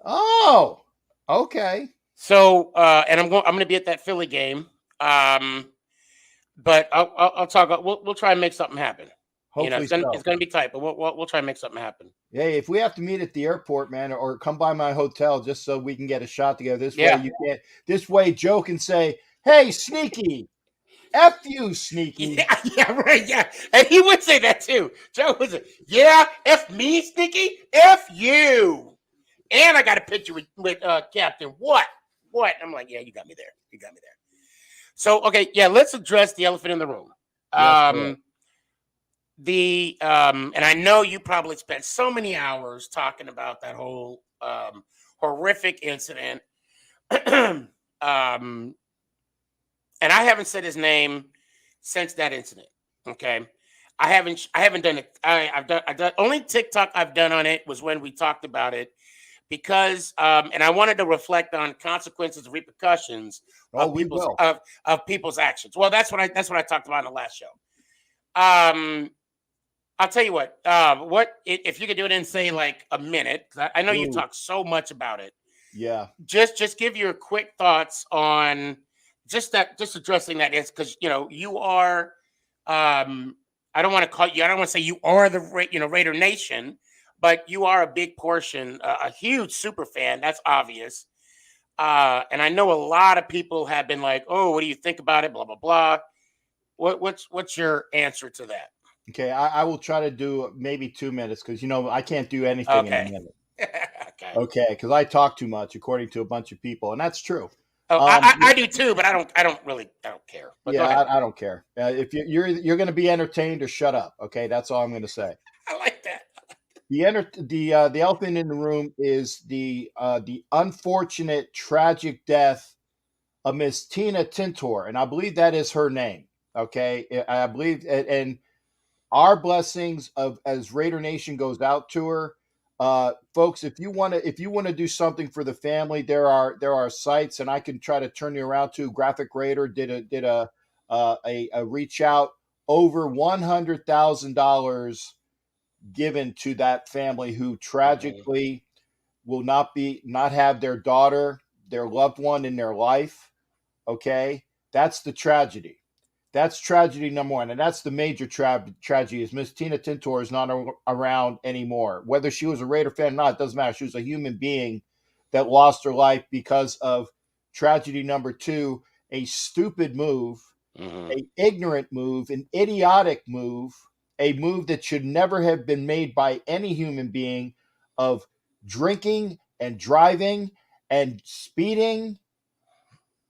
Oh, okay. So, and I'm going to be at that Philly game. But I'll talk. We'll try and make something happen. Hopefully it's going to be tight, but we'll try and make something happen. Yeah, if we have to meet at the airport, man, or come by my hotel just so we can get a shot together. This way Joe can say, "Hey, Sneaky, F you, Sneaky." Yeah, right. Yeah, and he would say that too. Joe would say, "Yeah, F me, Sneaky, F you." And I got a picture with Captain. What? I'm like, yeah, you got me there. So, okay, yeah, let's address the elephant in the room. And I know you probably spent so many hours talking about that whole horrific incident. And I haven't said his name since that incident. Okay. I haven't done it. I've done only TikTok I've done on it was when we talked about it because and I wanted to reflect on consequences and repercussions of people's actions. Well, that's what I talked about in the last show. I'll tell you what. If you could do it in say like a minute? 'Cause I know you talk so much about it. Yeah. Just give your quick thoughts on just addressing that is because you are. I don't want to call you. I don't want to say you are the Raider Nation, but you are a big portion, a huge super fan. That's obvious. And I know a lot of people have been like, "Oh, what do you think about it?" Blah blah blah. What's your answer to that? Okay, I will try to do maybe 2 minutes because I can't do anything in a minute. Okay, because I talk too much, according to a bunch of people, and that's true. Oh, I do too, but I don't care. But yeah, I don't care. If you're going to be entertained or shut up. Okay, that's all I'm going to say. I like that. The elephant in the room is the unfortunate tragic death of Miss Tina Tintor, and I believe that is her name. Okay, I believe, and our blessings as Raider Nation goes out to her. Folks, if you want to do something for the family, there are sites, and I can try to turn you around to. Graphic Raider did a reach out, over $100,000 given to that family who tragically will not have their daughter, their loved one in their life. Okay, that's the tragedy. That's tragedy number one, and that's the major tragedy is Miss Tina Tintor is not around anymore. Whether she was a Raider fan or not, it doesn't matter. She was a human being that lost her life because of tragedy number two, a stupid move, a ignorant move, an idiotic move, a move that should never have been made by any human being of drinking and driving and speeding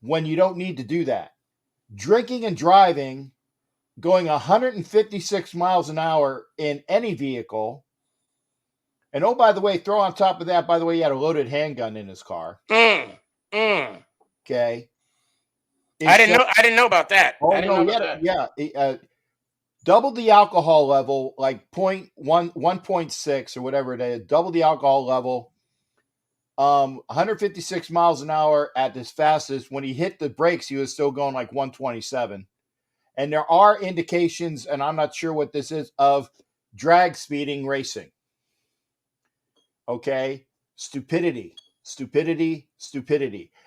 when you don't need to do that. Drinking and driving, going 156 miles an hour in any vehicle. And oh, by the way, throw on top of that, by the way, he had a loaded handgun in his car. Okay. I didn't know about that. Oh, I didn't no, know about that. yeah. Double the alcohol level, like 1.6 or whatever it is, double the alcohol level. 156 miles an hour at his fastest. When he hit the brakes, he was still going like 127. And there are indications, and I'm not sure what this is, of drag speeding racing. Okay? Stupidity.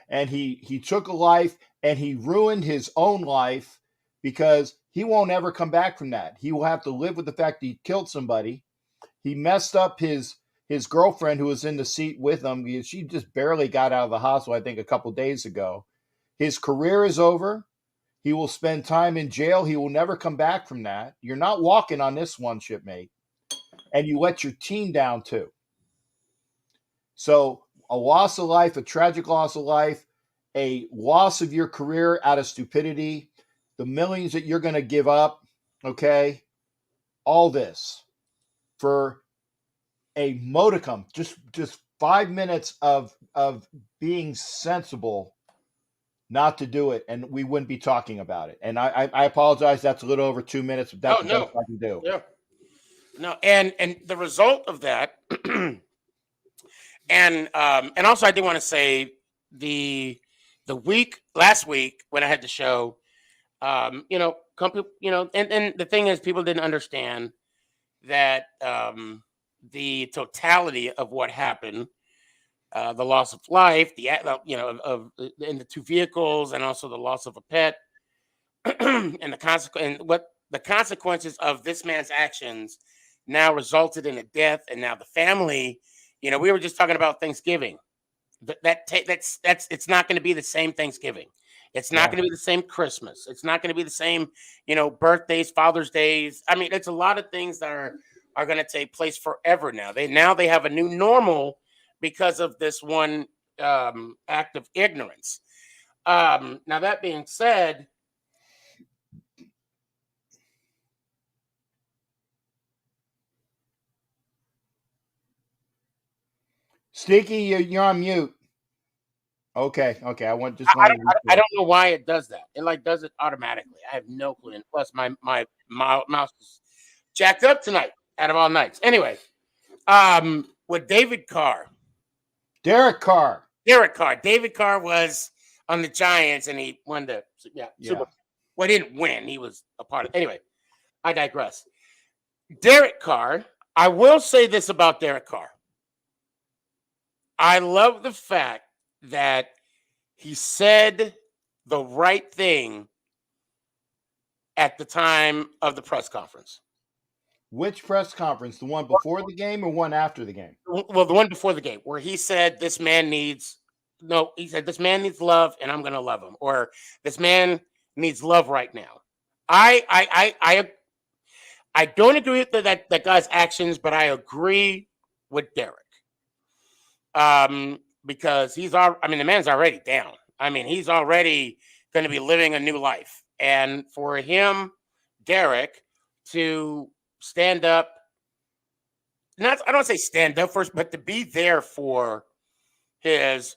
And he took a life, and he ruined his own life because he won't ever come back from that. He will have to live with the fact that he killed somebody. He messed up his girlfriend who was in the seat with him. She just barely got out of the hospital, I think, a couple days ago. His career is over. He will spend time in jail. He will never come back from that. You're not walking on this one, shipmate. And you let your team down too. So a loss of life, a tragic loss of life, a loss of your career out of stupidity, the millions that you're going to give up, okay? All this for a modicum, just 5 minutes of being sensible not to do it, and we wouldn't be talking about it. And I apologize. That's a little over 2 minutes. But that's the best I can do. Yeah. No, and the result of that, and also I do want to say the last week when I had the show, and the thing is, people didn't understand that the totality of what happened, the loss of life, in the two vehicles, and also the loss of a pet, and the consequences of this man's actions now resulted in a death, and now the family. We were just talking about Thanksgiving. That's it's not going to be the same Thanksgiving. It's not going to be the same Christmas. It's not going to be the same, birthdays, Father's Days. I mean, it's a lot of things that are going to take place forever now. They have a new normal because of this one act of ignorance. Now, that being said, Sneaky, you're on mute. Okay. I don't know why it does that. It does it automatically. I have no clue. And plus, my mouse is jacked up tonight out of all nights. Anyway, with David Carr. Derek Carr. David Carr was on the Giants and he won the Super. Well, he didn't win. He was a part of. Anyway, I digress. Derek Carr. I will say this about Derek Carr. I love the fact that he said the right thing at the time of the press conference. Which press conference? The one before the game or one after the game? Well, the one before the game, where he said this man needs love, and I'm going to love him, or this man needs love right now. I don't agree with that guy's actions, but I agree with Derek. Because the man's already down. I mean, he's already going to be living a new life, and for him, Derek, to stand up. I don't say stand up first, but to be there for his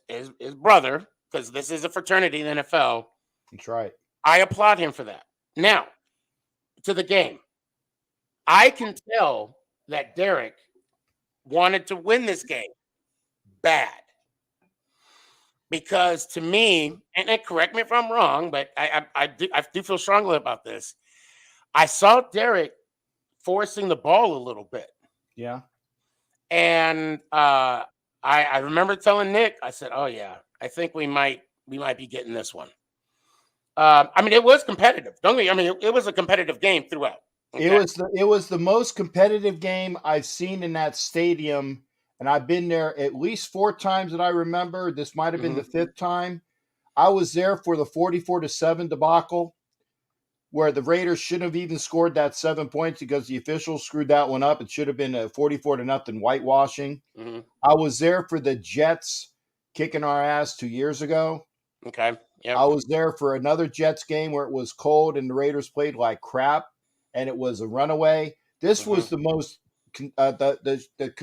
brother, because this is a fraternity in the NFL. That's right. I applaud him for that. Now, to the game. I can tell that Derek wanted to win this game bad. Because to me, and correct me if I'm wrong, but I do feel strongly about this. I saw Derek forcing the ball a little bit. Yeah. And I remember telling Nick, I said, "Oh yeah, I think we might be getting this one." It was competitive. It was a competitive game throughout. Okay? It was the most competitive game I've seen in that stadium, and I've been there at least 4 times that I remember. This might have been the 5th time. I was there for the 44-7 debacle, where the Raiders shouldn't have even scored that 7 points because the officials screwed that one up. It should have been a 44-0 whitewashing. Mm-hmm. I was there for the Jets kicking our ass 2 years ago. Okay. Yep. I was there for another Jets game where it was cold and the Raiders played like crap, and it was a runaway. This was the most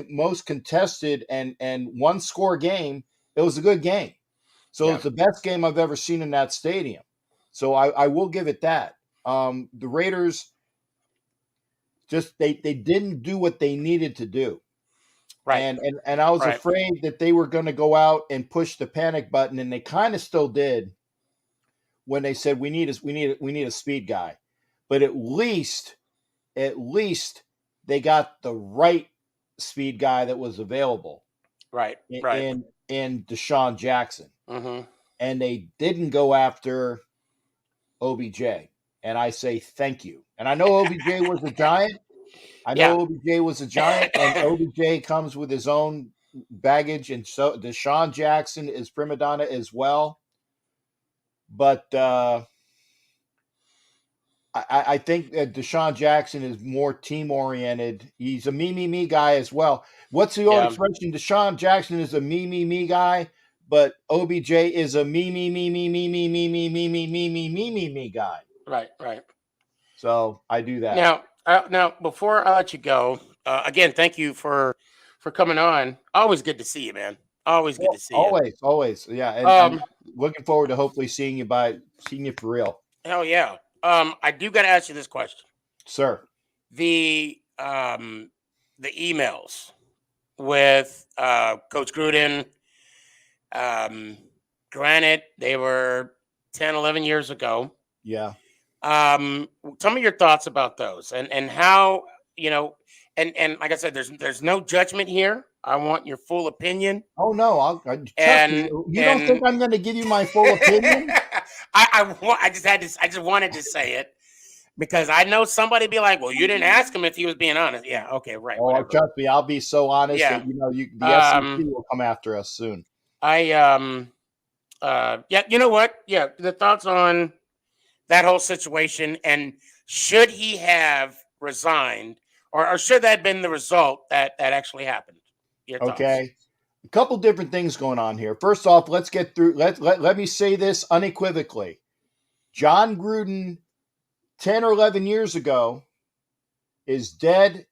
most contested and one score game. It was a good game. So it's the best game I've ever seen in that stadium. So I will give it that. The Raiders just they didn't do what they needed to do. Right. And I was afraid that they were going to go out and push the panic button, and they kind of still did when they said we need a speed guy. But at least they got the right speed guy that was available. Right. In Deshaun Jackson. Mm-hmm. And they didn't go after OBJ. And I say thank you. And I know OBJ was a Giant. OBJ was a Giant, and OBJ comes with his own baggage, and so Deshaun Jackson is prima donna as well. But I think that Deshaun Jackson is more team-oriented. He's a me guy as well. What's the old expression? Deshaun Jackson is a me guy, but OBJ is a me guy. Right. So I do that. Now, before I let you go, again, thank you for coming on. Always good to see you, man. Always good to see you. Always. Yeah. And I'm looking forward to hopefully seeing you for real. Hell yeah. I do got to ask you this question, sir. The emails with Coach Gruden. Granted, they were 10, 11 years ago. Yeah. Tell me your thoughts about those and how, and like I said, there's no judgment here. I want your full opinion. Oh no, you don't think I'm going to give you my full opinion? I just wanted to say it because I know somebody be like, well, you didn't ask him if he was being honest. Yeah. Okay. Right. Oh, whatever. Trust me. I'll be so honest that, the SEC will come after us soon. You know what? Yeah. The thoughts on that whole situation, and should he have resigned or should that have been the result that actually happened? Okay. A couple different things going on here. First off, let's get through. Let me say this unequivocally. John Gruden, 10 or 11 years ago, is dead.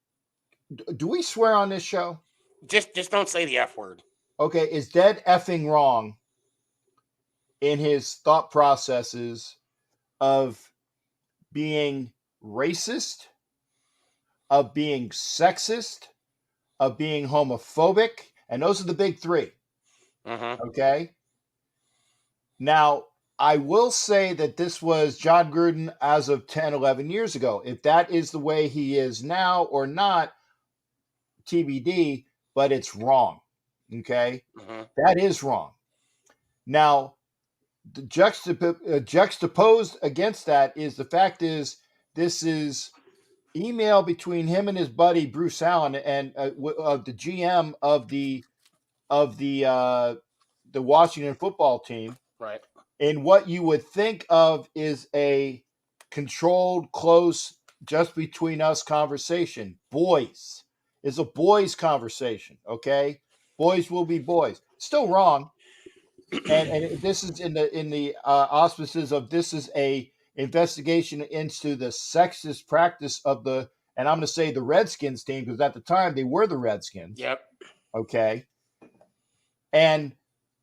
Do we swear on this show? Just don't say the F word. Okay, is dead effing wrong in his thought processes of being racist, of being sexist, of being homophobic, and those are the big three. Okay. Now, I will say that this was John Gruden as of 10, 11 years ago. If that is the way he is now or not, TBD, but it's wrong. Okay. That is wrong. Now, the juxtaposed against that is the fact is this is email between him and his buddy Bruce Allen and of the GM of the Washington football team. Right. And what you would think of is a controlled, close, just between us conversation. Boys. It's a boys conversation, okay? Boys will be boys. Still wrong. And this is in the auspices of this is a investigation into the sexist practice of and I'm going to say the Redskins team, because at the time they were the Redskins. Yep. Okay. And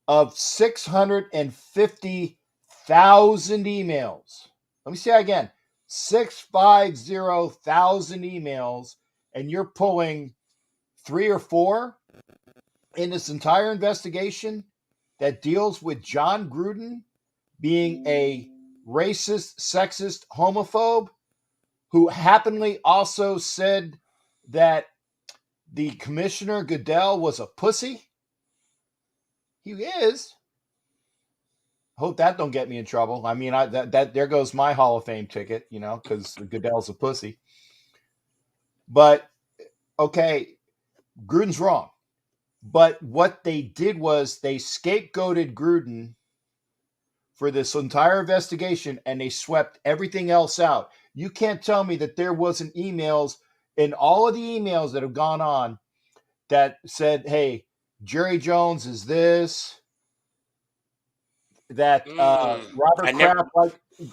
of 650,000 emails. Let me say that again. 650,000 emails, and you're pulling 3 or 4 in this entire investigation that deals with John Gruden being a racist, sexist, homophobe, who happily also said that the commissioner Goodell was a pussy. He is. Hope that don't get me in trouble. I mean, that there goes my Hall of Fame ticket, because Goodell's a pussy. But okay, Gruden's wrong. But what they did was they scapegoated Gruden for this entire investigation, and they swept everything else out. You can't tell me that there wasn't emails in all of the emails that have gone on that said, "Hey, Jerry Jones is this." That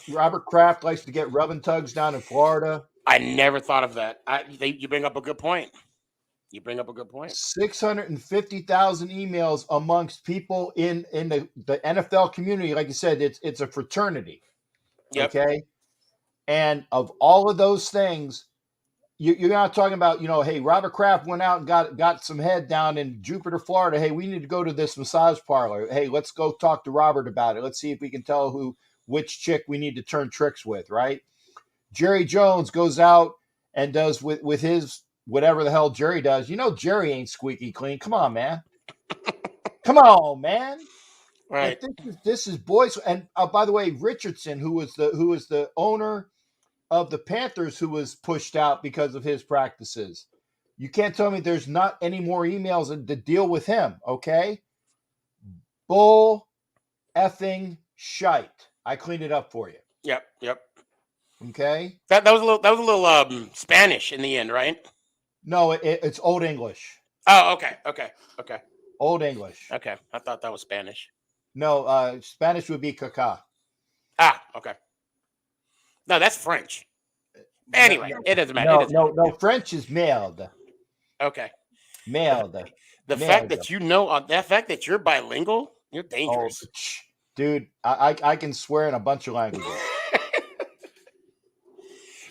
Robert Kraft likes to get rubbing tugs down in Florida. I never thought of that. You bring up a good point. 650,000 emails amongst people in the NFL community. Like you said, it's a fraternity. Yep. Okay. And of all of those things, you're not talking about, hey, Robert Kraft went out and got some head down in Jupiter, Florida. Hey, we need to go to this massage parlor. Hey, let's go talk to Robert about it. Let's see if we can tell which chick we need to turn tricks with, right? Jerry Jones goes out and does with his whatever the hell Jerry does. Jerry ain't squeaky clean. Come on, man. Come on, man. Right. This is boys. And by the way, Richardson, who was the owner of the Panthers, who was pushed out because of his practices. You can't tell me there's not any more emails to deal with him, okay? Bull effing shite. I cleaned it up for you. Yep. Okay? That was a little Spanish in the end, right? No, it's Old English. Oh, okay. Old English. Okay. I thought that was Spanish. No, Spanish would be caca. Ah, okay. No, that's French. Anyway, it doesn't matter. No, French is merde. Okay. Merde. The fact that that fact that you're bilingual, you're dangerous. Oh, dude, I can swear in a bunch of languages.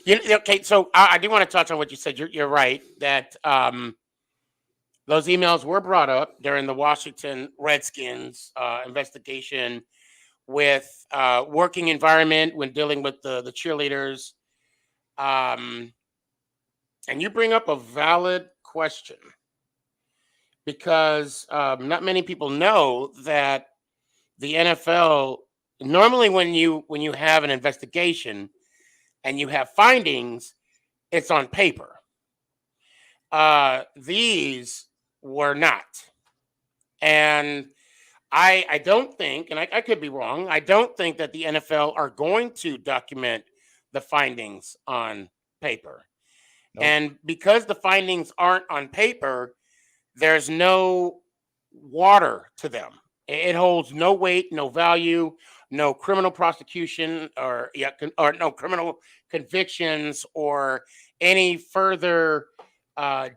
Okay, so I do want to touch on what you said. You're right that those emails were brought up during the Washington Redskins investigation with working environment when dealing with the cheerleaders. And you bring up a valid question because not many people know that the NFL normally when you have an investigation and you have findings, it's on paper. These were not. And I don't think, and I could be wrong, I don't think that the NFL are going to document the findings on paper. Nope. And because the findings aren't on paper, there's no water to them. It holds no weight, no value, no criminal prosecution or no criminal convictions or any further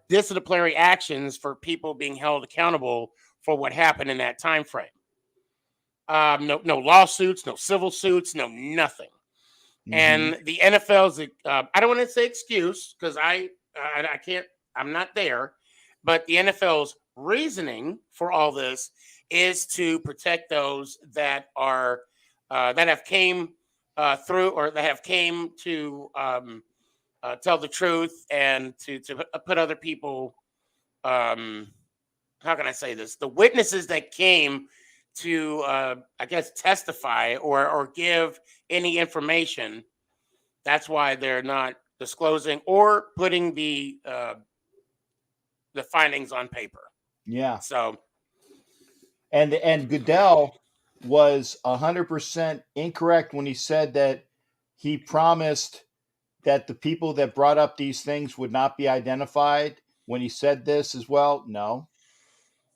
disciplinary actions for people being held accountable for what happened in that time frame. No lawsuits, no civil suits, no nothing. Mm-hmm. And the NFL's, I don't want to say excuse because I I can't. I'm not there, but the NFL's reasoning for all this is to protect those that are that have came through or that have came to tell the truth and to put other people. How can I say this? The witnesses that came to, I guess, testify or give any information. That's why they're not disclosing or putting the findings on paper. Yeah. So, and Goodell was 100% incorrect when he said that he promised that the people that brought up these things would not be identified. When he said this as well, no.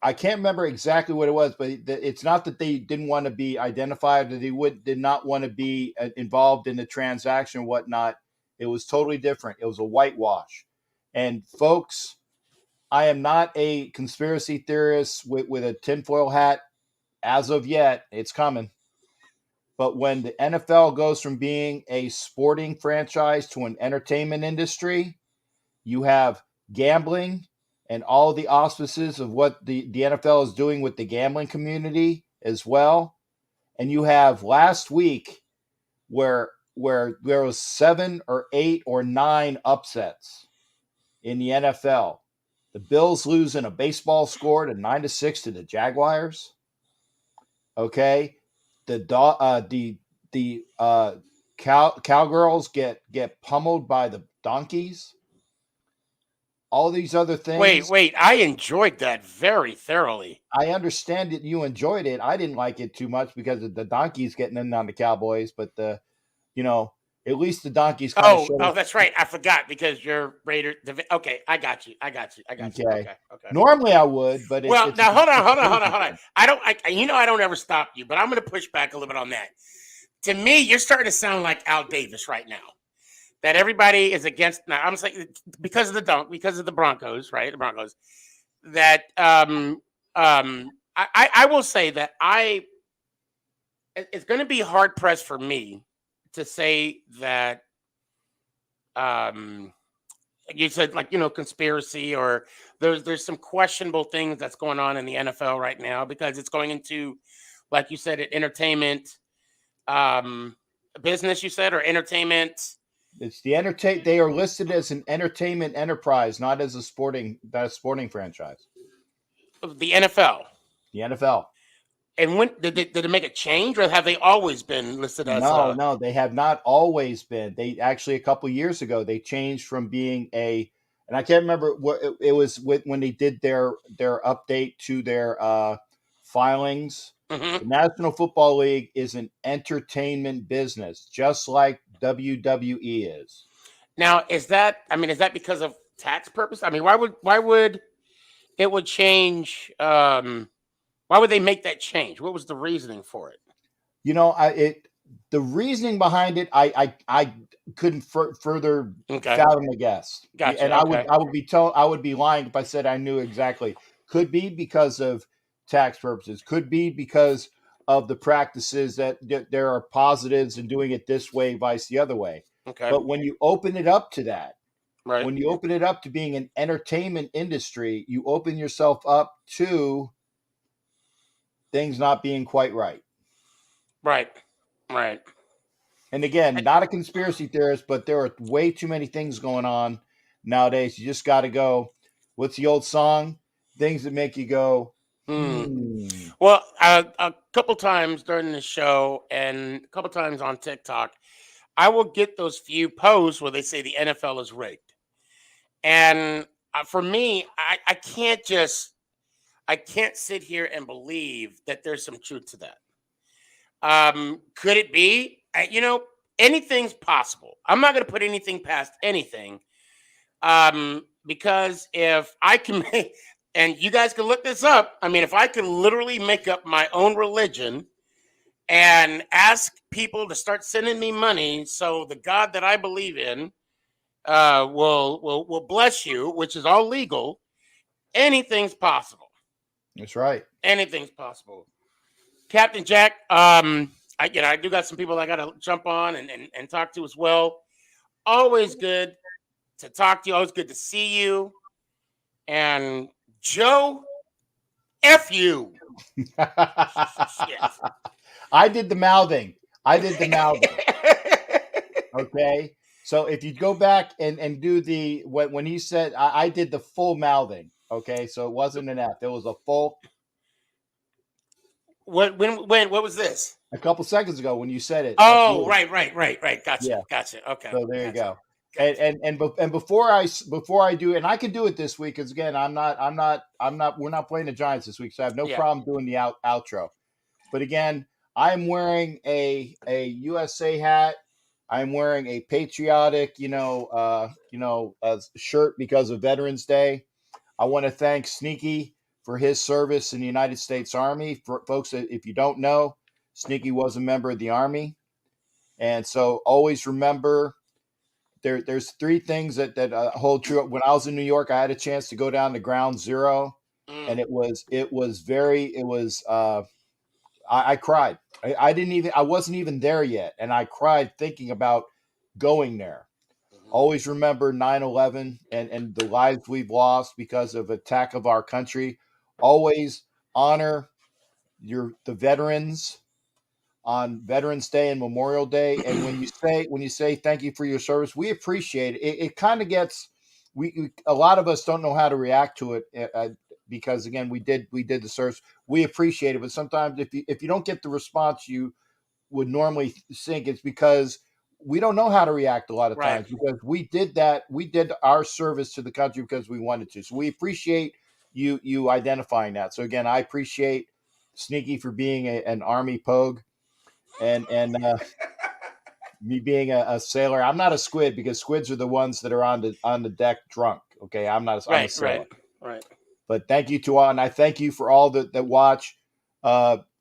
I can't remember exactly what it was, but it's not that they didn't want to be identified, that they did not want to be involved in the transaction or whatnot. It was totally different. It was a whitewash. And folks, I am not a conspiracy theorist with a tinfoil hat as of yet. It's coming. But when the NFL goes from being a sporting franchise to an entertainment industry, you have gambling and all the auspices of what the NFL is doing with the gambling community as well. And you have last week where there was 7 or 8 or 9 upsets in the NFL. The Bills losing a baseball score to 9-6 to the Jaguars. Okay, the Cowgirls get pummeled by the Donkeys. All these other things. wait, I enjoyed that very thoroughly. I understand that you enjoyed it. I didn't like it too much because of the Donkeys getting in on the Cowboys, but at least the Donkeys kind of showed. Oh, that's right. I forgot because you're Raider. Okay, I got you. Okay. Normally I would, but now hold on. I don't ever stop you, but I'm going to push back a little bit on that. To me, you're starting to sound like Al Davis right now. That everybody is against. Now I'm saying because of the Broncos, right? The Broncos. That I will say that it's going to be hard pressed for me to say that you said conspiracy or there's some questionable things that's going on in the NFL right now because it's going into, like you said, an entertainment business. You said or entertainment. It's the entertain. They are listed as an entertainment enterprise, not as a sporting franchise. The NFL. The NFL. And when did it make a change, or have they always been listed as? No, they have not always been. They actually a couple years ago they changed from being and I can't remember what it was when they did their update to their filings. Mm-hmm. The National Football League is an entertainment business, just like WWE is. Now, is that because of tax purpose? I mean, why would it would change? Why would they make that change? What was the reasoning for it? The reasoning behind it, I couldn't further fathom the guess. Gotcha. And I would be lying if I said I knew exactly. Could be because of tax purposes. Could be because of the practices that there are positives in doing it this way, vice the other way. Okay. But when you open it up to that, right? When you open it up to being an entertainment industry, you open yourself up to things not being quite right. Right. And again, not a conspiracy theorist, but there are way too many things going on nowadays. You just got to go, what's the old song? Things that make you go, Well, a couple times during the show and a couple times on TikTok, I will get those few posts where they say the NFL is rigged. And for me, I can't sit here and believe that there's some truth to that. Could it be? Anything's possible. I'm not going to put anything past anything. Because if I can make, and you guys can look this up. I mean, if I could literally make up my own religion and ask people to start sending me money, so the God that I believe in will bless you, which is all legal. Anything's possible. That's right. Anything's possible. Captain Jack, I do got some people I got to jump on and talk to as well. Always good to talk to you. Always good to see you. And Joe, F you. I did the mouthing. Okay. So if you go back and do the when he said I did the full mouthing. Okay, so it wasn't an F. It was a full. What was this? A couple seconds ago when you said it. Oh, right. Gotcha. Yeah. Gotcha. Okay. So there you Gotcha. go. And before I do, and I can do it this week because again, we're not playing the Giants this week, so I have no problem doing the outro. But again, I'm wearing a USA hat. I'm wearing a patriotic, shirt because of Veterans Day. I want to thank Sneaky for his service in the United States Army. For folks, if you don't know, Sneaky was a member of the Army, and so always remember there's three things that hold true. When I was in New York, I had a chance to go down to Ground Zero, and I cried. I wasn't even there yet, and I cried thinking about going there. Always remember 9/11 and the lives we've lost because of attack of our country. Always honor the veterans on Veterans Day and Memorial Day. And when you say thank you for your service, we appreciate it. It kind of gets a lot of us don't know how to react to it because again we did the service. We appreciate it, but sometimes if you don't get the response you would normally think, it's because we don't know how to react a lot of times because we did our service to the country because we wanted to. So we appreciate you identifying that. So again, I appreciate Sneaky for being an Army pogue and me being a sailor. I'm not a squid because squids are the ones that are on the deck drunk. Okay, I'm not I'm a sailor. Right. But thank you to all, and I thank you for all that watch.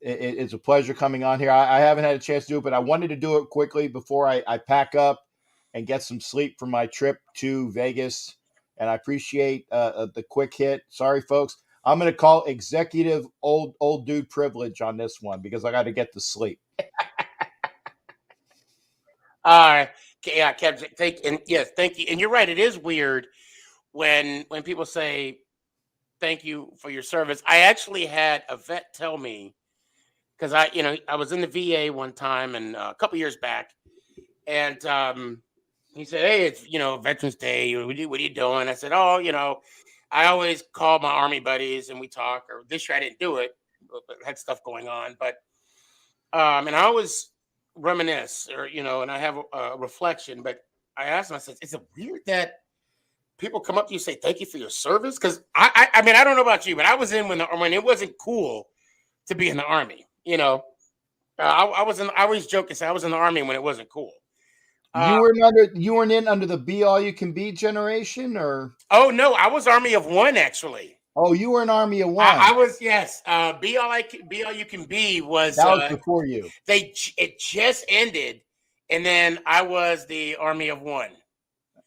It's a pleasure coming on here. I haven't had a chance to do it, but I wanted to do it quickly before I pack up and get some sleep for my trip to Vegas. And I appreciate the quick hit. Sorry, folks. I'm going to call executive old dude privilege on this one because I got to get to sleep. All right. Yeah, Kevin, thank you. And you're right. It is weird when people say thank you for your service. I actually had a vet tell me because I was in the VA one time and a couple years back, and he said, "Hey, it's Veterans Day. What are you doing?" I said, "Oh, I always call my Army buddies and we talk." Or this year I didn't do it, but I had stuff going on. But and I always reminisce, or and I have a reflection. But I asked him, I said, "Is it weird that people come up to you and say thank you for your service?" Because I mean, I don't know about you, but I was in when it wasn't cool to be in the Army. I always joke and say I was in the Army when it wasn't cool. You weren't in under the be all you can be generation, or? Oh no, I was Army of One actually. Oh, you were an Army of One. I was, yes. Be all you can be was that was before you. It just ended, and then I was the Army of One.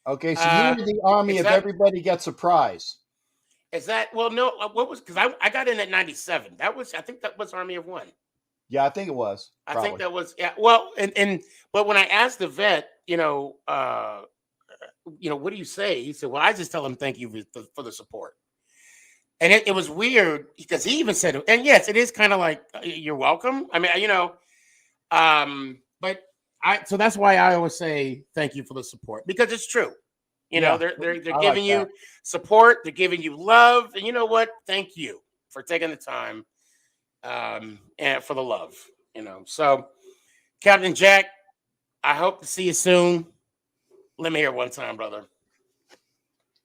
Okay, so you were the Army of everybody gets a prize. Is that no? What was because I got in at 97. I think that was Army of One. Yeah, I think it was. Probably. I think that was Well, but when I asked the vet, what do you say? He said, "Well, I just tell him thank you for the support." And it was weird because he even said, and yes, it is kind of like you're welcome. I mean, so that's why I always say thank you for the support because it's true. They're giving you support, they're giving you love, and you know what? Thank you for taking the time, and for the love. So Captain Jack, I hope to see you soon. Let me hear it one time, brother.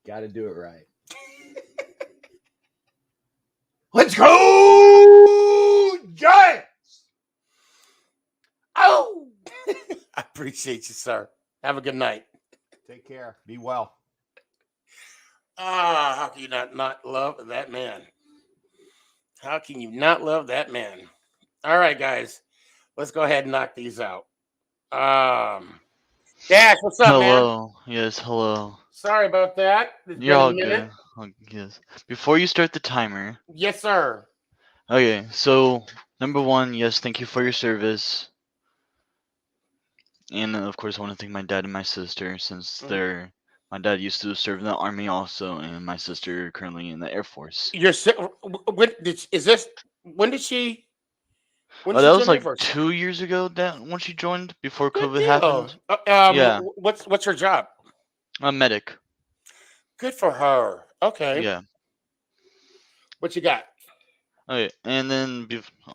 Got to do it right. Let's go, Giants! Oh, I appreciate you, sir. Have a good night. Take care. Be well. How can you not love that man? How can you not love that man? All right, guys, let's go ahead and knock these out. Dash, what's up, man? Hello. Yes, hello. Sorry about that. You're all good. Yes. Before you start the timer. Yes, sir. Okay, so number one, yes, thank you for your service. And of course, I want to thank my dad and my sister since they're My dad used to serve in the army also, and my sister currently in the Air Force. When did she? When Oh, did that she was join the Air like Force? 2 years ago. That when she joined before Good COVID deal. happened. Yeah, What's her job? a medic. Good for her. Okay. Yeah. What you got? Okay, and then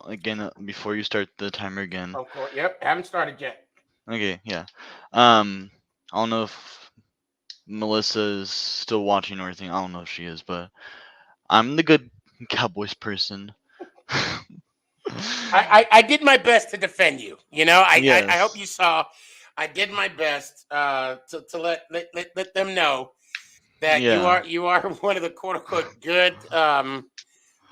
again, before you start the timer again. Of course. Yep. Haven't started yet. Okay, yeah. I don't know if Melissa is still watching or anything. I don't know if she is, but I'm the good Cowboys person. I did my best to defend you. You know, I hope Yes. you saw. I did my best to let them know that Yeah. you are one of the quote unquote good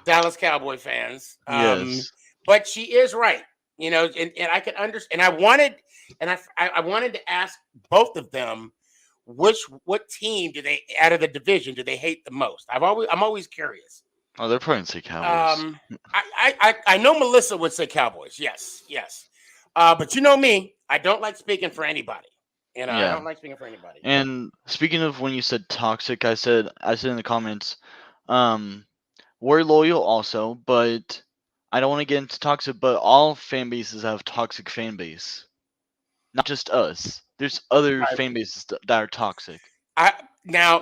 Dallas Cowboy fans. Yes. But she is right. You know, and I can understand. And I wanted to ask both of them what team do they out of the division do they hate the most? I'm always curious. Oh, they're probably gonna say Cowboys. I know Melissa would say Cowboys. Yes, yes. But you know me, I don't like speaking for anybody. You know, I Yeah. don't like speaking for anybody. And speaking of when you said toxic, I said in the comments, we're loyal also, but I don't want to get into toxic, but all fan bases have toxic fan base. Not just us. There's other Right. fan bases that are toxic. Now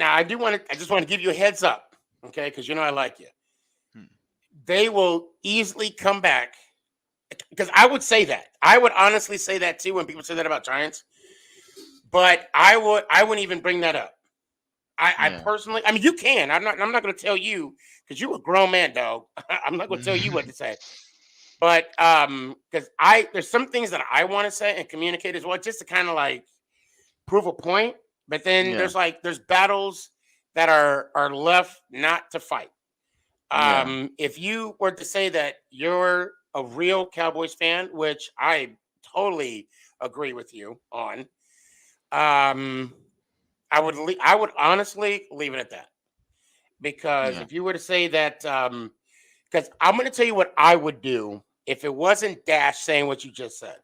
I do want to. I just want to give you a heads up, okay? Because you know I like you. They will easily come back. Because I would say that. I would honestly say that too when people say that about Giants. But I wouldn't even bring that up. I personally, I mean, you can. I'm not going to tell you because you're a grown man, dog. I'm not going to tell you what to say. But because there's some things that I want to say and communicate as well, just to kind of like prove a point. But then there's battles that are left not to fight. If you were to say that you're a real Cowboys fan, which I totally agree with you on, I would honestly leave it at that. Because if you were to say that, because I'm going to tell you what I would do if it wasn't Dash saying what you just said.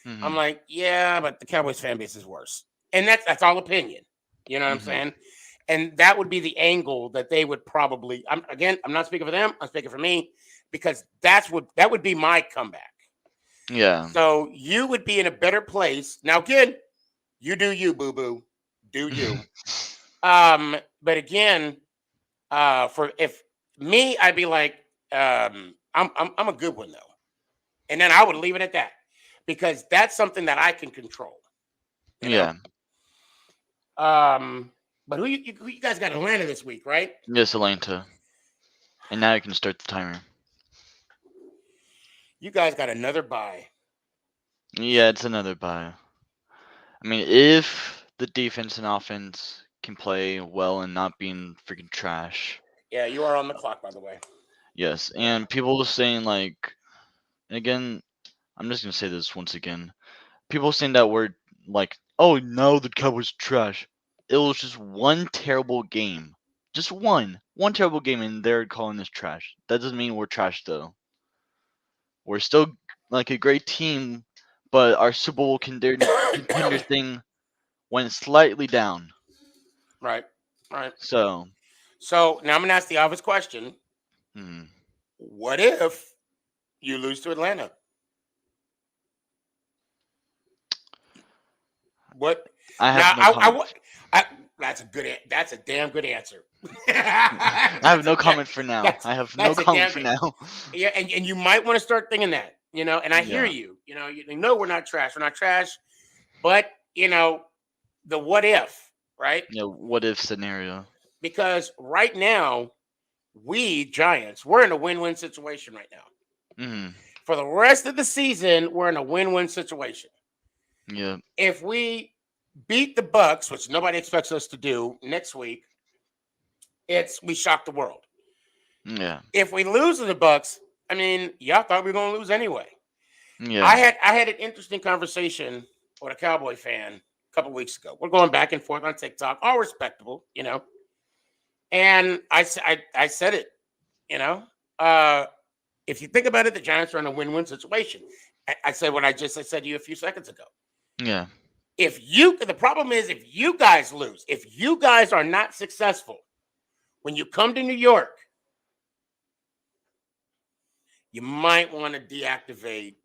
I'm like, yeah, but the Cowboys fan base is worse, and that's all opinion. You know what I'm saying? And that would be the angle that they would probably. I'm not speaking for them. I'm speaking for me, because that would be my comeback. Yeah. So you would be in a better place now. Again, you do you, boo boo, do you? But again, for if me, I'd be like, I'm a good one though, and then I would leave it at that, because that's something that I can control. You know? But who you guys got Atlanta this week, right? Yes, Atlanta. And now you can start the timer. You guys got another bye. Yeah, it's another bye. I mean, if the defense and offense can play well and not being freaking trash. Yeah, you are on the clock, by the way. Yes, and people saying like, and again, I'm just gonna say this once again. People saying that we're like, oh no, the Cowboys trash. It was just one terrible game, just one terrible game, and they're calling us trash. That doesn't mean we're trash though. We're still like a great team, but our Super Bowl contender thing went slightly down. Right. So now I'm gonna ask the obvious question. What if you lose to Atlanta? What? That's a damn good answer. I have no comment for now. Yeah, and you might want to start thinking that, you know, and I hear you. You know, we're not trash. We're not trash. But, you know, the what if, right? Yeah, what if scenario. Because right now, we Giants, we're in a win-win situation right now. For the rest of the season, we're in a win-win situation. Yeah. If we beat the Bucks, which nobody expects us to do next week, we shock the world. Yeah. If we lose to the Bucks, I mean, y'all thought we were going to lose anyway. Yeah. I had an interesting conversation with a Cowboy fan a couple weeks ago. We're going back and forth on TikTok, all respectable, you know. And I said it, you know. If you think about it, the Giants are in a win-win situation. I said what I said to you a few seconds ago. Yeah. the problem is if you guys lose, if you guys are not successful, when you come to New York, you might want to deactivate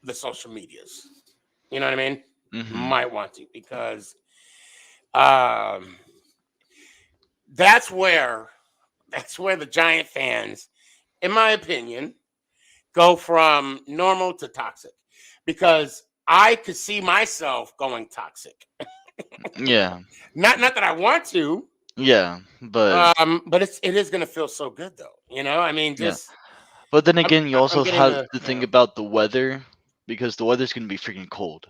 the social medias. You know what I mean? Mm-hmm. Might want to, because that's where the Giant fans, in my opinion, go from normal to toxic, because I could see myself going toxic. Yeah. Not that I want to. Yeah, but it is gonna feel so good though. You know, I mean, yeah. just. But then again, you I'm also getting have to think about the weather, because the weather's gonna be freaking cold.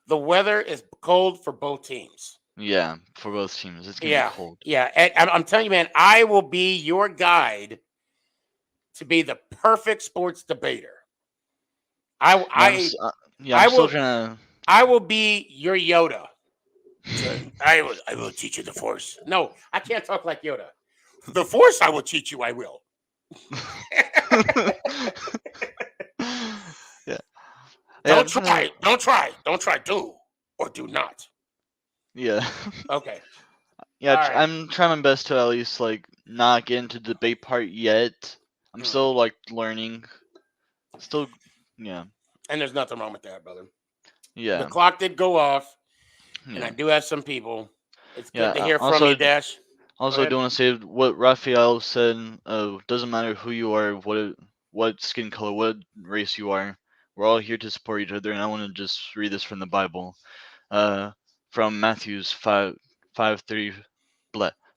The weather is cold for both teams. Yeah, for both teams, it's gonna be cold. Yeah, and I'm telling you, man, I will be your guide to be the perfect sports debater. I'm still trying to. I will be your Yoda. I will teach you the Force. No, I can't talk like Yoda. The Force, I will teach you. I will. Yeah. Don't try. Don't try. Don't try. Do or do not. Yeah. Okay. Yeah, All right. I'm trying my best to at least like not get into the debate part yet. I'm still like learning. Still, yeah. And there's nothing wrong with that, brother. Yeah. The clock did go off, and Yeah. I do have some people. It's Yeah, good to hear also, from you, Dash. Also, I do want to say what Raphael said. Doesn't matter who you are, what skin color, what race you are. We're all here to support each other, and I want to just read this from the Bible, from Matthew's 5:30,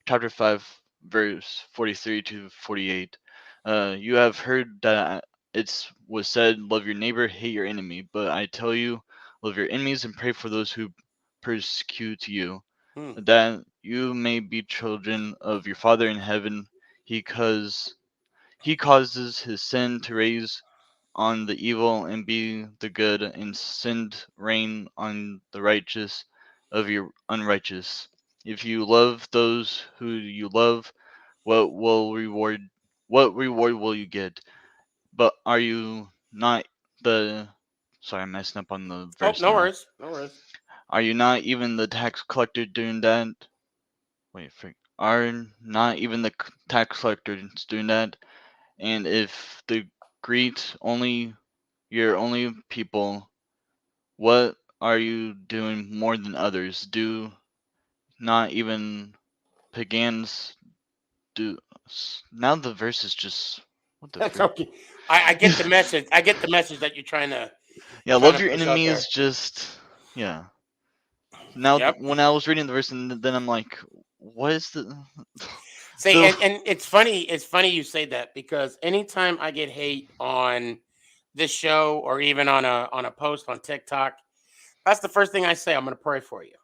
chapter 5, verse 43 to 48. You have heard that it was said, "Love your neighbor, hate your enemy." But I tell you, love your enemies and pray for those who persecute you, that you may be children of your Father in heaven. He causes his sin to raise on the evil and be the good, and send rain on the righteous of your unrighteous. If you love those who you love, what reward will you get? But are you not the sorry, I'm messing up on the verse no now. worries. No worries. Are you not even the tax collector doing that? Are not even the tax collectors doing that? And if the greet only your only people, what are you doing more than others? Do not even pagans do? Now the verse is just what the. That's frick? okay. I get the message. I get the message that you're trying to. Yeah, love your enemy is just yeah. Now when I was reading the verse, and then I'm like, what is the? See, and it's funny. It's funny you say that, because anytime I get hate on this show or even on a post on TikTok, that's the first thing I say. I'm going to pray for you.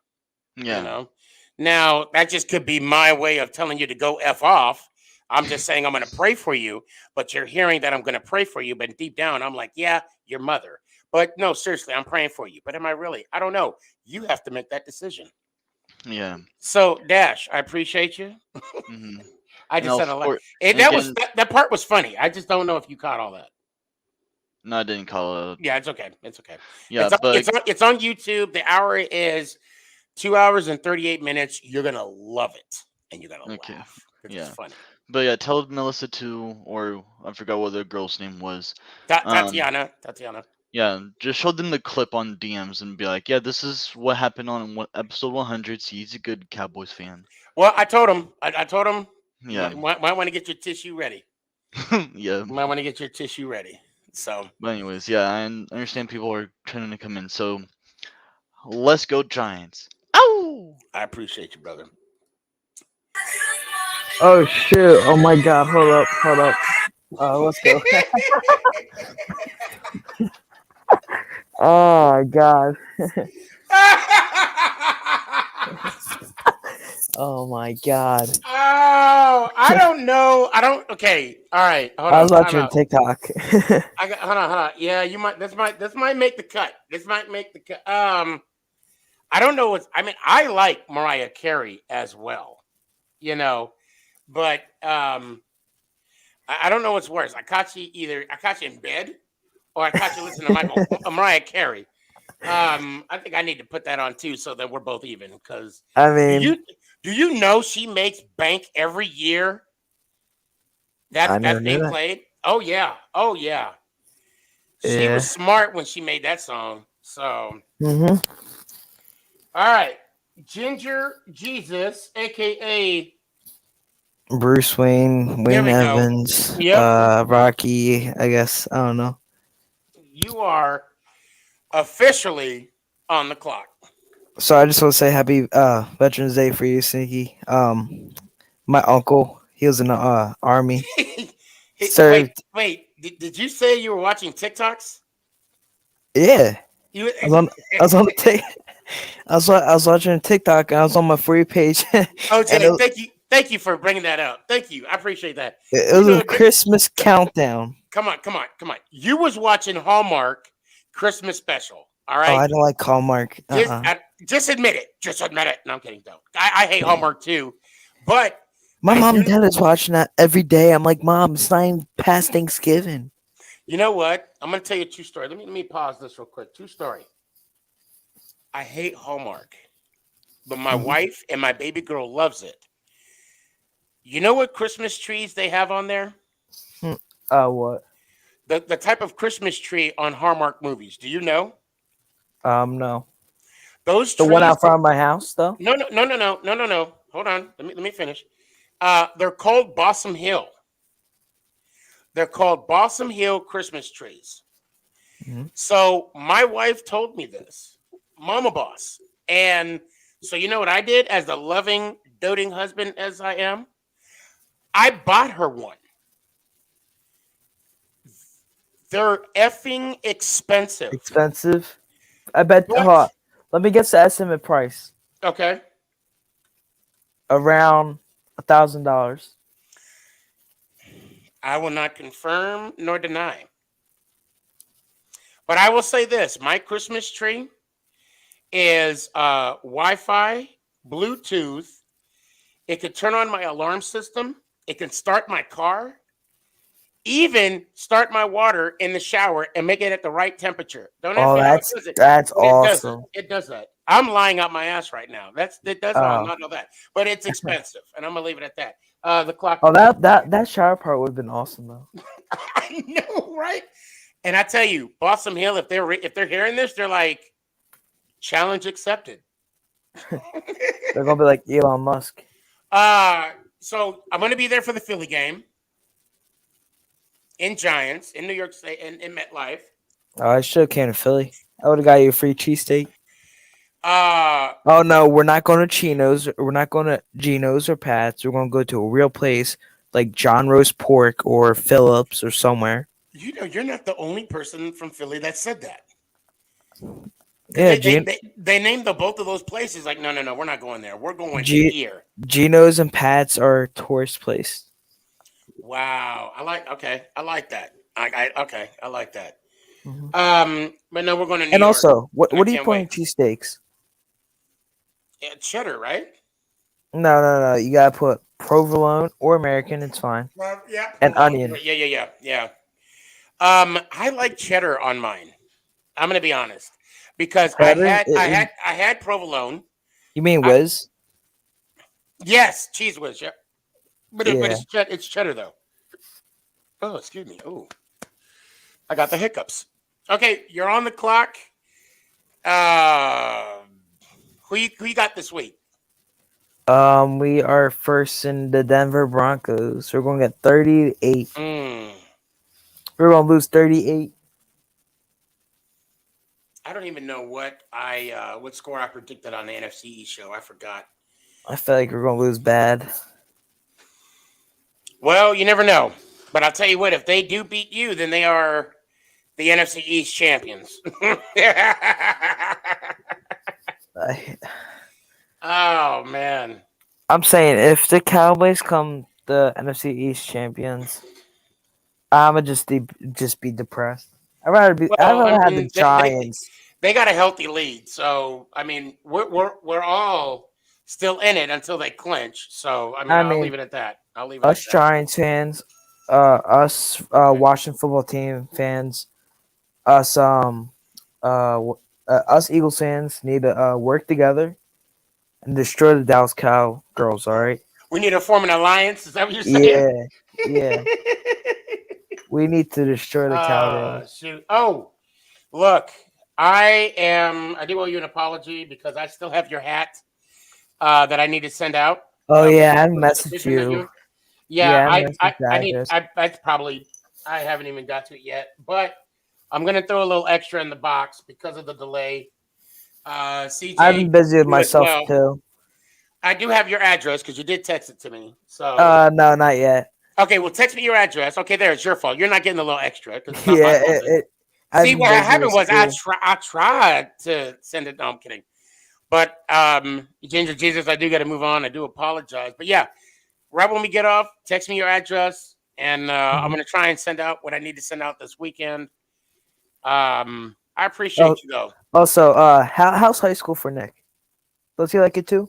Yeah. You know. Now that just could be my way of telling you to go F off. I'm just saying I'm going to pray for you, but you're hearing that I'm going to pray for you, but deep down I'm like, yeah, your mother. But no, seriously, I'm praying for you. But am I really? I don't know. You have to make that decision. Yeah. So, Dash, I appreciate you. Mm-hmm. I just said a lot. That part was funny. I just don't know if you caught all that. No, I didn't call it. Yeah, it's okay. It's okay. Yeah, it's on YouTube. The hour is 2 hours and 38 minutes. You're gonna love it, and you're gonna laugh. Yeah. It's funny. But yeah, tell Melissa to, or I forgot what the girl's name was. Tatiana. Yeah, just show them the clip on DMs and be like, yeah, this is what happened on episode 100. See, he's a good Cowboys fan. Well, I told him. I told him. Yeah. Might want to get your tissue ready. Yeah. Might want to get your tissue ready. So. But anyways, yeah, I understand people are trying to come in. So let's go Giants. Ow! I appreciate you, brother. Oh shoot! Oh my God! Hold up! Let's go. Oh my God! Oh my God! Oh, I don't know. Okay. All right. Hold I was on. watching TikTok. Hold on. Yeah, you might. This might make the cut. This might make the cut. I don't know. I like Mariah Carey as well. You know, but I don't know what's worse. I caught you in bed, or I caught you listening to Mariah Carey. I think I need to put that on too, so that we're both even. Because I do mean, you know she makes bank every year I never that's knew being that. played? Oh yeah, oh yeah. She was Yeah. smart when she made that song. So, Mm-hmm. all right, Ginger Jesus, aka Bruce Wayne, there Wayne we go. Evans, Yep, Rocky. I guess I don't know. you are officially on the clock. So I just want to say happy Veterans Day for you, Sneaky. My uncle, he was in the army, Wait, served. wait. Did you say you were watching TikToks? Yeah, You I was on. I was on the tick. I was watching TikTok and I was on my free page, and OJ, thank you for bringing that up. Thank you, I appreciate that. it You was know, a Christmas countdown. come on, come on, come on. You was watching Hallmark Christmas special. All Oh, right, I don't like Hallmark. just admit it. Just admit it. No, I'm kidding though. I hate Hallmark too, but My I mom do. and dad is watching that every day. I'm like, Mom, it's not even past Thanksgiving. You know what? I'm gonna tell you a true story. Let me pause this real quick. True story. I hate Hallmark, but my Mhm. wife and my baby girl loves it. You know what Christmas trees they have on there? What? The type of Christmas tree on Hallmark movies. Do you know? No. Those The one trees. out front of my house, though. No, no, no, no, no, no, no, no. Hold on. Let me finish. They're called Balsam Hill. They're called Balsam Hill Christmas trees. Mhm. So my wife told me this, Mama Boss. And so you know what I did as the loving, doting husband as I am? I bought her one. They're effing expensive. Expensive. I bet. Hold But on. Let me guess the estimate price. okay. Around $1,000. I will not confirm nor deny. But I will say this, my Christmas tree is Wi-Fi, Bluetooth. It can turn on my alarm system. It can start my car, even start my water in the shower and make it at the right temperature. Don't ask Oh, me how it does it, that's but it does it. awesome. It does that. I'm lying out my ass right now. It does all Oh. not know that, but it's expensive, and I'm gonna leave it at that. The clock. Oh, that shower part would have been awesome though. I know, right? And I tell you, Balsam Hill, if they're hearing this, they're like, challenge accepted. They're gonna be like Elon Musk. So I'm gonna be there for the Philly game in Giants in New York State in MetLife. Oh, I should have came to Philly. I would have got you a free cheesesteak. Uh, Oh no, we're not going to Chino's. We're not going to Gino's or Pat's. We're going to go to a real place like John Roast Pork or Phillips or somewhere. you know, you're not the only person from Philly that said that. Yeah, They named both of those places. Like, no, no, no, we're not going there. We're going here. Gino's and Pat's are tourist place. Wow, I like that. Okay, I like that. Mhm. But no, we're going to New And York. also, what I do you can't put in wait. cheesesteaks? Yeah, cheddar, right? No. You gotta put provolone or American. It's fine. Yeah, And provolone. onion. Yeah. I like cheddar on mine. I'm gonna be honest because Cheddar? I had provolone. You mean I, whiz? yes, cheese whiz. Yeah, but Yeah. it's cheddar though. Oh, excuse me. Oh, I got the hiccups. Okay, you're on the clock. Who you got this week? We are first in the Denver Broncos. We're going to get 38. We're going to lose 38. I don't even know what score I predicted on the NFC East show. I forgot. I feel like we're going to lose bad. Well, you never know. But I'll tell you what, if they do beat you, then they are the NFC East champions. Oh, man. I'm saying if the Cowboys come the NFC East champions, I'm going to just be depressed. I'd rather have the Giants. They got a healthy lead. So, I mean, we're all still in it until they clinch. So, I mean, I'll leave it at that. Us Giants fans, us Washington football team fans, us us Eagles fans need to work together and destroy the Dallas Cowgirls. All right. We need to form an alliance. Is that what you're Yeah, saying? yeah. We need to destroy the Cowgirls. Shoot. Oh, look, I do owe you an apology because I still have your hat that I need to send out. Oh yeah, I with the messaged petition that you. Yeah, I messaged the I need. address. That's probably. I haven't even got to it yet, but I'm gonna throw a little extra in the box because of the delay. CJ, I've been busy with you as myself well. too. I do have your address because you did text it to me. So No, not yet. okay, well, text me your address. Okay, there, it's your fault. You're not getting a little extra because it's not Yeah, my fault. I've See, been what busy happened with was school. I tried to send it. No, I'm kidding. But Ginger Jesus, I do got to move on. I do apologize. But yeah, right when we get off, text me your address, and I'm gonna try and send out what I need to send out this weekend. I appreciate you though. Also, how's high school for Nick? Does he like it too?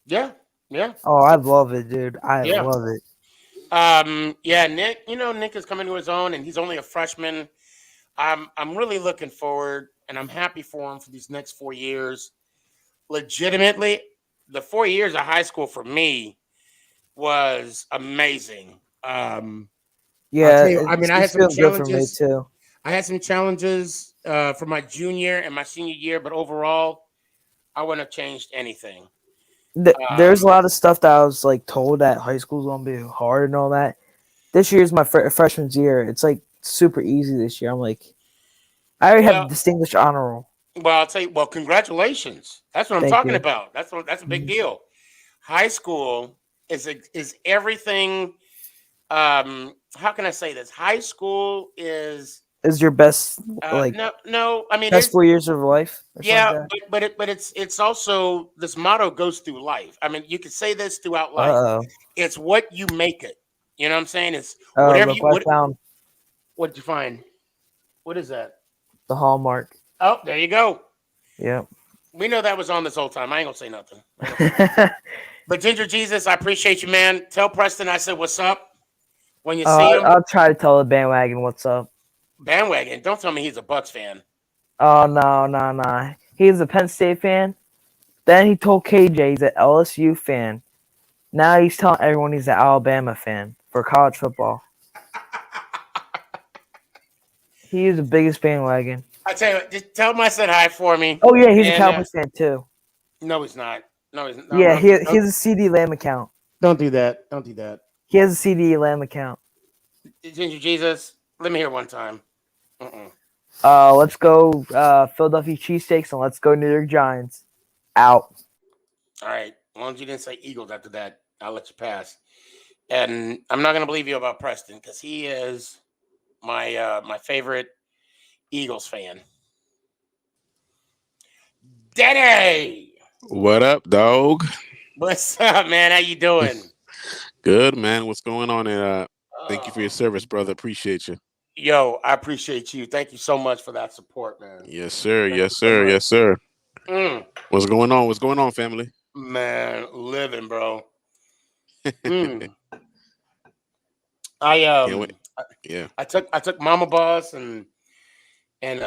Yeah, yeah. Oh, I love it, dude. I Yeah. love it. Yeah, Nick. Nick is coming to his own, and he's only a freshman. I'm really looking forward, and I'm happy for him for these next 4 years. Legitimately, the 4 years of high school for me was amazing. Yeah, I mean, I had it's some feeling good for me challenges. too. I had some challenges for my junior and my senior year, but overall, I wouldn't have changed anything. There's a lot of stuff that I was like told that high school's gonna be hard and all that. This year's my freshman year. It's like super easy this year. I'm like, I already have a distinguished honor roll. Well, I'll tell you. Well, congratulations. That's what I'm Thank talking you. about. That's a big deal. High school is everything. How can I say this? High school is Is your best like no. I mean, best 4 years of life? Or yeah, something but it's also this motto goes through life. I mean, you could say this throughout life. Uh-oh. It's what you make it. You know what I'm saying? It's Oh, whatever look you. what I found. What did you find? What is that? The hallmark. Oh, there you go. Yep. We know that was on this whole time. I ain't gonna say nothing. But Ginger Jesus, I appreciate you, man. Tell Preston I said what's up when you see him. I'll try to tell the bandwagon what's up. Bandwagon. Don't tell me he's a Bucks fan. Oh no. He's a Penn State fan. Then he told KJ he's an LSU fan. Now he's telling everyone he's an Alabama fan for college football. He is the biggest bandwagon. I tell you what, just tell him I said hi for me. Oh yeah, he's a Cowboys fan too. No, he's not. No, he's not. Yeah, he has a CD Lamb account. Don't do that. Don't do that. He has a CD Lamb account. Ginger Jesus, let me hear one time. Let's go Philadelphia cheesesteaks and let's go New York Giants. Out. All right. As long as you didn't say Eagles after that, I'll let you pass. And I'm not gonna believe you about Preston because he is my favorite Eagles fan. Daddy, What up, dog? what's up, man? How you doing? Good, man. What's going on? And thank you for your service, brother. Appreciate you. Yo, I appreciate you. Thank you so much for that support, man. Yes, sir. Thank Yes, you so sir. much. Yes, sir. Mm. What's going on? What's going on, family? Man, living, bro. Can't I wait. Yeah. I took Mama Boss and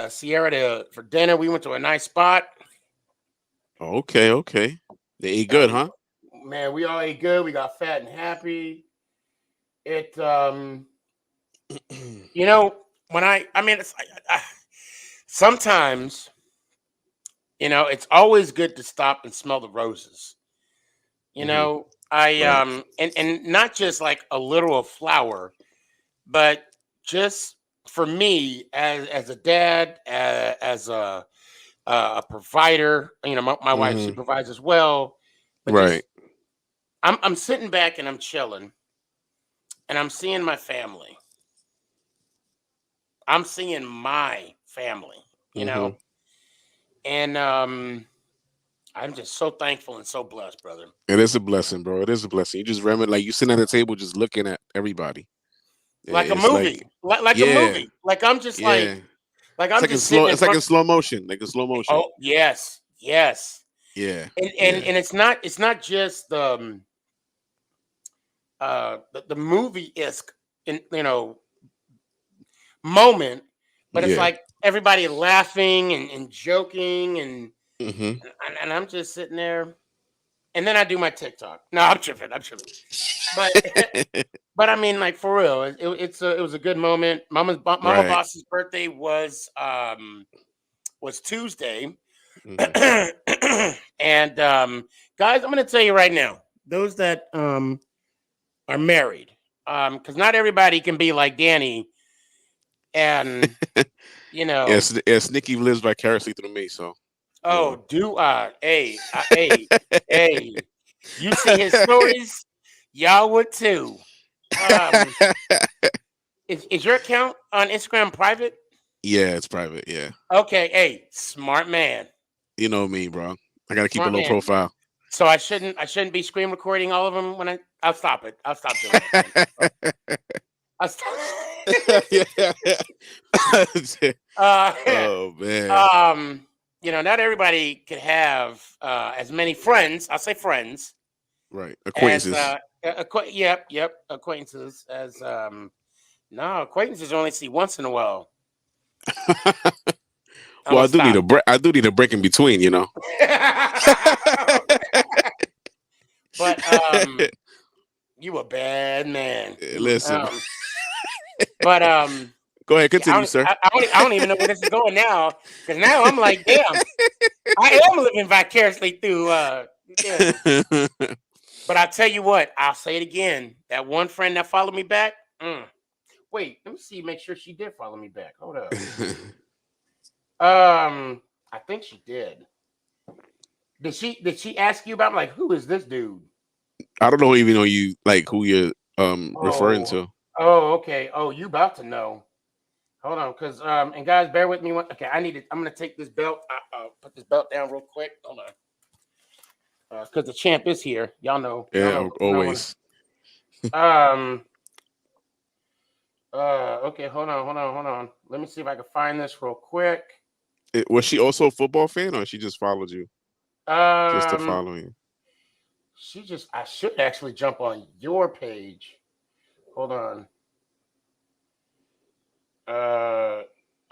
Sierra for dinner. We went to a nice spot. Okay. Okay. They eat good, huh? Man, we all ate good. We got fat and happy. It when I mean it's sometimes it's always good to stop and smell the roses. Right. And not just like a literal flower, but just for me as a dad, as a provider. My wife, she provides as well. But Right. I'm sitting back and I'm chilling, and I'm seeing my family. I'm seeing my family, and I'm just so thankful and so blessed, brother. It is a blessing, bro. It is a blessing. You just remember, like you sitting at the table, just looking at everybody. Like a It's movie, like a movie. Like I'm just yeah. like It's I'm like in just slow. sitting in It's like in front. slow motion. Like in slow motion. Oh yes. Yeah. And Yeah. it's not just the movie-esque moment, but it's Yeah. like everybody laughing and joking and Mm-hmm. I'm just sitting there, and then I do my TikTok. No, I'm tripping. But but I mean, like for real, it was a good moment. Mama Right. Boss's birthday was Tuesday, Mm-hmm. and guys, I'm gonna tell you right now, those that are married, because not everybody can be like Danny, and you know. Yeah, Sneaky lives vicariously through me, so. Oh, do I? Hey, you see his stories? Y'all would too. Is your account on Instagram private? Yeah, it's private. Yeah. Okay, hey, smart man. You know me, bro. I gotta keep a Smart low man. profile. So I shouldn't be screen recording all of them when I'll stop it. I'll stop doing it. I'll stop. Oh man. Not everybody could have as many friends. I'll say friends. Right. As Acquaintances. yep, acquaintances. As no, acquaintances only see once in a while. Well, I do need a break. I do need a break in between, you know. But you a bad man. Listen. But go ahead, continue, sir. I don't even know where this is going now, because now I'm like, damn, I am living vicariously through. But I'll tell you what, I'll say it again. That one friend that followed me back. Wait, let me see. Make sure she did follow me back. Hold up. I think she did. Did she ask you about, like, who is this dude? I don't even know you, like, who you're referring to. Oh, okay. Oh, you about to know. Hold on, because and guys, bear with me. Okay, I'm gonna take this belt. Put this belt down real quick. Hold on. Because the champ is here. Y'all know. Yeah, always. Okay, hold on. Let me see if I can find this real quick. Was she also a football fan, or she just followed you? Just to follow you. I should actually jump on your page. Hold on.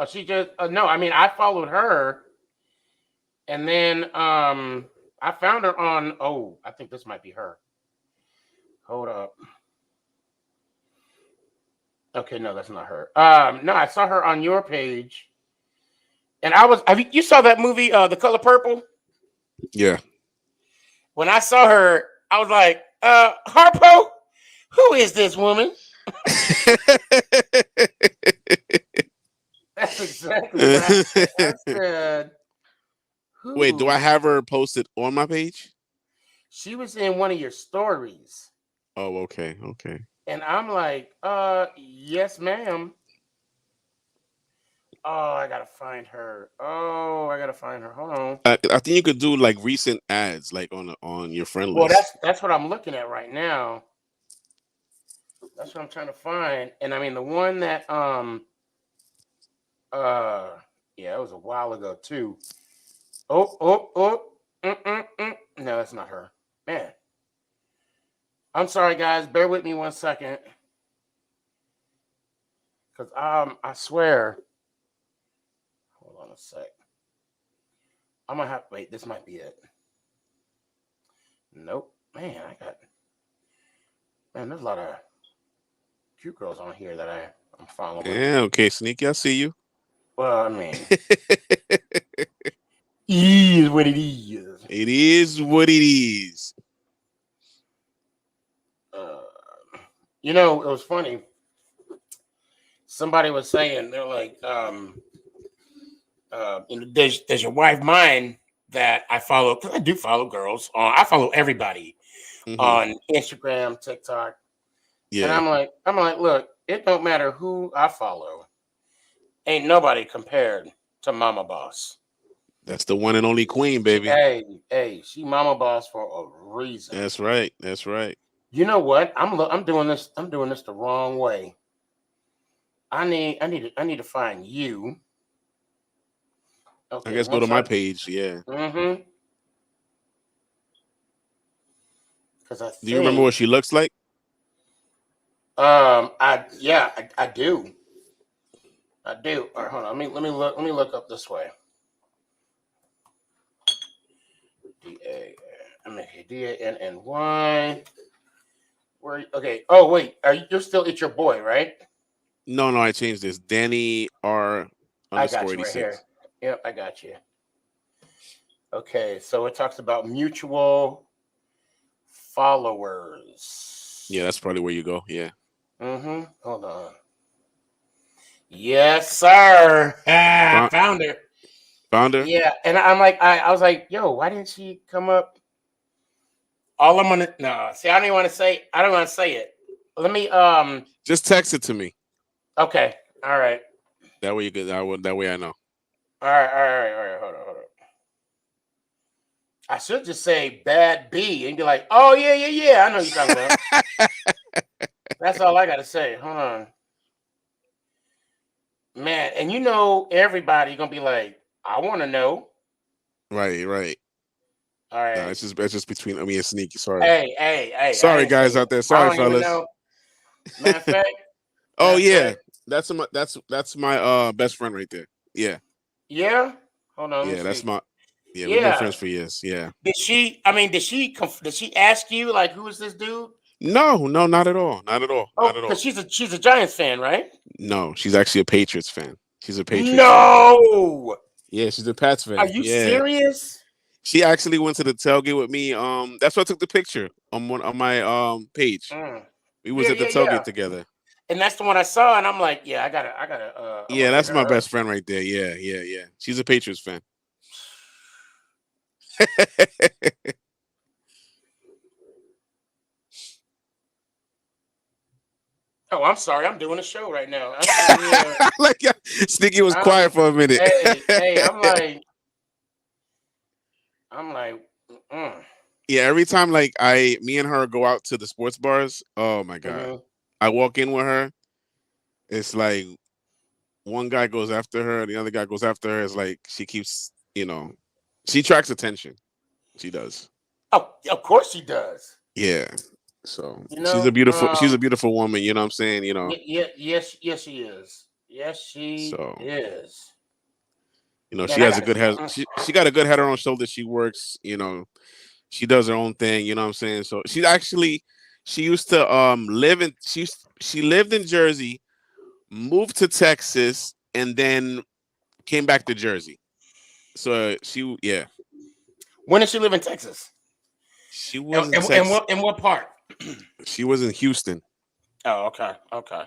She just no. I mean, I followed her, and then I found her on. Oh, I think this might be her. Hold up. Okay, no, that's not her. No, I saw her on your page, and you saw that movie, The Color Purple? Yeah. When I saw her, I was like, Harpo, who is this woman? That's exactly what I said. I said, who? Wait, do I have her posted on my page? She was in one of your stories. Oh, okay. And I'm like, yes, ma'am. Oh, I gotta find her. Hold on. I think you could do like recent ads, like on your friend list. Well, that's what I'm looking at right now. That's what I'm trying to find. And I mean, the one that yeah, it was a while ago too. No, that's not her. Man, I'm sorry, guys. Bear with me 1 second, because I swear. Hold on a sec. I'm gonna have wait. This might be it. Nope. Man, there's a lot of cute girls on here that I'm following. Yeah. Okay, Sneaky. I see you. Well, I mean, it is what it is. It is what it is. It was funny. Somebody was saying, they're like, does your wife mind that I follow? Because I do follow girls. I follow everybody on Instagram, TikTok. Yeah. And I'm like, look, it don't matter who I follow. Ain't nobody compared to Mama Boss. That's the one and only queen, baby. Hey, she Mama Boss for a reason. That's right. You know what? I'm doing this the wrong way. I need to find you. Okay, I guess go to my page. Yeah. Mm-hmm. Do you remember what she looks like? I do. I do. All right, hold on. Let me look up this way. DANNY. Where? Okay. Oh wait, you're still it's your boy, right? No, I changed this. Danny R I got underscore you right 86. here. Yep, I got you. Okay, so it talks about mutual followers. Yeah, that's probably where you go. Yeah. Mm-hmm. Hold on. Yes, sir. Found her. Found her? Yeah, and I'm like, I was like, yo, why didn't she come up? All I'm gonna see. I don't even want to say. I don't want to say it. Let me just text it to me. Okay. All right. That way you get that way I know. All right. Hold on. I should just say bad B and be like, oh yeah. I know you're talking about. That's all I gotta say. Hold on. Man, and you know everybody gonna be like, I wanna know. Right. All right. No, it's just between me and Sneaky. Sorry. Hey. Sorry, guys out there. Sorry, fellas. Matter of fact. Oh yeah, that's my best friend right there. Yeah. Yeah. Hold on. Yeah, that's my. Yeah, Yeah. we've been friends for years. Yeah. Did she ask you like who is this dude? No, not at all. Not at all. Oh, Not at all. because she's a Giants fan, right? No, she's actually a Patriots fan. She's a Patriots fan. No. Yeah, she's a Pats fan. Are you serious? She actually went to the tailgate with me. That's why I took the picture on my page. We was at the tailgate together. And that's the one I saw, and I'm like, yeah, I gotta. Yeah, that's my best friend right there. Yeah. She's a Patriots fan. Oh, I'm sorry. I'm doing a show right now. Like Sneaky was quiet for a minute. Hey, I'm like. Yeah, every time like me and her go out to the sports bars, oh my god, I walk in with her. It's like one guy goes after her, the other guy goes after her. It's like she keeps, she tracks attention. She does. Oh, of course she does. Yeah. So she's a beautiful woman. You know what I'm saying? Yes, she is. Yes, she is. She has a good head. She got a good head on her shoulders. She works. She does her own thing. You know what I'm saying? So she used to live in she lived in Jersey, moved to Texas, and then came back to Jersey. So When did she live in Texas? She was in Texas. In what part? She was in Houston. Oh, okay.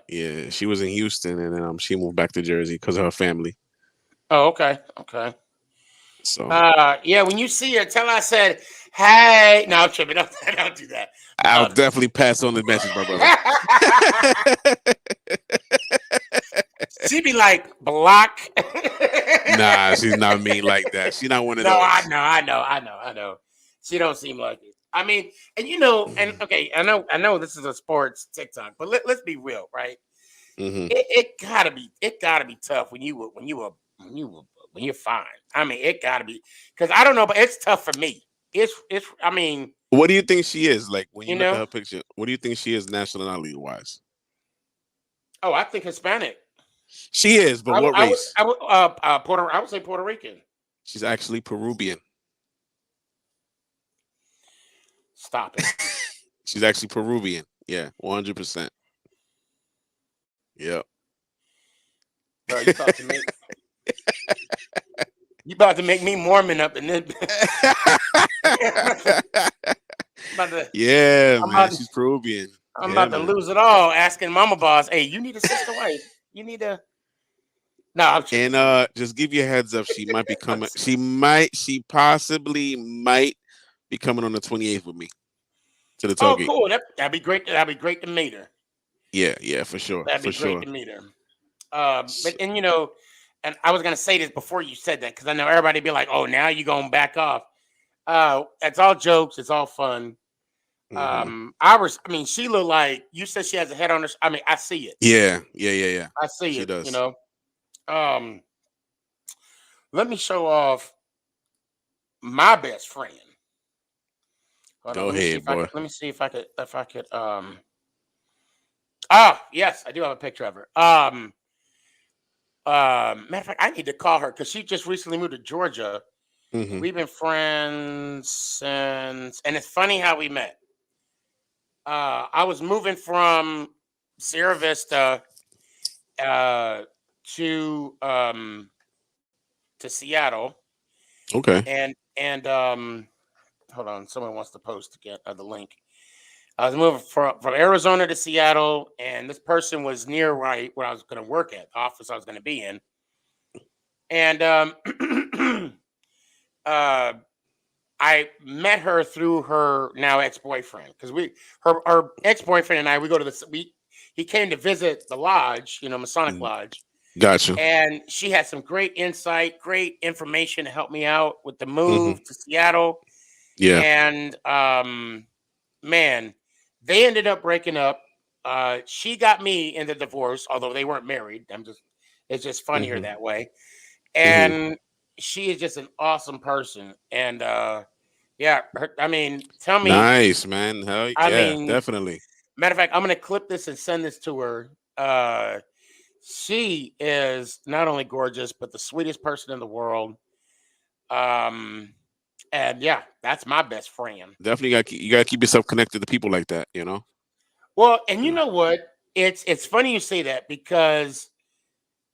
Yeah, she was in Houston, and then she moved back to Jersey because of her family. Oh, okay. So when you see her, tell her I said, hey. No, I'm tripping. Don't do that. I'll definitely pass on the message, my brother. She be like, block. Nah, she's not mean like that. She's not one of those. No, I know. She don't seem like it. I mean, and okay, I know this is a sports TikTok, but let's be real, right? Mm-hmm. It gotta be tough when you're fine. I mean, it gotta be, because I don't know, but it's tough for me. I mean, what do you think she is like when you look at her picture? What do you think she is nationality wise? Oh, I think Hispanic. She is, but what race? I would say Puerto Rican. She's actually Peruvian. Stop it. She's actually Peruvian. Yeah, 100%. Yeah. Bro, you about to make me Mormon up in this. She's Peruvian. I'm about to lose it all. Asking Mama Boss, hey, you need a sister wife. You need a. No, I'm kidding. And just give you a heads up, she might be coming. She possibly might be coming on the 28th with me to the tailgate. Oh, cool. That'd be great. That'd be great to meet her. Yeah, for sure. That'd be great to meet her. And I was gonna say this before you said that, because I know everybody be like, "Oh, now you're gonna back off." It's all jokes. It's all fun. Mm-hmm. She look like, you said she has a head on her. I mean, I see it. Yeah. I see she it. Does. Let me show off my best friend. Go ahead, boy. Let me see if I could. Yes, I do have a picture of her. Matter of fact, I need to call her because she just recently moved to Georgia. Mhm. We've been friends since, and it's funny how we met. I was moving from Sierra Vista to Seattle, Okay. and hold on, someone wants to post again the link. I was moving from Arizona to Seattle, and this person was near where I was going to work at, the office I was going to be in, and I met her through her now ex-boyfriend because her ex-boyfriend and I we go to he came to visit the lodge, Masonic Lodge. Gotcha. And she had some great insight, great information to help me out with the move Mhm. to Seattle. Yeah. And man, they ended up breaking up. She got me in the divorce, although they weren't married. It's just funnier Mhm. that way. Mhm. And she is just an awesome person. And yeah, tell me. Nice, man. Hell yeah, definitely. Matter of fact, I'm gonna clip this and send this to her. She is not only gorgeous, but the sweetest person in the world. And yeah, that's my best friend. Definitely you gotta keep yourself connected to people like that, you know? Well, and you know what? It's funny you say that because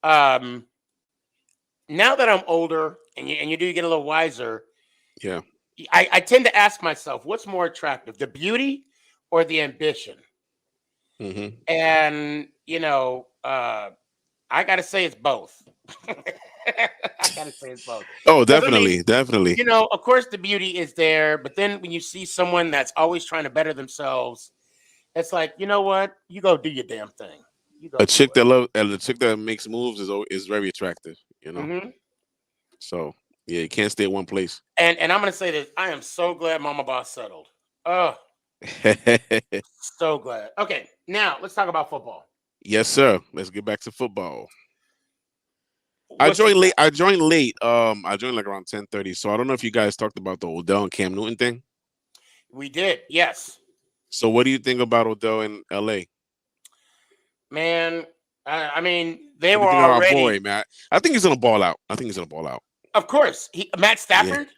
now that I'm older and you do get a little wiser, Yeah. I tend to ask myself, what's more attractive, the beauty or the ambition? Mhm. And I gotta say it's both. I gotta say it's both. Oh, 'Cause, definitely. Of course the beauty is there, but then when you see someone that's always trying to better themselves, it's like, you know what? You go do your damn thing. You go A do chick that love and the chick that makes moves is very attractive, you it. know. So yeah, you can't stay at one place. And I'm gonna say this: I am so glad Mama Boss settled. Oh, so glad. Okay, now let's talk about football. Yes, sir. Let's get back to football. I What's your joined late. I joined like around 10:30. So I don't know if you guys talked about the Odell and Cam Newton thing. We did, yes. So what do you think about Odell in LA? Man, they What do were you think of our already. boy, Matt? I think he's gonna ball out. Of course, Matt Stafford.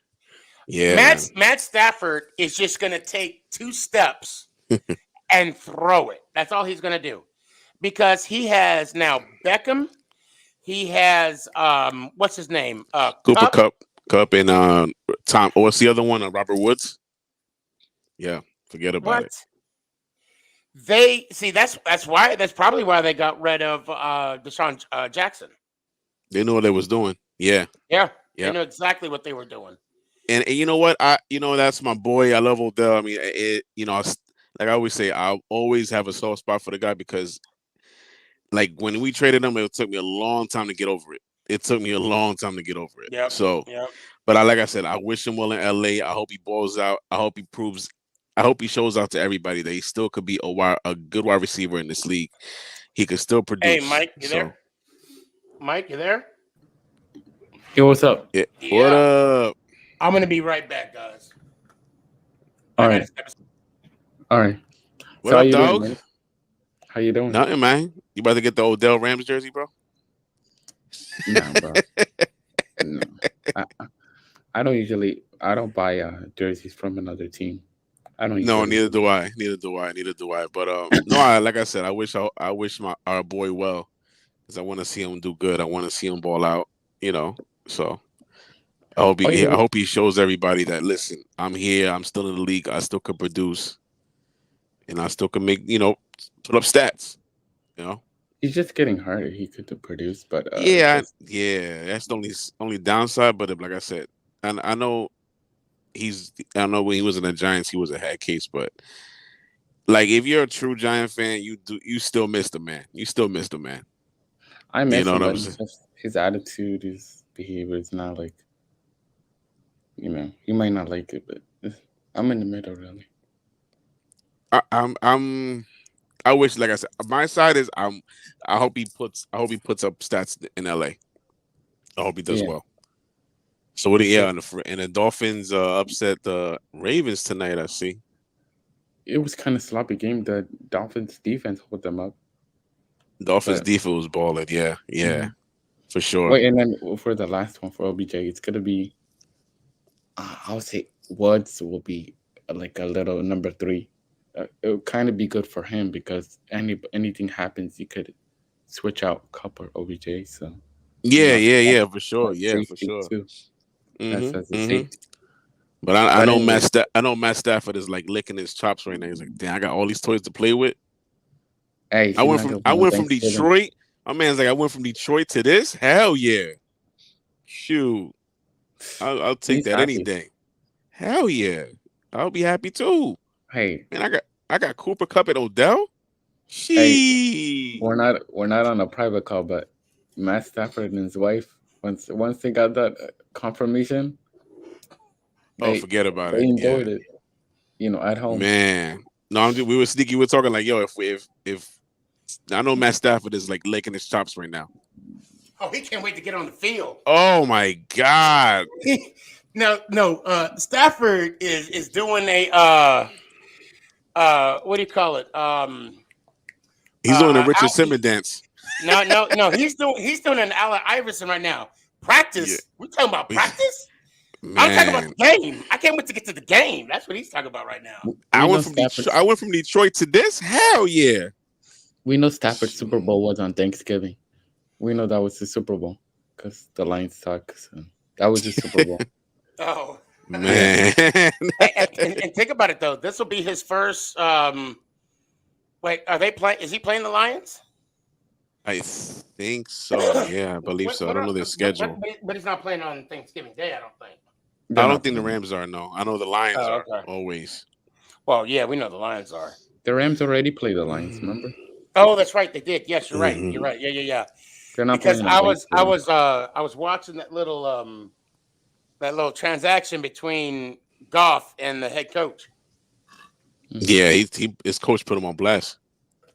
Yeah, man. Matt Stafford is just going to take 2 steps and throw it. That's all he's going to do, because he has now Beckham. He has what's his name? Cooper Kupp. Cup, and Tom. What's the other one? Robert Woods. Yeah, forget about What? it. They see that's probably why they got rid of Deshaun Jackson. They know what they was doing. Yeah. Yeah, they Yeah. know exactly what they were doing. And you know what? That's my boy. I love Odell. I mean, like I always say, I always have a soft spot for the guy because, like, when we traded him, it took me a long time to get over it. Yep. So, Yep. but like I said, I wish him well in LA. I hope he balls out. I hope he shows out to everybody that he still could be a good wide receiver in this league. He could still produce. Hey, Mike, you there? Mike, you there? Yo, what's up? Yeah. What up? I'm gonna be right back, guys. All right. All right. What So up, how you dog? doing, man? How you doing? Nothing, man. You about to get the Odell Rams jersey, bro? Nah, bro. No. I don't buy jerseys from another team. I don't. No, usually neither do I. But no, like I said, I wish our boy well, because I want to see him do good. I want to see him ball out. So I hope he shows everybody that, listen, I'm here. I'm still in the league. I still could produce, and I still can make put up stats. He's just getting harder. He could produce, but That's the only downside. But like I said, and I know when he was in the Giants, he was a head case, but like if you're a true Giant fan, you still miss the man. I miss him, what I'm but saying? his attitude, his behavior is not like, you might not like it, but I'm in the middle, really. I wish, like I said, my side is I hope he puts up stats in LA. I hope he does well. So and the Dolphins upset the Ravens tonight, I see. It was kind of sloppy game. The Dolphins defense hold them up. Dolphins defense was balling, yeah. For sure. Wait, and then for the last one for OBJ, it's gonna be. I would say Woods will be like a little number 3. It would kind of be good for him because anything happens, you could switch out Cup or OBJ. So Yeah, for sure. Yeah, for safety sure. too. That's Mhm, as a mhm. safety. But I But know anyway, I know Matt Stafford is like licking his chops right now. He's like, damn, I got all these toys to play with. hey, he's not gonna be I on went from Thanksgiving. Detroit. My man's like, I went from Detroit to this. Hell yeah. Shoot. I'll take He's that any happy. day. Hell yeah. I'll be happy too. Hey, Man, I got Cooper Cup at Odell. hey, She we're not on a private call, but Matt Stafford and his wife, once they got that confirmation, they forget about they it. enjoyed Yeah. it. At home. Man. No, we were sneaky. We were talking like, yo, if I know Matt Stafford is like licking his chops right now. Oh, he can't wait to get on the field. Oh my God. No. Stafford is doing a what do you call it? He's doing a Richard Simmons dance. No. He's doing an Allen Iverson right now. Practice. Yeah. We're talking about practice. Man. I'm talking about the game. I can't wait to get to the game. That's what he's talking about right now. I went from Detroit to this. Hell yeah. We know Stafford's Super Bowl was on Thanksgiving. We know that was the Super Bowl because the Lions suck. So that was the Super Bowl. Oh man! and think about it though. This will be his first. Wait, are they playing? Is he playing the Lions? I think so. Yeah, I believe so. I don't know their schedule. But he's not playing on Thanksgiving Day. I don't think. I don't think the Rams are. No, I know the Lions are always. Well, yeah, we know the Lions are. The Rams already played the Lions. Remember? Oh, that's right. They did. Yes, you're right. You're right. Yeah. They're not because playing on I was watching that little transaction between Goff and the head coach. Yeah, his coach put him on blast.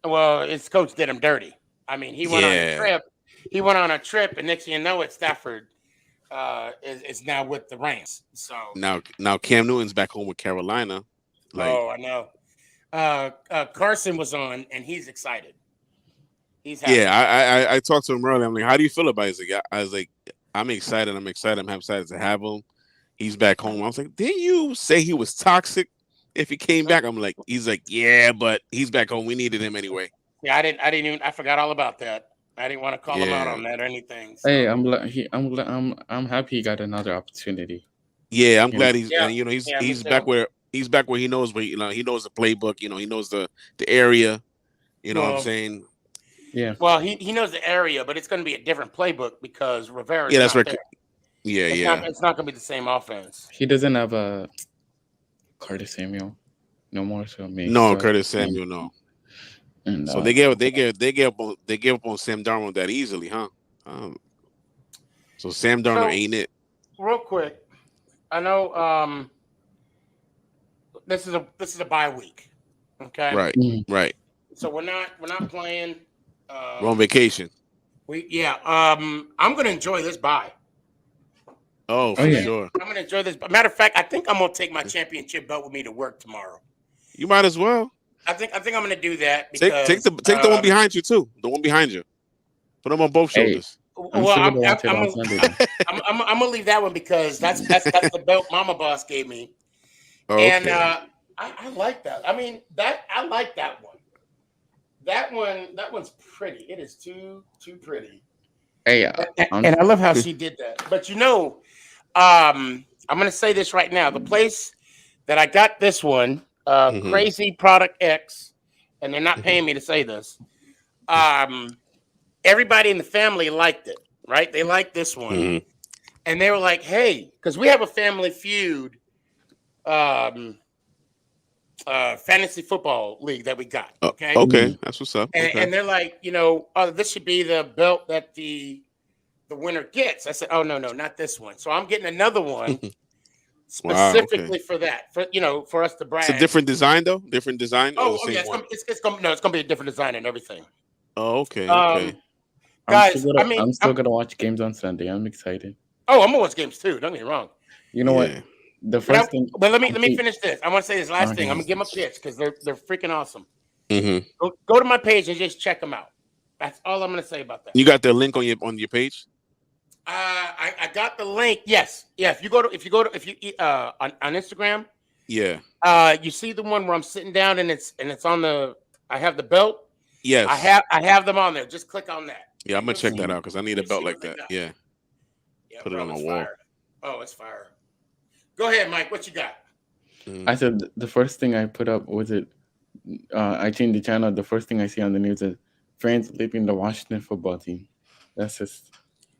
Well, his coach did him dirty. I mean, he went on a trip. He went on a trip, and next thing you know, Stafford is now with the Rams. So now Cam Newton's back home with Carolina. I know. Carson was on, and he's excited. He's happy. Yeah, I talked to him earlier. I'm like, how do you feel about it? I was like, I'm excited. I'm excited to have him. He's back home. I was like, didn't you say he was toxic if he came back? I'm like, he's like, yeah, but he's back home. We needed him anyway. Yeah, I forgot all about that. I didn't want to call him out on that or anything. So. Hey, I'm happy he got another opportunity. Yeah, I'm glad he's and, he's back where he knows he knows the playbook, he knows the area. You know what I'm saying? Yeah. Well, he knows the area, but it's going to be a different playbook because Rivera. Yeah, that's right. There. Yeah, it's not going to be the same offense. He doesn't have a Curtis Samuel no more. So maybe Curtis Samuel, no. And, so they gave up on Sam Darnold that easily, huh? So Sam Darnold ain't it. Real quick, I know this is a bye week. Okay. Right. Right. So we're not playing. We're on vacation. I'm gonna enjoy this bye. Oh, for sure. I'm gonna enjoy this. Matter of fact, I think I'm gonna take my championship belt with me to work tomorrow. You might as well. I think I'm gonna do that. Because, take the one behind you too. The one behind you. Put them on both shoulders. I'm gonna leave that one because that's the belt Mama Boss gave me. Okay. And I like that. I mean I like that one. That one's pretty. It is too pretty. Hey, and I love how she did that. But I'm gonna say this right now. The place that I got this one, Crazy Product X, and they're not paying me to say this. Everybody in the family liked it, right? They liked this one, and they were like, "Hey," because we have a Family Feud fantasy football league that we got. Okay. Okay, that's what's up. And they're like, this should be the belt that the winner gets. I said, oh no, not this one. So I'm getting another one specifically for that. For us to brag. It's a different design though. Different design. Oh yeah, it's gonna be a different design and everything. Oh okay. Okay. Guys, I'm still gonna watch games on Sunday. I'm excited. Oh, I'm gonna watch games too. Don't get me wrong. You know what? The first thing. But let me finish this. I want to say this last thing. I'm gonna give them a pitch because they're freaking awesome. Mm-hmm. Go to my page and just check them out. That's all I'm gonna say about that. You got the link on your page? I got the link. Yes. Yeah. If you go to on Instagram, Yeah. you see the one where I'm sitting down and it's on the. I have the belt. Yes. I have them on there. Just click on that. Yeah, I'm gonna check that out because I need a You'll see belt like what they that. got. Yeah. Yeah, Put it bro, on my it's wall. fire. Oh, it's fire. Go ahead, Mike. What you got? I said the first thing I put up was it. I changed the channel. The first thing I see on the news is France leaving the Washington football team. That's just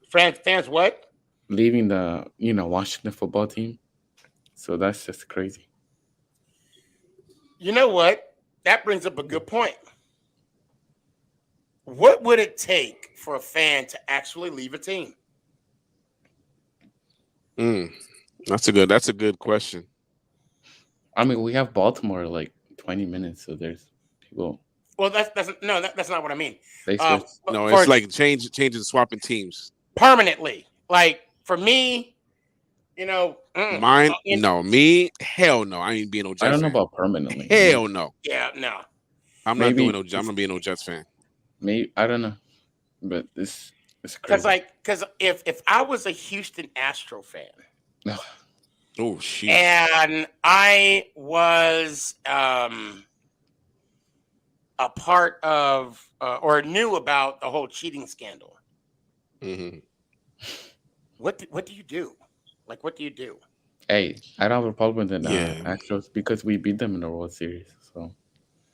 fans what? Leaving the Washington football team. So that's just crazy. You know what? That brings up a good point. What would it take for a fan to actually leave a team? That's a good question. I mean, we have Baltimore like 20 minutes, so there's people. Well, that's not what I mean. No, it's like changing, swapping teams permanently. Like for me, mine. No, me. Hell no. I ain't being no Jets. I don't know fan. about permanently. Hell no. Yeah, no. I'm not doing no. I'm not being no Jets fan. Maybe I don't know, but it's crazy. Because if I was a Houston Astro fan. Oh shit! And I was a part of or knew about the whole cheating scandal. Mm-hmm. What do you do? Like, what do you do? Hey, I'd have a problem with the Astros because we beat them in the World Series. So,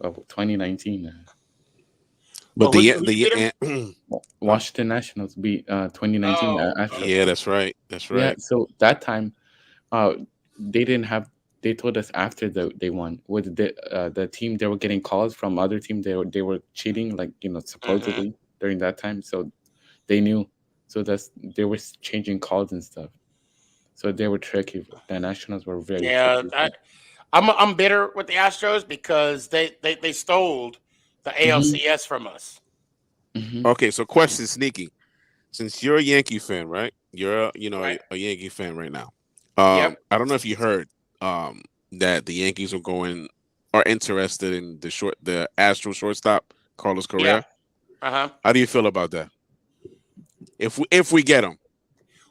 2019. But Washington Nationals beat 2019 Astros. Yeah, that's right. That's right. Yeah, so that time, they didn't have. They told us after they won with the team, they were getting calls from other team. They were cheating, like supposedly during that time. So they knew. So they were changing calls and stuff. So they were tricky. The Nationals were very tricky. I'm bitter with the Astros because they stole the ALCS from us. Mm-hmm. Okay, so question, Sneaky. Since you're a Yankee fan, right? You're a Yankee fan right now. Yep. I don't know if you heard that the Yankees are interested in the Astro shortstop Carlos Correa. Yeah. How do you feel about that? If we get him.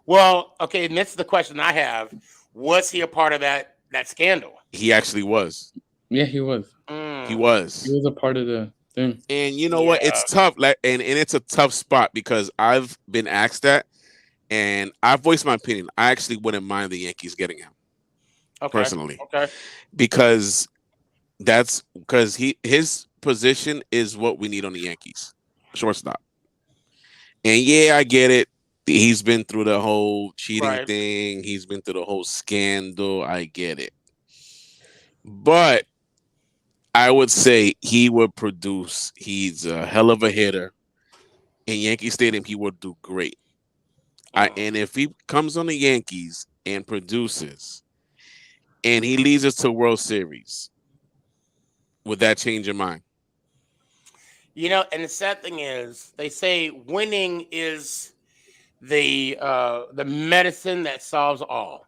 Well, okay, and this is the question I have. Was he a part of that scandal? He actually was. Yeah, he was. He was. He was a part of the thing. And you know what? It's tough. Like, and it's a tough spot because I've been asked that, and I've voiced my opinion. I actually wouldn't mind the Yankees getting him. Personally. Okay. Because his position is what we need on the Yankees. Shortstop. And yeah, I get it. He's been through the whole cheating thing. He's been through the whole scandal. I get it. But I would say he would produce. He's a hell of a hitter. In Yankee Stadium, he would do great. And if he comes on the Yankees and produces, and he leads us to World Series, would that change your mind? And the sad thing is, they say winning is the medicine that solves all.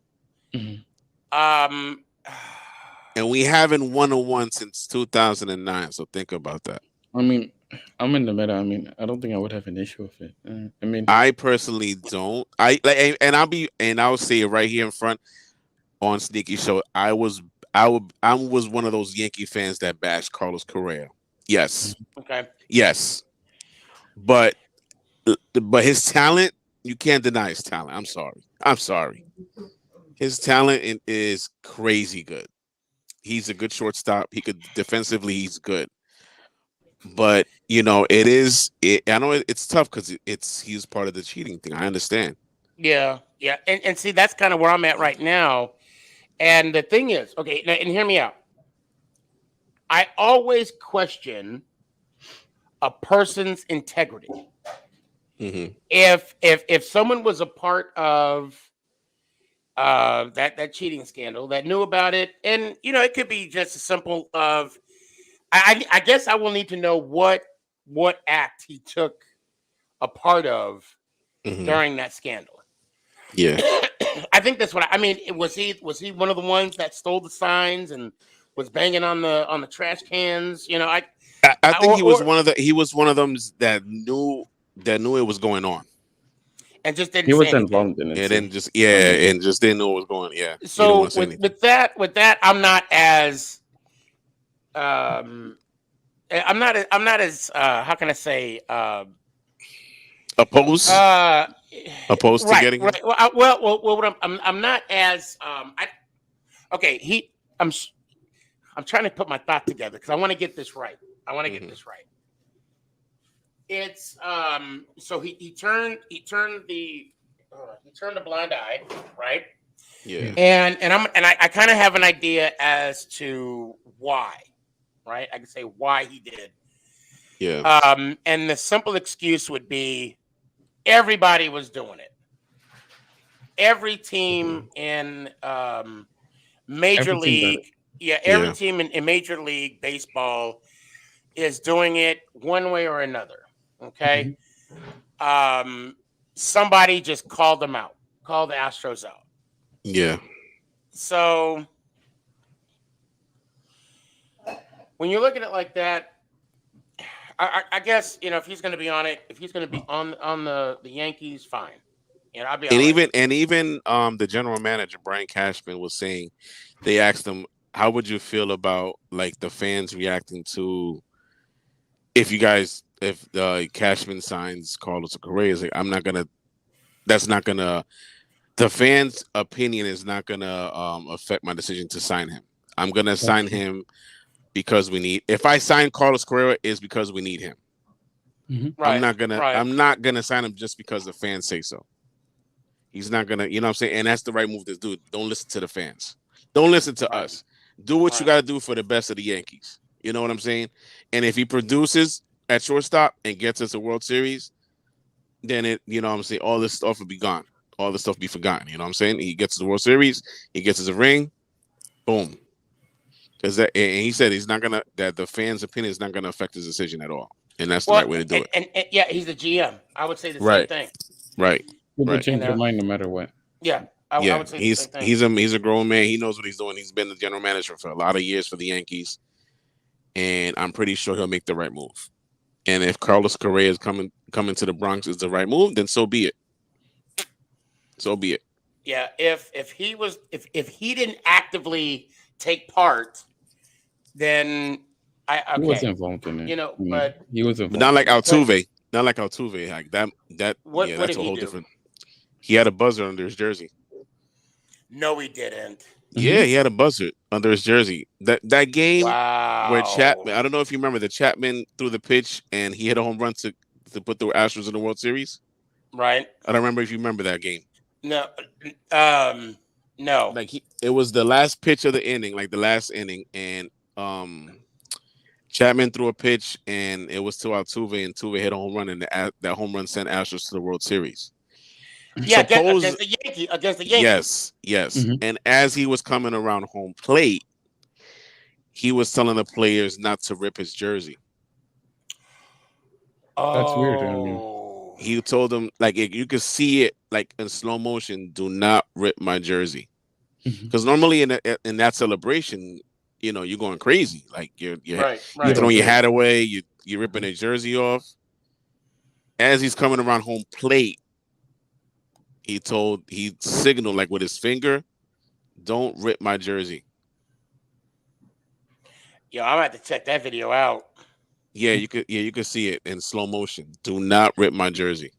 Mm-hmm. And we haven't won a one since 2009. So think about that. I mean, I'm in the middle. I mean, I don't think I would have an issue with it. I personally don't. I'll say it right here in front on Sneaky Show. I was one of those Yankee fans that bashed Carlos Correa. Yes. Okay. Yes. But his talent, you can't deny his talent. I'm sorry. His talent is crazy good. He's a good shortstop. He could defensively, he's good. But I know it's tough because he's part of the cheating thing. I understand. Yeah. And see, that's kind of where I'm at right now. And the thing is, okay, now, and hear me out. I always question a person's integrity. Mm-hmm. If someone was a part of that cheating scandal, that knew about it, and it could be just as simple of, I guess I will need to know what act he took a part of during that scandal. Yeah, I think that's what I mean. Was he one of the ones that stole the signs and was banging on the trash cans? I think he was one of them that knew it was going on. and just didn't He say was anything. involved in it. And too. then just and just didn't know what was going. Yeah. You don't So want to say anything. with that, I'm not as how can I say Opposed to right, getting him? right. Well, what I'm not as I'm trying to put my thought together because I want to get this right. It's so he turned the blind eye, right? Yeah. And I kind of have an idea as to why, right? I can say why he did. Yeah. And the simple excuse would be everybody was doing it. Every team in Major Every team League, every team in Major League Baseball is doing it one way or another. Okay. Somebody just called them out, called the Astros out. Yeah. So when you look at it like that, I guess if he's going to be on it, if he's going to be on the Yankees, fine. I'll be. And even the general manager Brian Cashman was saying, they asked him, how would you feel about like the fans reacting to if Cashman signs Carlos Correa? Like, the fans' opinion is not gonna affect my decision to sign him. I'm gonna sign him because if I sign Carlos Correa, is because we need him. Right, I'm not gonna sign him just because the fans say so. He's not gonna, you know what I'm saying? And that's the right move to do. Don't listen to the fans. Don't listen to us. Do what you gotta do for the best of the Yankees. You know what I'm saying? And if he produces at shortstop and gets us a World Series, then all this stuff will be gone. All this stuff will be forgotten. You know what I'm saying? He gets the World Series, he gets us a ring, boom. And he said that the fans' opinion is not gonna affect his decision at all. And that's the right way to do it. And he's the GM. I would say the Right. same thing. Right. He would change their mind no matter what. Yeah. I would say the same thing. He's a grown man. He knows what he's doing. He's been the general manager for a lot of years for the Yankees, and I'm pretty sure he'll make the right move. And if Carlos Correa is coming to the Bronx is the right move, then so be it. So be it. Yeah. If he didn't actively take part, then He was involved in it. But he was involved. But not like Altuve. Not like Altuve. Like that. What that's did a he whole do? different. He had a buzzer under his jersey. No, he didn't. Yeah, he had a buzzer under his jersey. That game Wow. where Chapman, I don't know if you remember, the Chapman threw the pitch and he hit a home run to put the Astros in the World Series. Right. I don't remember if you remember that game. No. No. Like it was the last pitch of the inning, like the last inning, and Chapman threw a pitch and it was to Altuve, and Altuve hit a home run, and that home run sent Astros to the World Series. Yeah, against the Yankees. Yes. And as he was coming around home plate, he was telling the players not to rip his jersey. That's weird. I mean, he told them, like, you could see it like in slow motion, do not rip my jersey. Because normally in that celebration, you're going crazy. Like you're throwing your hat away, you're ripping a jersey off. As he's coming around home plate, he signaled like with his finger, don't rip my jersey. Yo, I'm gonna have to check that video out. Yeah, you could see it in slow motion. Do not rip my jersey.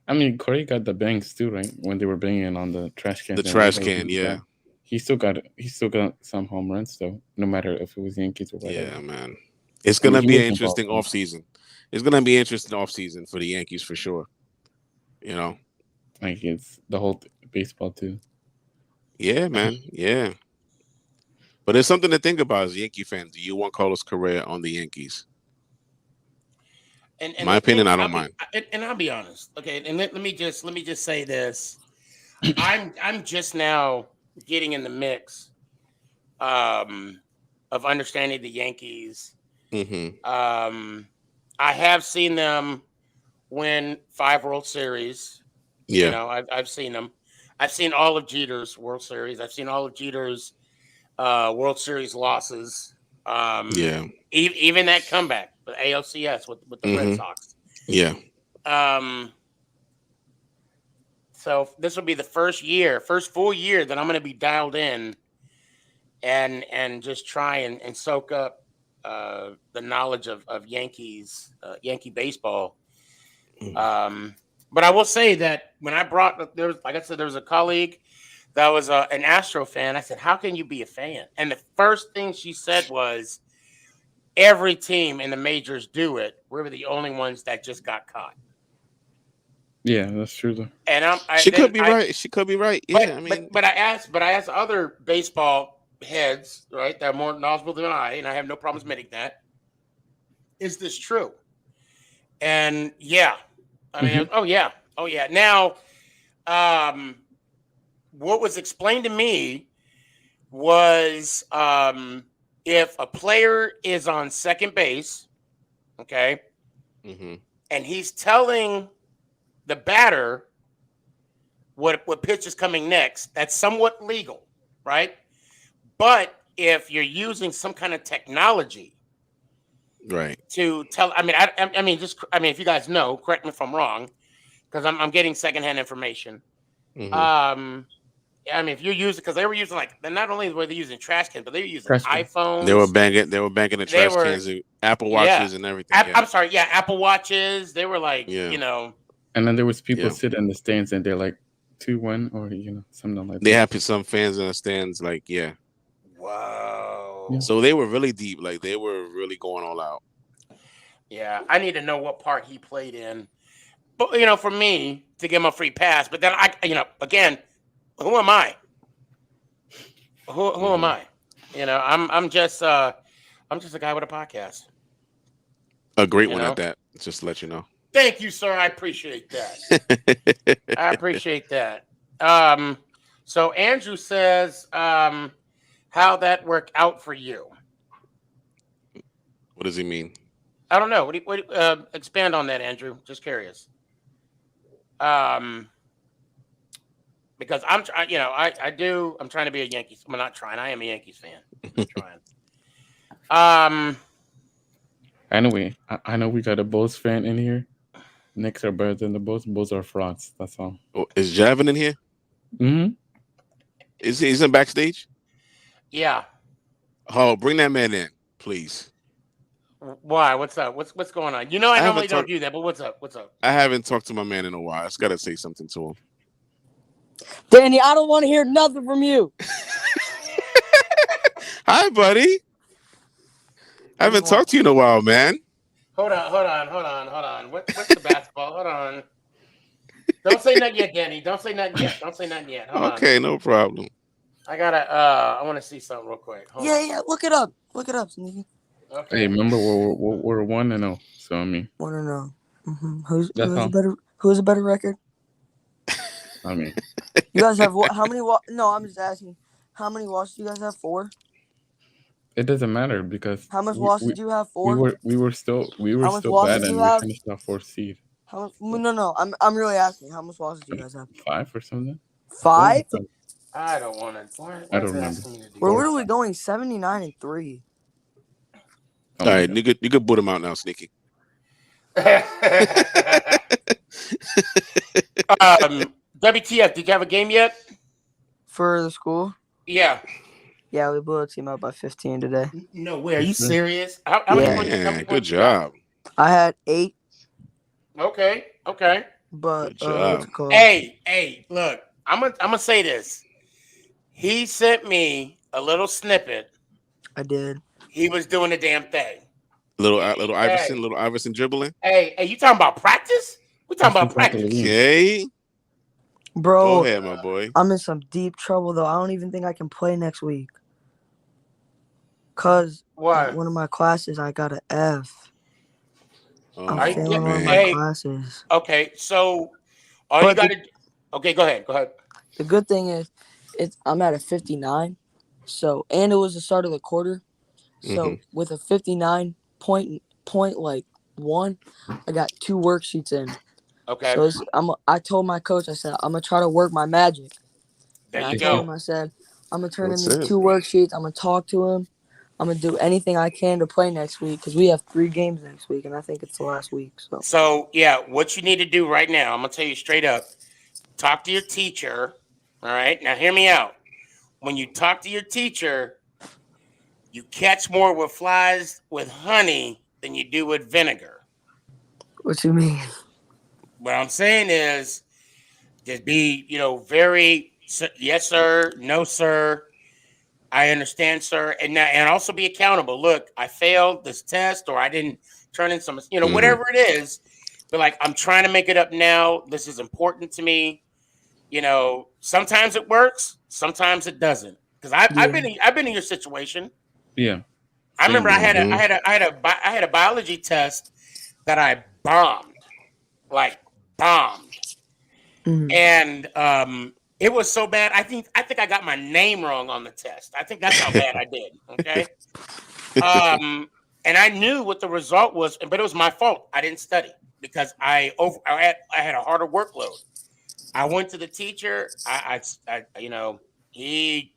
I mean, Corey got the bangs too, right? When they were banging on the trash can. The trash can, yeah. He still got some home runs though, no matter if it was Yankees or whatever. Yeah, man. It's gonna be an interesting offseason. It's gonna be an interesting offseason for the Yankees for sure. Like it's the whole baseball too. Yeah, man. Yeah. But it's something to think about as a Yankee fan. Do you want Carlos Correa on the Yankees? And my opinion, I don't mind. And I'll be honest. Okay, and let me just say this. I'm just now getting in the mix of understanding the Yankees. I have seen them win 5 World Series. Yeah. I've seen them. I've seen all of Jeter's World Series. I've seen all of Jeter's World Series losses. Yeah. Even that comeback with ALCS with the Red Sox. Yeah. So this will be the first full year that I'm going to be dialed in and just try and soak up the knowledge of Yankee baseball. But I will say that when I brought there was a colleague that was an Astro fan. I said, "How can you be a fan?" And the first thing she said was, "Every team in the majors do it. We're the only ones that just got caught." Yeah, that's true though. And she could be right. She could be right. Yeah, but I asked other baseball heads, right, that are more knowledgeable than I, and I have no problem admitting that. Is this true? And yeah, I mean, oh yeah. Now, what was explained to me was if a player is on second base, okay, and he's telling the batter what pitch is coming next, that's somewhat legal, right? But if you're using some kind of technology, right, to tell, I mean, if you guys know, correct me if I'm wrong, because I'm getting secondhand information. I mean, if you're using, because they were using not only were they using trash cans, but they were using iPhones. They were banging the trash cans, and Apple Watches, and everything. I'm sorry, Apple Watches. They were like, And then there was people sitting in the stands, and they're like 2-1 or something like that. They have some fans in the stands, like wow. Yeah. So they were really deep, like they were really going all out. Yeah, I need to know what part he played in, but for me to give him a free pass. But then again, who am I? Who am I? I'm just a guy with a podcast. A great one at that. Just to let you know. Thank you, sir. I appreciate that. I appreciate that. So Andrew says, how that worked out for you? What does he mean? I don't know. What expand on that, Andrew? Just curious. Because I'm trying to be a Yankees. I'm not trying. I am a Yankees fan. I'm trying. I know we got a Bulls fan in here. Knicks are better than the Bulls. Bulls are frauds. That's all. Oh, is Javin in here? Mm-hmm. Is he in backstage? Yeah. Oh, bring that man in, please. Why? What's up? What's going on? I normally don't do that, but what's up? What's up? I haven't talked to my man in a while. I just gotta say something to him. Danny, I don't want to hear nothing from you. Hi, buddy. I haven't talked to you in a while, man. Hold on. What's the basketball? Hold on. Don't say nothing yet, Danny. Don't say nothing yet. Hold okay, on. no problem. I want to see something real quick. Hold on. Yeah. Look it up, Sneaky. Okay. Hey, remember we're 1-0. So I mean, 1-0. Who's a better record? I mean, you guys have how many? No, I'm just asking. How many losses do you guys have? 4. it doesn't matter because How much losses do you have? 4. We were still much bad, losses do and you we have? finished our 4th seed. How much? No. I'm really asking. How much losses do you guys have? 5 or something. 5? I don't want to. I don't remember. We're literally going 79-3. All right, you could boot him out now, Sneaky. WTF? Did you have a game yet for the school? Yeah. Yeah, we blew a team out by 15 today. No way. Are you serious? How many good job. I had 8. Okay. But hey, look, I'm gonna say this. He sent me a little snippet. I did. He was doing the damn thing. Little Iverson dribbling. Hey, you talking about practice? We talking about practice. Okay. Bro, go ahead, my boy. I'm in some deep trouble though. I don't even think I can play next week. Cause one of my classes I got an F. I'm failing one of my classes. Okay, so all you gotta okay, go ahead. The good thing is I'm at a 59. So and it was the start of the quarter. So with a 59 point like 1, I got 2 worksheets in. Okay. So I told my coach, I said, I'm gonna try to work my magic. There and you I told go. him, I said, I'm gonna turn in these 2 worksheets. I'm gonna talk to him. I'm gonna do anything I can to play next week because we have 3 games next week, and I think it's the last week. So yeah, what you need to do right now, I'm gonna tell you straight up. talk to your teacher. All right, now hear me out. When you talk to your teacher, you catch more with flies with honey than you do with vinegar. What you mean? What I'm saying is, just be, very yes, sir, no, sir. I understand, sir, and also be accountable. Look, I failed this test, or I didn't turn in some, whatever it is. But like, I'm trying to make it up now. This is important to me. Sometimes it works, sometimes it doesn't. Because I've been in your situation. Yeah. I remember I had Mhm. a biology test that I bombed, like bombed, and it was so bad. I think I got my name wrong on the test. I think that's how bad I did. Okay, and I knew what the result was, but it was my fault. I didn't study because I had a harder workload. I went to the teacher. He,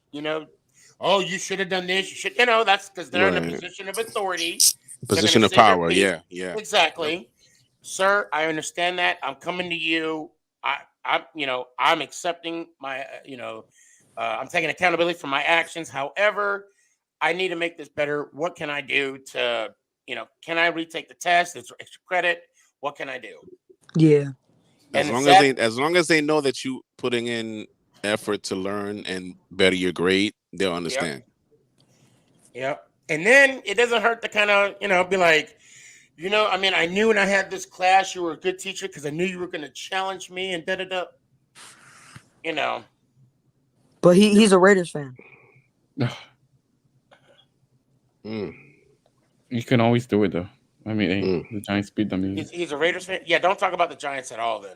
oh, you should have done this. You should, that's because they're in a Right. position of authority. Position of power. Yeah. Yeah. Exactly. Sir, I understand that. I'm coming to you. I'm accepting my, I'm taking accountability for my actions. However, I need to make this better. What can I do to, can I retake the test? It's extra credit. What can I do? Yeah. As long as they know that you putting in effort to learn and better your grade, they'll understand. Yep. And then it doesn't hurt to kind of, be like, I knew when I had this class, you were a good teacher because I knew you were going to challenge me and da-da-da. But he's a Raiders fan. You can always do it though. I mean, hey, the Giants beat them. He's a Raiders fan? Yeah, don't talk about the Giants at all then.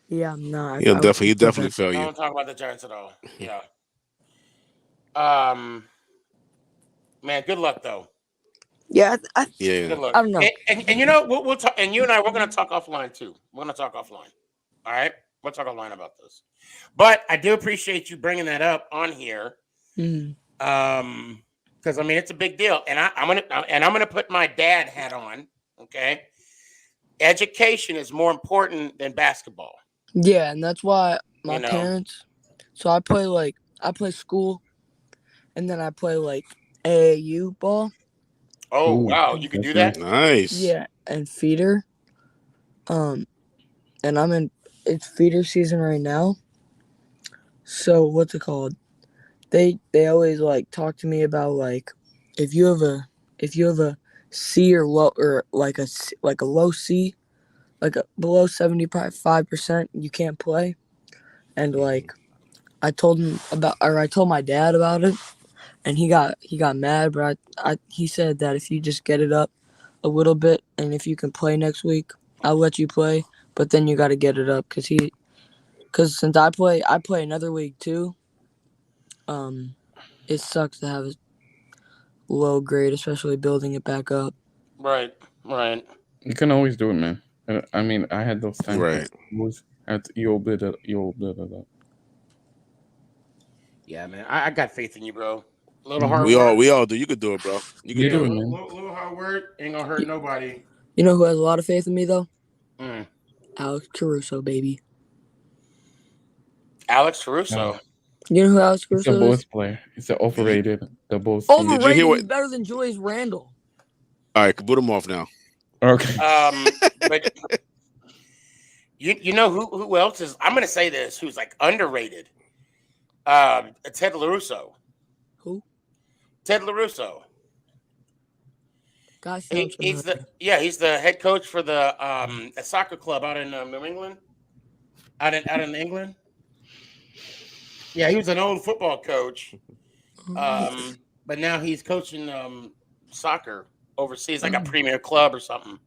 Yeah, I'm not. He'll definitely fail you. Don't talk about the Giants at all. Yeah. Man, good luck though. Yeah, Good luck. I don't know. And we'll talk. And you and I, we're going to talk offline too. We're going to talk offline. All right, we'll talk offline about this. But I do appreciate you bringing that up on here. Because it's a big deal, and I'm gonna put my dad hat on. Okay, education is more important than basketball. Yeah, and that's why my parents. So I play school, and then I play like AAU ball. Oh wow, you can do that. Nice. Yeah, and feeder. And it's feeder season right now. So what's it called? They always like talk to me about like if you have a C or low or like a low C, like a below 75%, you can't play. And like I told my dad about it, and he got mad, but he said that if you just get it up a little bit and if you can play next week, I'll let you play, but then you got to get it up cuz since I play another league too. It sucks to have a low grade, especially building it back up. Right. You can always do it, man. I had those times. Right. You'll build it up. Yeah, man. I got faith in you, bro. A little hard work. We all do. You could do it, bro. You can do it. A little hard work ain't gonna hurt nobody. You know who has a lot of faith in me though? Alex Caruso, baby. Alex Caruso. You know who Alex Caruso is? It's a Bulls player. It's an overrated. The Bulls. Overrated. He's better than Julius Randle. All right, put him off now. Okay. But you know who else is? I'm gonna say this. Who's like underrated? Ted LaRusso. Who? Ted LaRusso. Guys, he's the head coach for the a soccer club out in New England. Out in England. Yeah, he was an old football coach, but now he's coaching soccer overseas, like a Premier Club or something.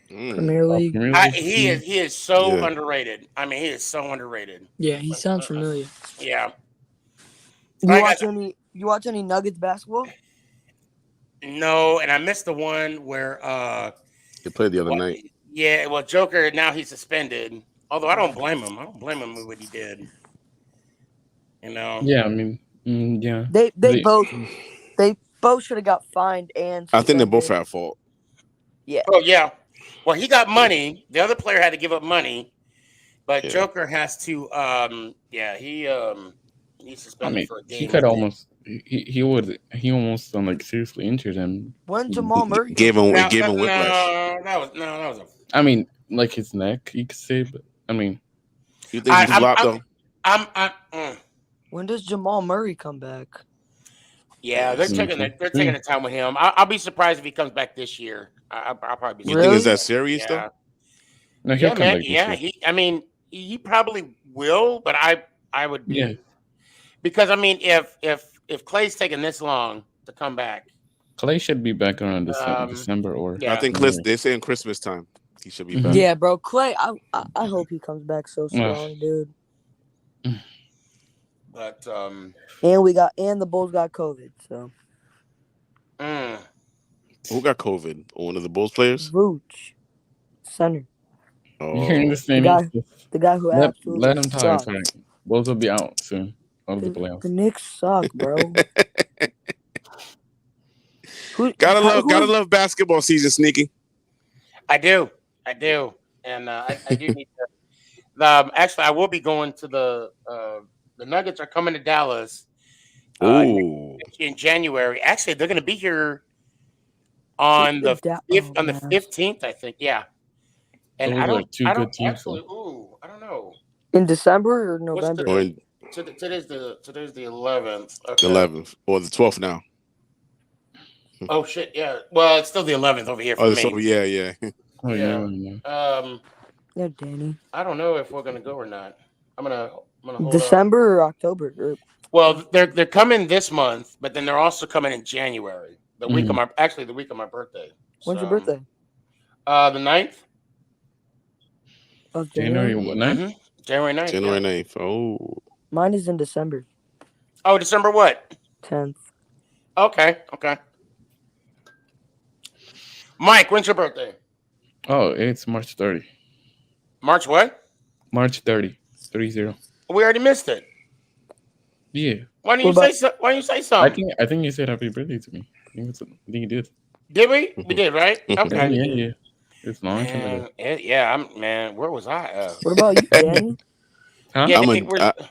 Premier League. He is so underrated. I mean, he is so underrated. Yeah, he sounds familiar. Yeah. You watch any Nuggets basketball? No, and I missed the one where They played the other night. Yeah, well, Joker now he's suspended. Although I don't blame him. I don't blame him with what he did. Yeah, I mean, yeah. They both should have got fined and. I think they're both at fault. Yeah. Oh yeah. Well, he got money. The other player had to give up money, But Yeah. Joker has to he's I suspended mean, for a he game. could I think. almost he almost like seriously injured him. When Jamal Murray Gave comes him back? gave him whiplash. that was a. I mean, like his neck, you could say, but I mean, You think he flopped though? When does Jamal Murray come back? Yeah, they're taking the time with him. I'll be surprised if he comes back this year. I'll probably be. You think it's that serious Yeah. though? No, he'll Yeah, come man. back this Yeah, year. he probably will, but I would be Yeah. because I mean if Clay's taking this long to come back, Clay should be back around December or. I think they're saying Christmas time. He should be back. Yeah, bro. Clay, I hope he comes back so strong, dude. But and the Bulls got COVID, so. Who got COVID? One of the Bulls players? Vooch, center. Oh. You hearing this thing? The guy who absolutely let him talk. sucks. Bulls will be out soon. Of the playoffs. The Knicks suck, bro. Gotta love basketball season, Sneaky. I do, and I do need to. Actually, I will be going to the Nuggets are coming to Dallas. In January. Actually, they're going to be here on the 15th, I think. Yeah, and I don't actually. I don't know. In December or November? Today's the 11th. Okay. The 11th or the 12th now. Oh shit! Yeah. Well, it's still the 11th over here for me. So, yeah. Oh yeah. Yeah, Danny. I don't know if we're gonna go or not. I'm gonna hold December or October. Well, they're coming this month, but then they're also coming in January. The week of my birthday. When's your birthday? The 9th. Of January what 9th? Mm-hmm. January 9th. January 9th. Oh. Mine is in December. Oh, December what? 10th. Okay. Mike, when's your birthday? Oh, it's March 30. March what? March 30. 30. We already missed it. Yeah. Why didn't you say something? I think you said happy birthday to me. I think you did. Did we? We did, right? Okay. Yeah. It's long time ago. Man, where was I? What about you, Danny? Huh? Yeah,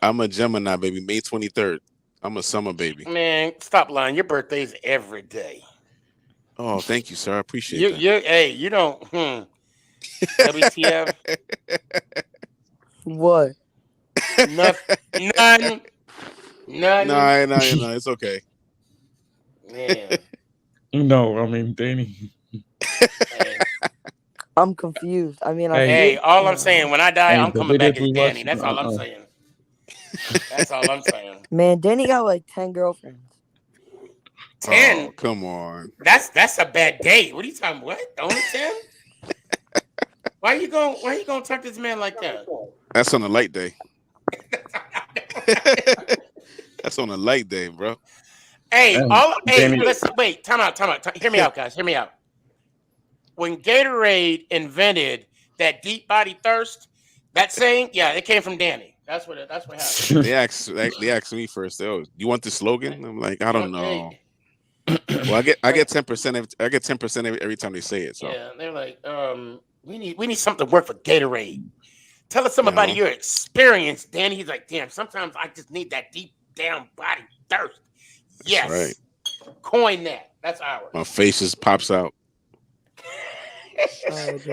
I'm a Gemini, baby. May 23rd. I'm a summer baby. Man, stop lying. Your birthday's every day. Oh, thank you, sir. I appreciate that. Hey, you don't. WTF? What? None. No, it's okay. Man. No, I mean Danny. I'm confused. I mean, all I'm saying, when I die, I'm coming back as Danny. That's all I'm saying. That's all I'm saying. Man, Danny got like 10 girlfriends. 10? Oh, come on. That's a bad date. What are you talking? What? Only 10? Why you gonna talk to this man like that? That's on a light day. That's on a light day, bro. Hey, listen, wait, time out. Hear me out, guys. Hear me out. When Gatorade invented that deep body thirst, that saying, yeah, it came from Danny. That's what happened. They asked me first. Oh, you want the slogan? I'm like, I don't know. Well, I get 10%. I get 10% every time they say it. So yeah, they're like, we need something to work for Gatorade. Tell us something about your experience, Danny. He's like, damn, sometimes I just need that deep down body thirst. Yes, right. Coin that. That's ours. My face just pops out.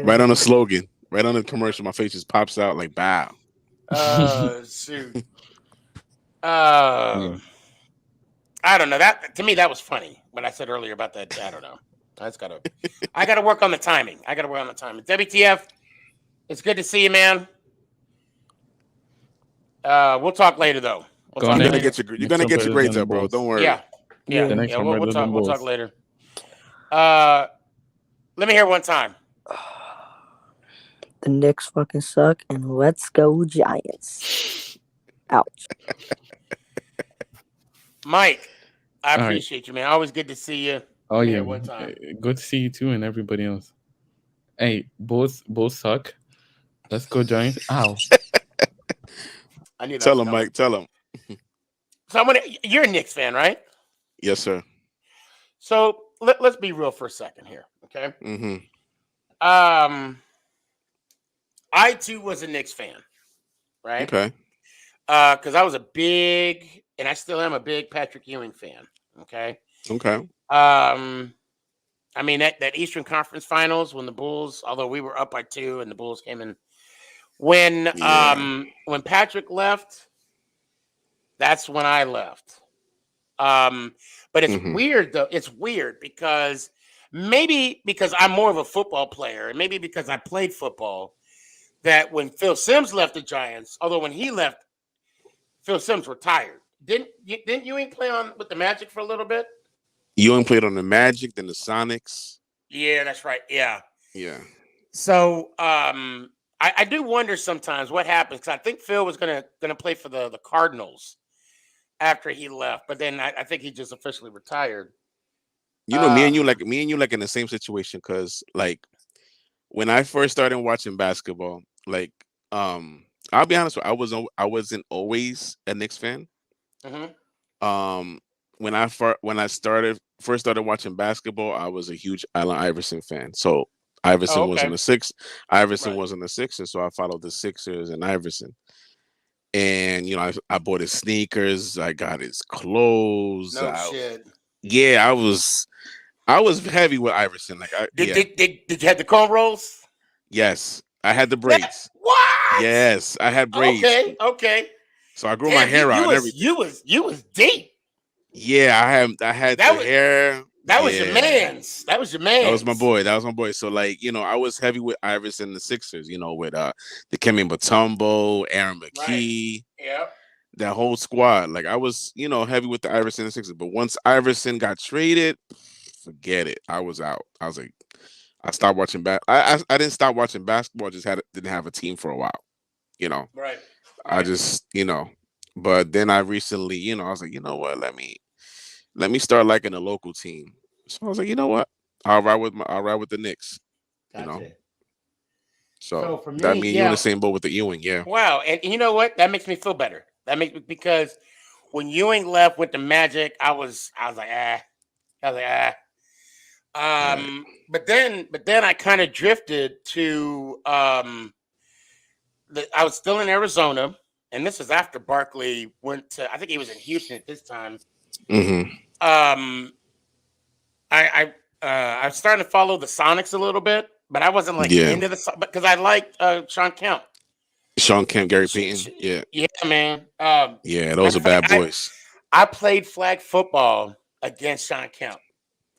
Right on the slogan, right on the commercial, my face just pops out like bow. Shoot. I don't know. That to me that was funny when I said earlier about that. I don't know. I gotta work on the timing. WTF, it's good to see you, man. We'll talk later though. You're gonna get your grades up, bro. Don't worry. Yeah. We'll talk later. Let me hear one time. The Knicks fucking suck, and let's go Giants. Ouch. Mike, I appreciate you, man. Always good to see you. Oh yeah, one time. Good to see you too, and everybody else. Hey, both suck. Let's go Giants. Ow. Tell him, Mike. Tell him. So you're a Knicks fan, right? Yes, sir. So let's be real for a second here, okay? Mm-hmm. I too was a Knicks fan. right? Okay. Because I was a big, and I still am a big Patrick Ewing fan. Okay. Okay. I mean that Eastern Conference Finals when the Bulls, although we were up by 2 and the Bulls came in. When Patrick left, that's when I left. But it's weird though. It's weird because maybe because I'm more of a football player, and maybe because I played football, that when Phil Simms left the Giants, although when he left, Phil Simms retired. Didn't Ewing play on with the Magic for a little bit? Ewing played on the Magic, then the Sonics. Yeah, that's right. Yeah. Yeah. So I do wonder sometimes what happens, because I think Phil was gonna play for the Cardinals after he left, but then I think he just officially retired. You know, me and you like in the same situation, because like when I first started watching basketball, like I'll be honest with you, I wasn't always a Knicks fan. When I first started watching basketball, I was a huge Allen Iverson fan. So Iverson was on the Sixers. Iverson was on the Sixers, so I followed the Sixers and Iverson. And you know, I bought his sneakers, I got his clothes. No shit. Yeah, I was heavy with Iverson. Like, did you have the cornrows? Yes, I had the braids. What? Yes, I had braids. Okay. So I grew my hair out and everything. You was deep. Yeah, I had the hair. That was your man's. That was your man. That was my boy. So like, you know, I was heavy with Iverson and the Sixers, you know, with the Kemi Mutombo, Aaron McKee. Right. Yeah. That whole squad. Like, I was, you know, heavy with the Iverson and the Sixers. But once Iverson got traded, forget it. I was out. I was like, I stopped watching I didn't stop watching basketball. I just didn't have a team for a while. You know. Right. I just, you know, but then I recently, you know, I was like, you know what, let me start liking a local team. So I was like, you know what, I'll ride with the Knicks. Gotcha. You know. So for me, that means you're in the same boat with the Ewing, yeah. Wow, and you know what? That makes me feel better. Because when Ewing left with the Magic, I was like, But then I kind of drifted to I was still in Arizona, and this is after Barkley went to, I think he was in Houston at this time. I was starting to follow the Sonics a little bit, but I wasn't like into the, because I liked Sean Kemp. Sean Kemp, Gary Payton, yeah. Yeah, man. Yeah, those are bad boys. I played flag football against Sean Kemp.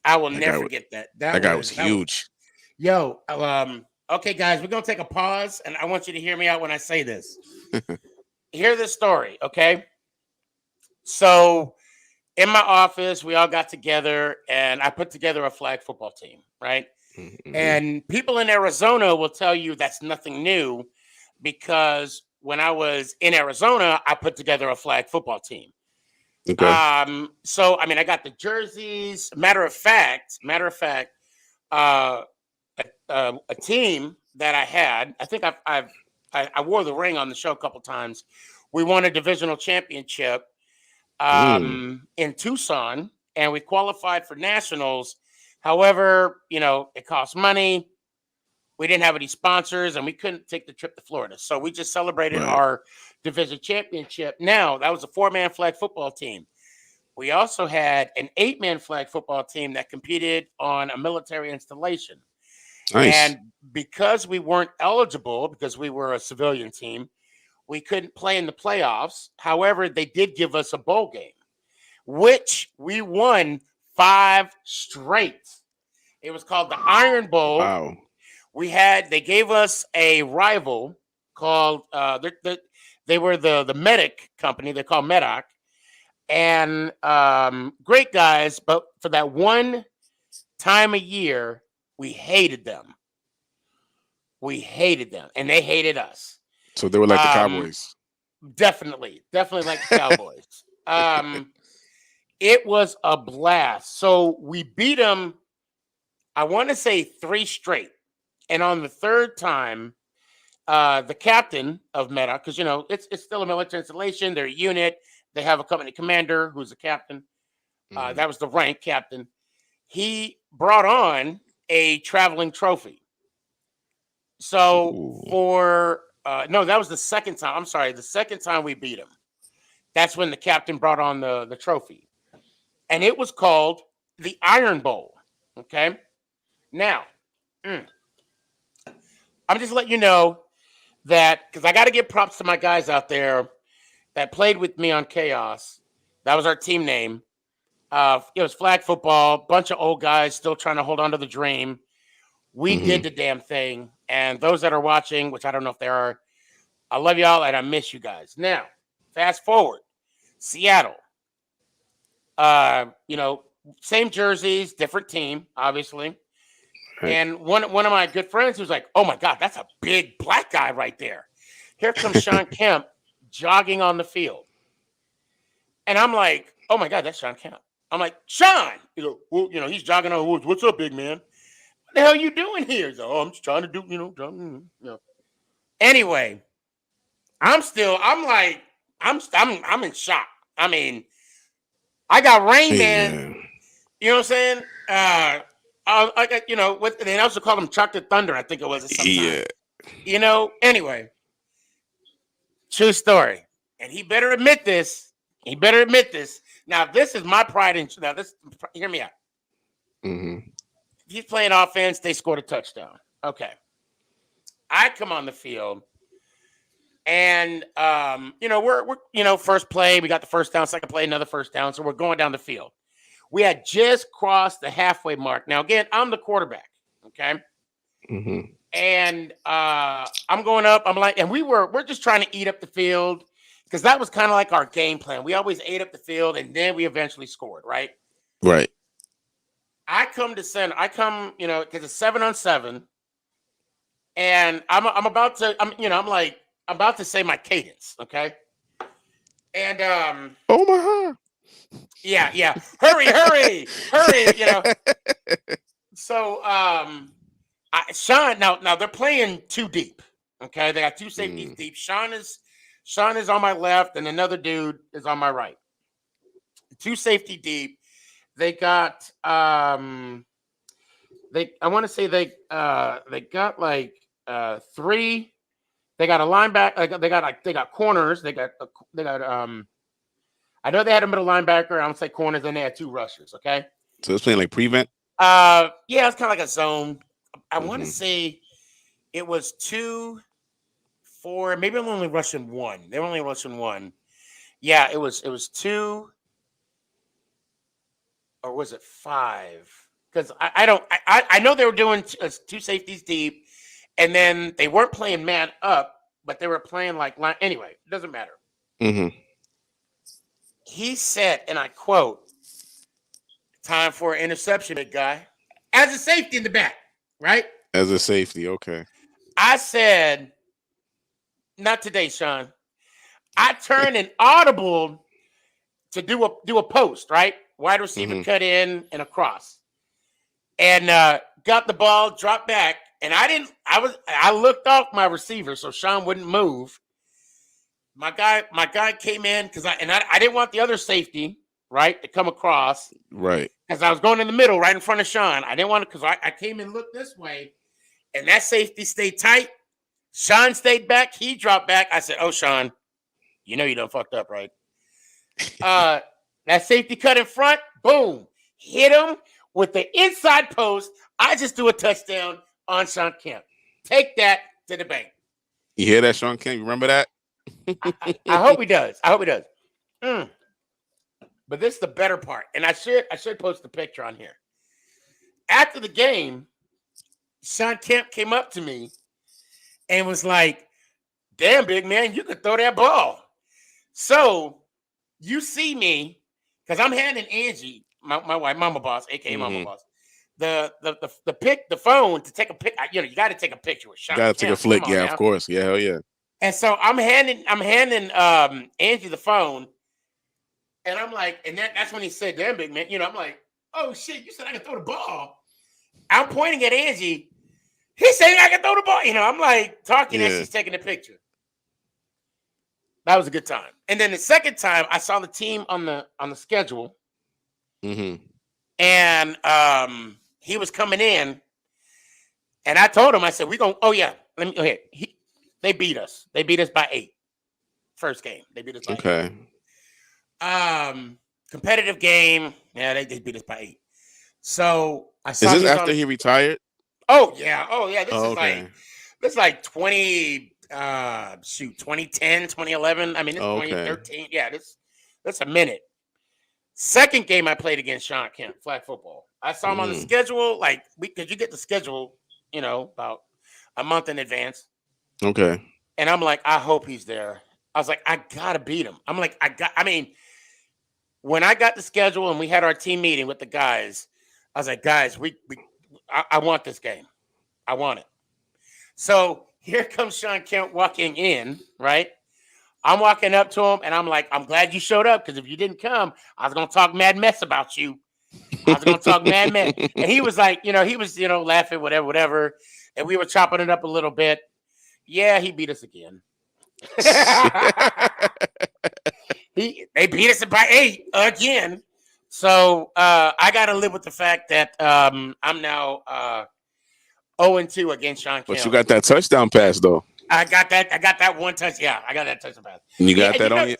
I will never forget that. That guy was huge. Okay, guys, we're going to take a pause, and I want you to hear me out when I say this. Hear this story, okay? So in my office, we all got together, and I put together a flag football team, right? And people in Arizona will tell you that's nothing new, because when I was in Arizona, I put together a flag football team. Okay. So I mean, I got the jerseys. Matter of fact, a team that I had, I think I wore the ring on the show a couple times. We won a divisional championship in Tucson, and we qualified for nationals. However, you know, it cost money. We didn't have any sponsors, and we couldn't take the trip to Florida. So we just celebrated our division championship. Now, that was a 4-man flag football team. We also had an 8-man flag football team that competed on a military installation. Nice. And because we weren't eligible, because we were a civilian team, we couldn't play in the playoffs. However, they did give us a bowl game, which we won 5 straight. It was called the Iron Bowl. Wow. They gave us a rival called, they were the medic company. They're called Medoc. And great guys, but for that one time a year, we hated them. And they hated us. So they were like the Cowboys. Definitely like the Cowboys. It was a blast. So we beat them, I want to say 3 straight. And on the 3rd time, the captain of Medoc, because, you know, it's still a military installation. They're a unit. They have a company commander who's a captain. That was the rank captain. He brought on a traveling trophy. So for No, that was the second time. I'm sorry, the second time we beat him. That's when the captain brought on the trophy. And it was called the Iron Bowl. Okay. Now, I'm just letting you know that because I got to give props to my guys out there that played with me on Chaos. That was our team name. It was flag football, bunch of old guys still trying to hold on to the dream. We did the damn thing. And those that are watching, which I don't know if there are, I love y'all and I miss you guys. Now, fast forward, Seattle. Same jerseys, different team, obviously. Right. And one of my good friends was like, "Oh my God, that's a big black guy right there." Here comes Sean Kemp jogging on the field, and I'm like, "Oh my God, that's Sean Kemp." I'm like, "Sean," he's jogging on the woods. "What's up, big man? What the hell are you doing here?" He's like, "Oh, I'm just trying to do, Anyway, I'm in shock. I mean, I got Rain Man. You know what I'm saying? They also call him Chocolate Thunder, I think it was. Yeah. Anyway, true story. And he better admit this. Now, this is my pride. Hear me out. He's playing offense. They scored a touchdown. Okay. I come on the field. And, we're first play. We got the first down. Second play, another first down. So we're going down the field. We had just crossed the halfway mark. Now, again, I'm the quarterback, okay? And I'm going up. I'm like, and we're just trying to eat up the field because that was kind of like our game plan. We always ate up the field, and then we eventually scored, right? Right. I come to center. Because it's 7-on-7, and I'm about to say my cadence, okay? And oh my God. Yeah. Hurry. So Sean, now they're playing too deep. Okay, they got two safeties deep. Sean is on my left, and another dude is on my right. Two safety deep. They got I want to say they got like three. They got a linebacker. They got corners. They got I know they had a middle linebacker. I don't say corners, and they had two rushers. Okay. So it's playing like prevent. Yeah, it's kind of like a zone. I want to say it was 2, 4. Maybe I'm only rushing one. They were only rushing one. Yeah, it was 2, or was it 5? Because I know they were doing two safeties deep, and then they weren't playing man up, but they were playing like line. Anyway, it doesn't matter. He said, and I quote, "Time for an interception, big guy." As a safety in the back, right? As a safety, okay. I said, "Not today, Sean." I turned an audible to do a post, right? Wide receiver cut in and across. And got the ball, dropped back, and I looked off my receiver so Sean wouldn't move. My guy came in because I didn't want the other safety, right, to come across. Right. Because I was going in the middle right in front of Sean. I didn't want to because I came and looked this way, and that safety stayed tight. Sean stayed back. He dropped back. I said, "Oh, Sean, you know you done fucked up, right?" That safety cut in front. Boom. Hit him with the inside post. I just do a touchdown on Sean Kemp. Take that to the bank. You hear that, Sean Kemp? You remember that? I hope he does. But this is the better part, and I should post the picture on here. After the game, Sean Kemp came up to me and was like, "Damn, big man, you could throw that ball." So you see me because I'm handing Angie, my wife, Mama Boss, aka Mama Boss, the phone to take a pic. You got to take a picture with Sean. Got to take a flick, yeah, of course, yeah, hell yeah. And so I'm handing Angie the phone, and I'm like, and that's when he said, "Damn, big man," I'm like, "Oh shit, you said I can throw the ball." I'm pointing at Angie. He's saying I can throw the ball. I'm like talking as she's taking the picture. That was a good time. And then the second time, I saw the team on the schedule, and he was coming in, and I told him, I said, "We gonna." Oh yeah, let me go ahead. They beat us. They beat us by 8. First game. They beat us by 8. Competitive game. Yeah, they beat us by 8. So I saw Is this after he retired? Oh yeah. This okay. is like 2010, 2011. I mean, it's Okay. 2013. Yeah, that's a minute. Second game I played against Sean Kemp, flag football. I saw him on the schedule, because you get the schedule, about a month in advance. Okay. And I'm like, I hope he's there. I was like, I gotta beat him. I'm like, when I got the schedule and we had our team meeting with the guys, I was like, guys, I want this game. I want it. So here comes Sean Kemp walking in, right? I'm walking up to him and I'm like, I'm glad you showed up, because if you didn't come, I was going to talk mad mess about you. I was going to talk mad mess. And he was like, laughing, whatever. And we were chopping it up a little bit. Yeah, he beat us again. They beat us by 8 again. So I got to live with the fact that I'm now 0-2 against Sean Kemp. But you got that touchdown pass, though. I got that one touch. Yeah, I got that touchdown pass. And you got that on you?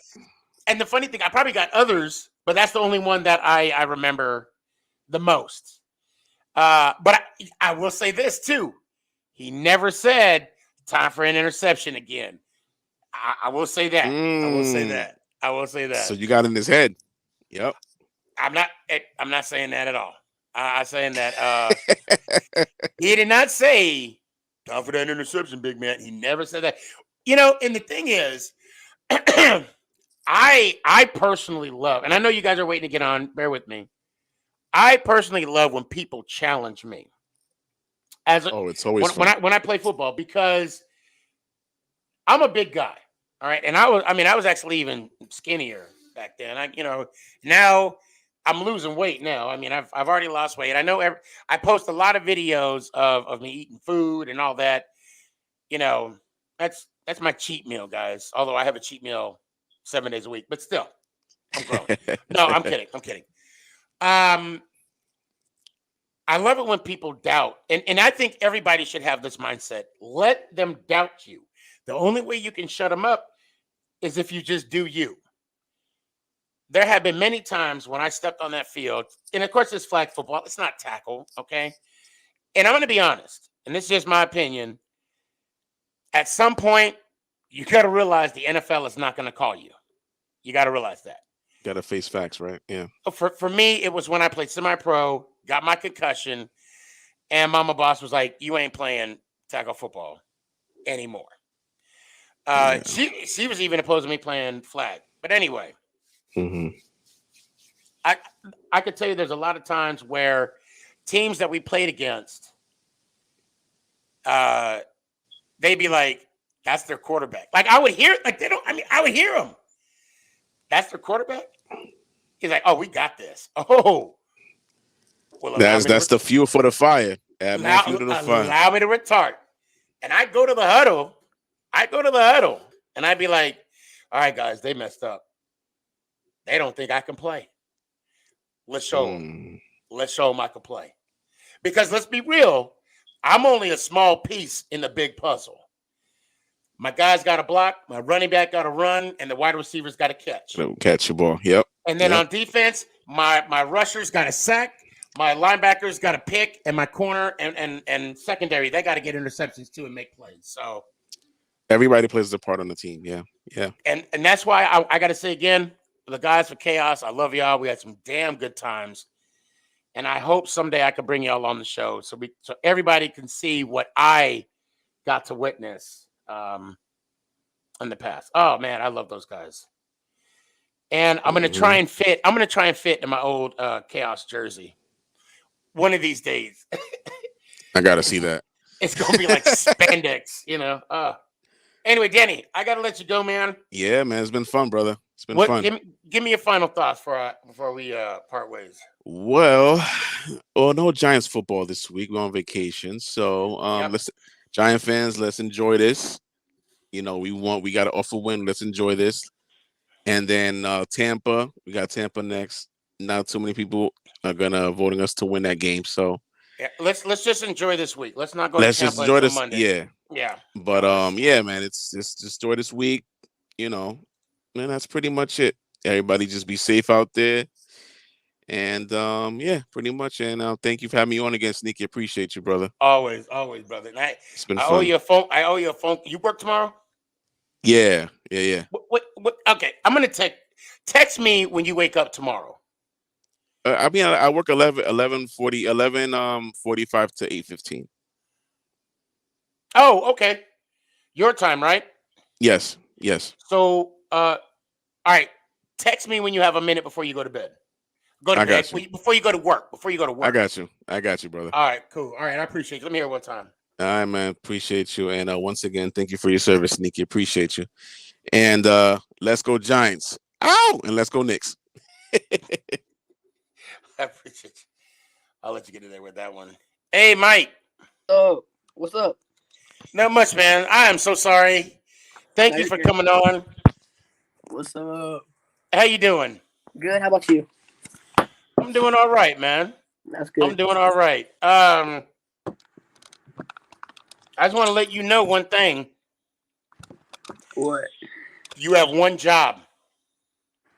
And the funny thing, I probably got others, but that's the only one that I remember the most. But I will say this, too. He never said, time for an interception again. I will say that. I will say that. So you got in his head. Yep. I'm not saying that at all. I'm saying that he did not say, time for that interception, big man. He never said that. And the thing is, I personally love, and I know you guys are waiting to get on, bear with me. I personally love when people challenge me. It's always fun. When I play football, because I'm a big guy. All right. And I was actually even skinnier back then. Now I'm losing weight now. I mean, I've already lost weight. I know I post a lot of videos of me eating food and all that. That's my cheat meal, guys. Although I have a cheat meal 7 days a week, but still, I'm growing. No, I'm kidding. I love it when people doubt. And I think everybody should have this mindset. Let them doubt you. The only way you can shut them up is if you just do you. There have been many times when I stepped on that field, and of course it's flag football. It's not tackle, okay? And I'm going to be honest, and this is just my opinion. At some point, you got to realize the NFL is not going to call you. You got to realize that. Got to face facts, right? Yeah. For me, it was when I played semi-pro, got my concussion, and Mama Boss was like, you ain't playing tackle football anymore. She was even opposed to me playing flag. But anyway, I could tell you there's a lot of times where teams that we played against, they'd be like, that's their quarterback. Like I would hear, I would hear them. That's their quarterback? He's like, oh, we got this. Oh. Well, that's the fuel for the fire. Allow me to retard. And I go to the huddle. And I'd be like, all right, guys, they messed up. They don't think I can play. Let's show them. Let's show them I can play. Because let's be real, I'm only a small piece in the big puzzle. My guys got to block, my running back got to run, and the wide receivers got to catch. Catch the ball. Yep. And then on defense, my rushers got to sack, my linebackers got to pick, and my corner and secondary, they got to get interceptions too and make plays. So everybody plays a part on the team. Yeah. Yeah. And that's why I got to say again, the guys for Chaos, I love y'all. We had some damn good times. And I hope someday I can bring y'all on the show so everybody can see what I got to witness in the past. Oh man, I love those guys. And I'm gonna try and fit. In my old Chaos jersey. One of these days. I gotta see that. It's gonna be like spandex, Anyway, Danny, I gotta let you go, man. Yeah, man, it's been fun, brother. It's been fun. Give me your final thoughts before we part ways. Well, no Giants football this week. We're on vacation, so let's Giant fans, let's enjoy this. We got an awful win. Let's enjoy this. And then Tampa, we got Tampa next. Not too many people are gonna voting us to win that game. So let's just enjoy this week. Let's not go. Let's to just Tampa enjoy this. Monday. Yeah, Yeah. But yeah, man, it's just enjoy this week. You know, and that's pretty much it. Everybody just be safe out there. And yeah, pretty much. And thank you for having me on again, Sneaky. Appreciate you, brother. Always, brother. And It's been I owe fun. you a phone. I owe you a phone. You work tomorrow? Yeah. What? Okay, I'm gonna text me when you wake up tomorrow. I mean, I work 45 to 8:15. Oh, okay. Your time, right? Yes. So, all right. Text me when you have a minute before you go to bed. I got you. Before you go to work. I got you, brother. All right, cool. All right, I appreciate you. Let me hear it one time. All right, man. Appreciate you. And once again, thank you for your service, Sneaky. Appreciate you. And let's go Giants. Ow! And let's go Knicks. I appreciate you. I'll let you get in there with that one. Hey, Mike. Oh, what's up? Not much, man. I am so sorry. Thank you for coming on. What's up? How you doing? Good. How about you? I'm doing all right, man. That's good. I'm doing all right. I just want to let you know one thing. What? You have one job.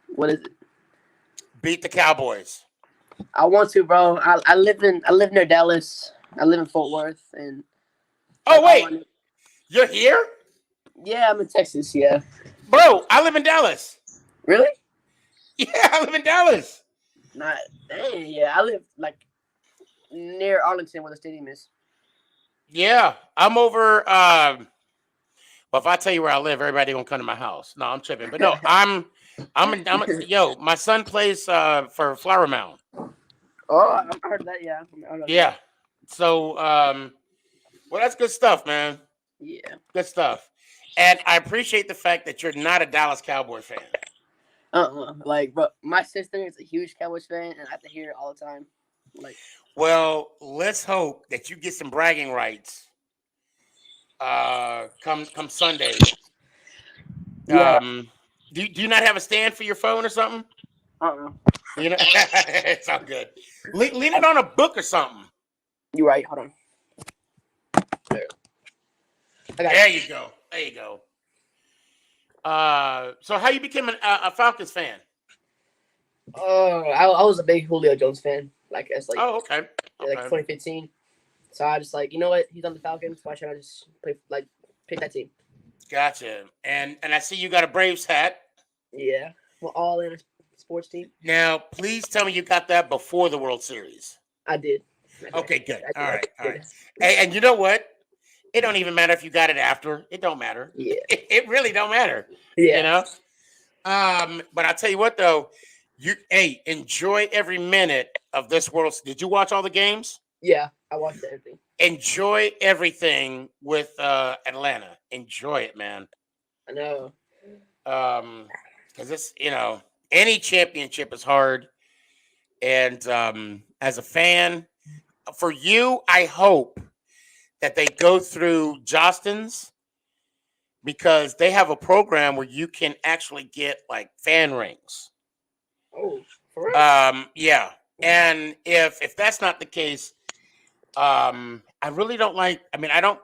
What is it? Beat the Cowboys. I want to, bro. I live near Dallas. I live in Fort Worth, and oh wait, you're here? Yeah, I'm in Texas. Yeah, bro. I live in Dallas. Really? Yeah, I live in Dallas. Not dang. Yeah, I live like near Arlington, where the stadium is. Yeah, I'm over. Well, if I tell you where I live, everybody gonna come to my house. No, I'm tripping. But no, yo, my son plays for Flower Mound. Oh, I heard that. Yeah. Yeah. So, well, that's good stuff, man. Yeah. Good stuff. And I appreciate the fact that you're not a Dallas Cowboy fan. Like, but my sister is a huge Cowboys fan, and I have to hear it all the time. Like, well, let's hope that you get some bragging rights. Come Sunday. Yeah. Do you not have a stand for your phone or something? You know, it's all good. Lean it on a book or something. You're right. Hold on. There you go. So how you became a Falcons fan? I was a big Julio Jones fan. Like, it's like, oh, okay. Like 2015. So I just like, you know what? He's on the Falcons. Why should I just pick that team? Gotcha. And I see you got a Braves hat. Yeah. Well, all in a sports team. Now, please tell me you got that before the World Series. I did. Okay, good. All right. Hey, and you know what? It don't even matter if you got it after. It don't matter. Yeah. It really don't matter. Yeah. You know? But I'll tell you what though, enjoy every minute of this world. Did you watch all the games? Yeah, I watched everything. Enjoy everything with Atlanta. Enjoy it, man. I know. Because it's, any championship is hard. And as a fan, for you, I hope that they go through Jostens, because they have a program where you can actually get like fan rings. Oh, for real? Yeah. And if that's not the case, I really don't like. I don't.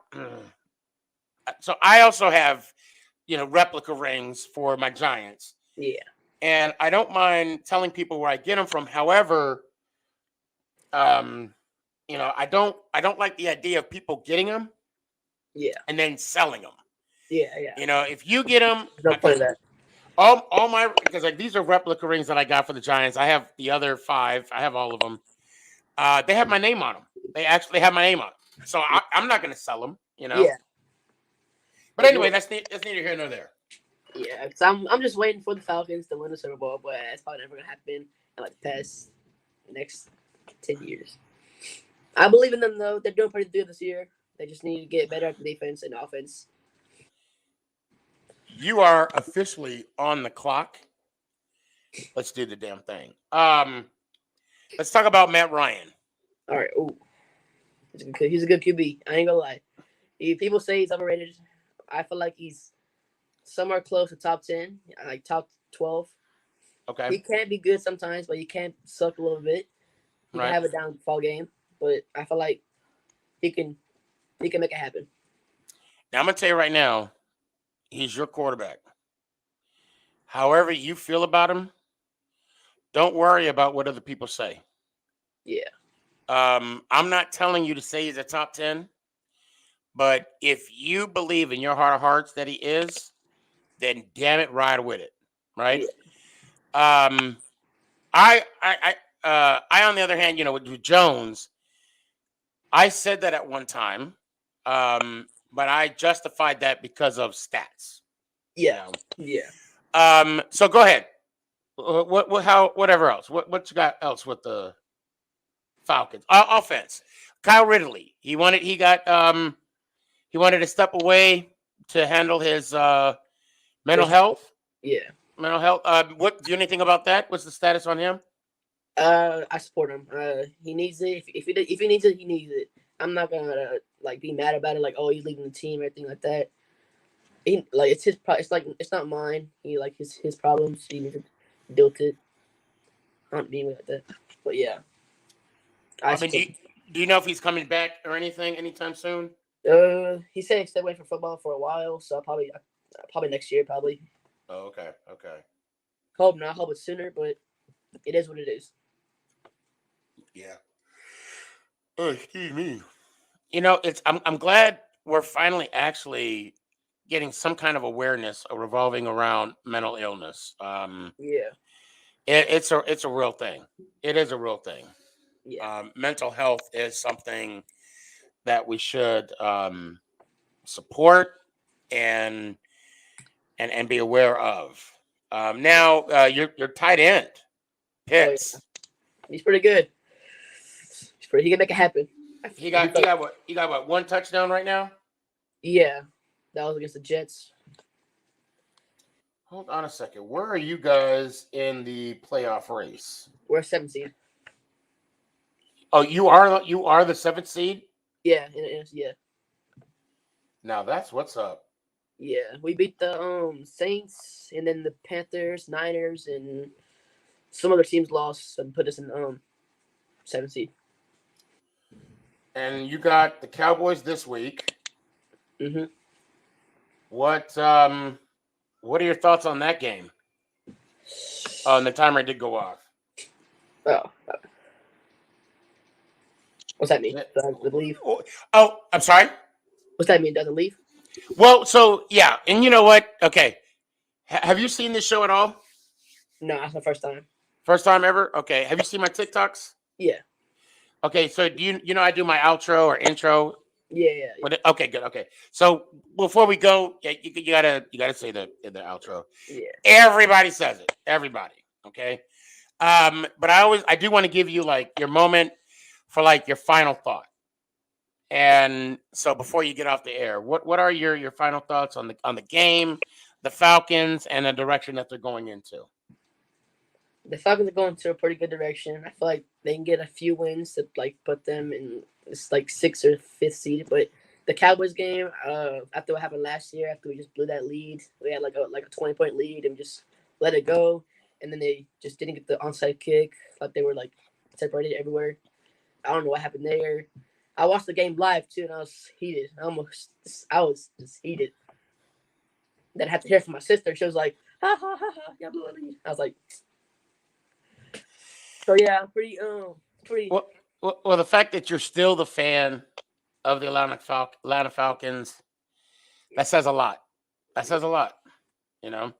So I also have, replica rings for my Giants. Yeah. And I don't mind telling people where I get them from. However, I don't like the idea of people getting them. Yeah. And then selling them. Yeah. If you get them, no point of that. All my, because like these are replica rings that I got for the Giants. I have the other 5. I have all of them. They have my name on them. They actually have my name on them. So I'm not going to sell them. Yeah. But anyway, that's neither here nor there. Yeah, because I'm just waiting for the Falcons to win the Super Bowl, but it's probably never gonna happen in like the past next 10 years. I believe in them though. They're doing pretty good this year. They just need to get better at the defense and offense. You are officially on the clock. Let's do the damn thing. Let's talk about Matt Ryan. All right. Ooh. He's a good QB. I ain't gonna lie. People say he's overrated. I feel like he's somewhere close to top 10, like top 12. Okay. He can be good sometimes, but he can suck a little bit. He can have a downfall game, but I feel like he can make it happen. Now I'm gonna tell you right now, he's your quarterback. However you feel about him, don't worry about what other people say. Yeah. I'm not telling you to say he's a top 10, but if you believe in your heart of hearts that he is, then damn it, ride with it, right? I on the other hand, with Jones, I said that at one time, but I justified that because of stats. Yeah. Yeah. So go ahead. Whatever else? What you got else with the Falcons? Offense. Kyle Ridley. He wanted to step away to handle his mental health. Yeah. Mental health. What do you anything about that? What's the status on him? I support him. He needs it. If he needs it, he needs it. I'm not gonna be mad about it. Like, oh, he's leaving the team, or anything like that. It's his. It's not mine. He his problems. He needs to deal with it. Not being like that. But yeah. Do you know if he's coming back or anything anytime soon? He said he stayed away from football for a while, so probably next year, probably. Oh, okay. Hope not. Hope it's sooner, but it is what it is. Yeah. Oh, excuse me. I'm glad we're finally actually getting some kind of awareness revolving around mental illness. Yeah. It's a real thing. It is a real thing. Yeah. Mental health is something that we should support and be aware of. Now, your tight end, Pitts. Oh, yeah. He's pretty good. He can make it happen. He got what? One touchdown right now? Yeah, that was against the Jets. Hold on a second. Where are you guys in the playoff race? We're 7th seed. Oh, you are the 7th seed? Yeah, yeah. Now that's what's up. Yeah, we beat the Saints, and then the Panthers, Niners, and some other teams lost and put us in 7th seed. And you got the Cowboys this week. Mm-hmm. What are your thoughts on that game? Oh, and the timer did go off. Oh. What's that mean? Doesn't leave? Oh, I'm sorry? What's that mean? Doesn't leave? Well, so, yeah. And you know what? Okay. Have you seen this show at all? No, that's my first time. First time ever? Okay. Have you seen my TikToks? Yeah. Okay. So do you know I do my outro or intro? Yeah. Okay, good. Okay. So before we go, you gotta say the outro. Yeah. Everybody says it. Everybody. Okay. But I do want to give you your moment for your final thought. And so before you get off the air, what are your final thoughts on the game, the Falcons, and the direction that they're going into? The Falcons are going to a pretty good direction. I feel like they can get a few wins to put them in this 6th or 5th seed. But the Cowboys game, after what happened last year, after we just blew that lead, we had a 20-point lead and just let it go, and then they just didn't get the onside kick. They were separated everywhere. I don't know what happened there. I watched the game live too, and I was heated. I was just heated. Then I had to hear from my sister. She was like, "Ha ha ha ha!" Yeah, blew a lead. I was like. So yeah, pretty. Well, the fact that you're still the fan of the Atlanta Falcons, that says a lot. That says a lot. Yeah.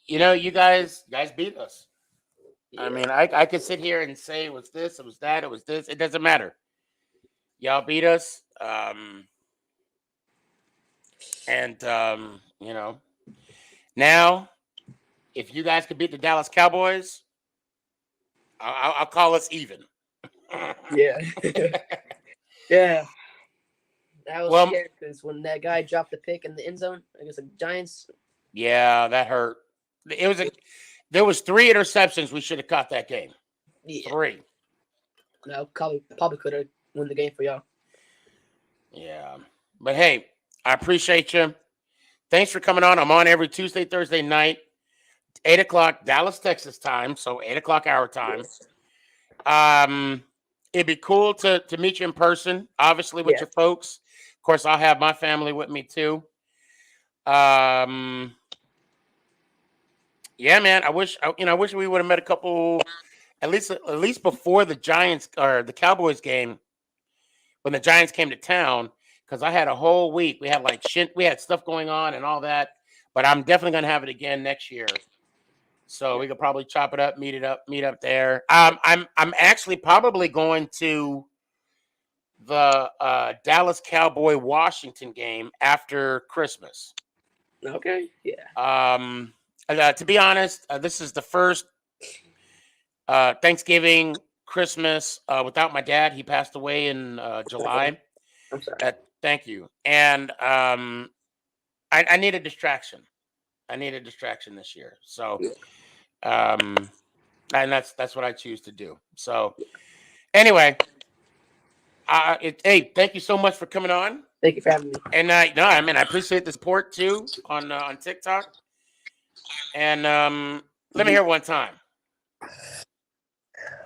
You guys beat us. Yeah. I mean, I could sit here and say it was this, it was that, it was this. It doesn't matter. Y'all beat us. Now. If you guys could beat the Dallas Cowboys, I'll call us even. Yeah. Yeah. That was scary because when that guy dropped the pick in the end zone against the Giants. Yeah, that hurt. There was 3 interceptions. We should have caught that game. Yeah. 3. No, probably could have won the game for y'all. Yeah. But hey, I appreciate you. Thanks for coming on. I'm on every Tuesday, Thursday night. 8 o'clock Dallas, Texas time, so 8 o'clock our time. it'd be cool to meet you in person, obviously with Yeah. your folks. Of course, I'll have my family with me too. Yeah, man. I wish we would have met a couple, at least before the Giants or the Cowboys game when the Giants came to town, because I had a whole week. We had we had stuff going on and all that. But I'm definitely gonna have it again next year. So we could probably chop it up, meet up there. I'm actually probably going to the Dallas Cowboy Washington game after Christmas. Okay. Yeah. To be honest, this is the first Thanksgiving, Christmas without my dad. He passed away in July. I'm sorry. Thank you. And I need a distraction. I need a distraction this year. So, and that's what I choose to do. So, anyway, hey, thank you so much for coming on. Thank you for having me. And no, I mean I appreciate the support too on TikTok. And let me hear it one time.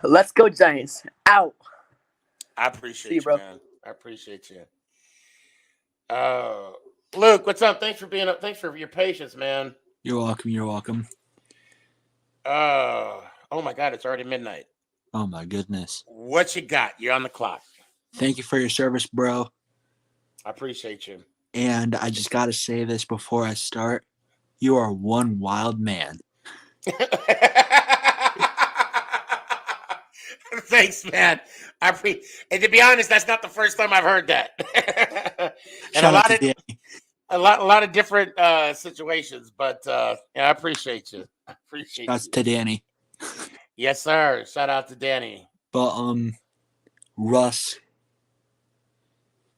Let's go Giants. Out. I appreciate See you, you, bro. man. I appreciate you. Luke, what's up? Thanks for being up. Thanks for your patience, man. You're welcome. You're welcome. Oh my God, it's already midnight. Oh my goodness. What you got? You're on the clock. Thank you for your service, bro. I appreciate you. And I just got to say this before I start. You are one wild man. Thanks, man. And to be honest, that's not the first time I've heard that. And Shout out to Danny. a lot of different situations, but yeah, I appreciate you. I appreciate Shouts you. to Danny. Yes, sir. Shout out to Danny. But Russ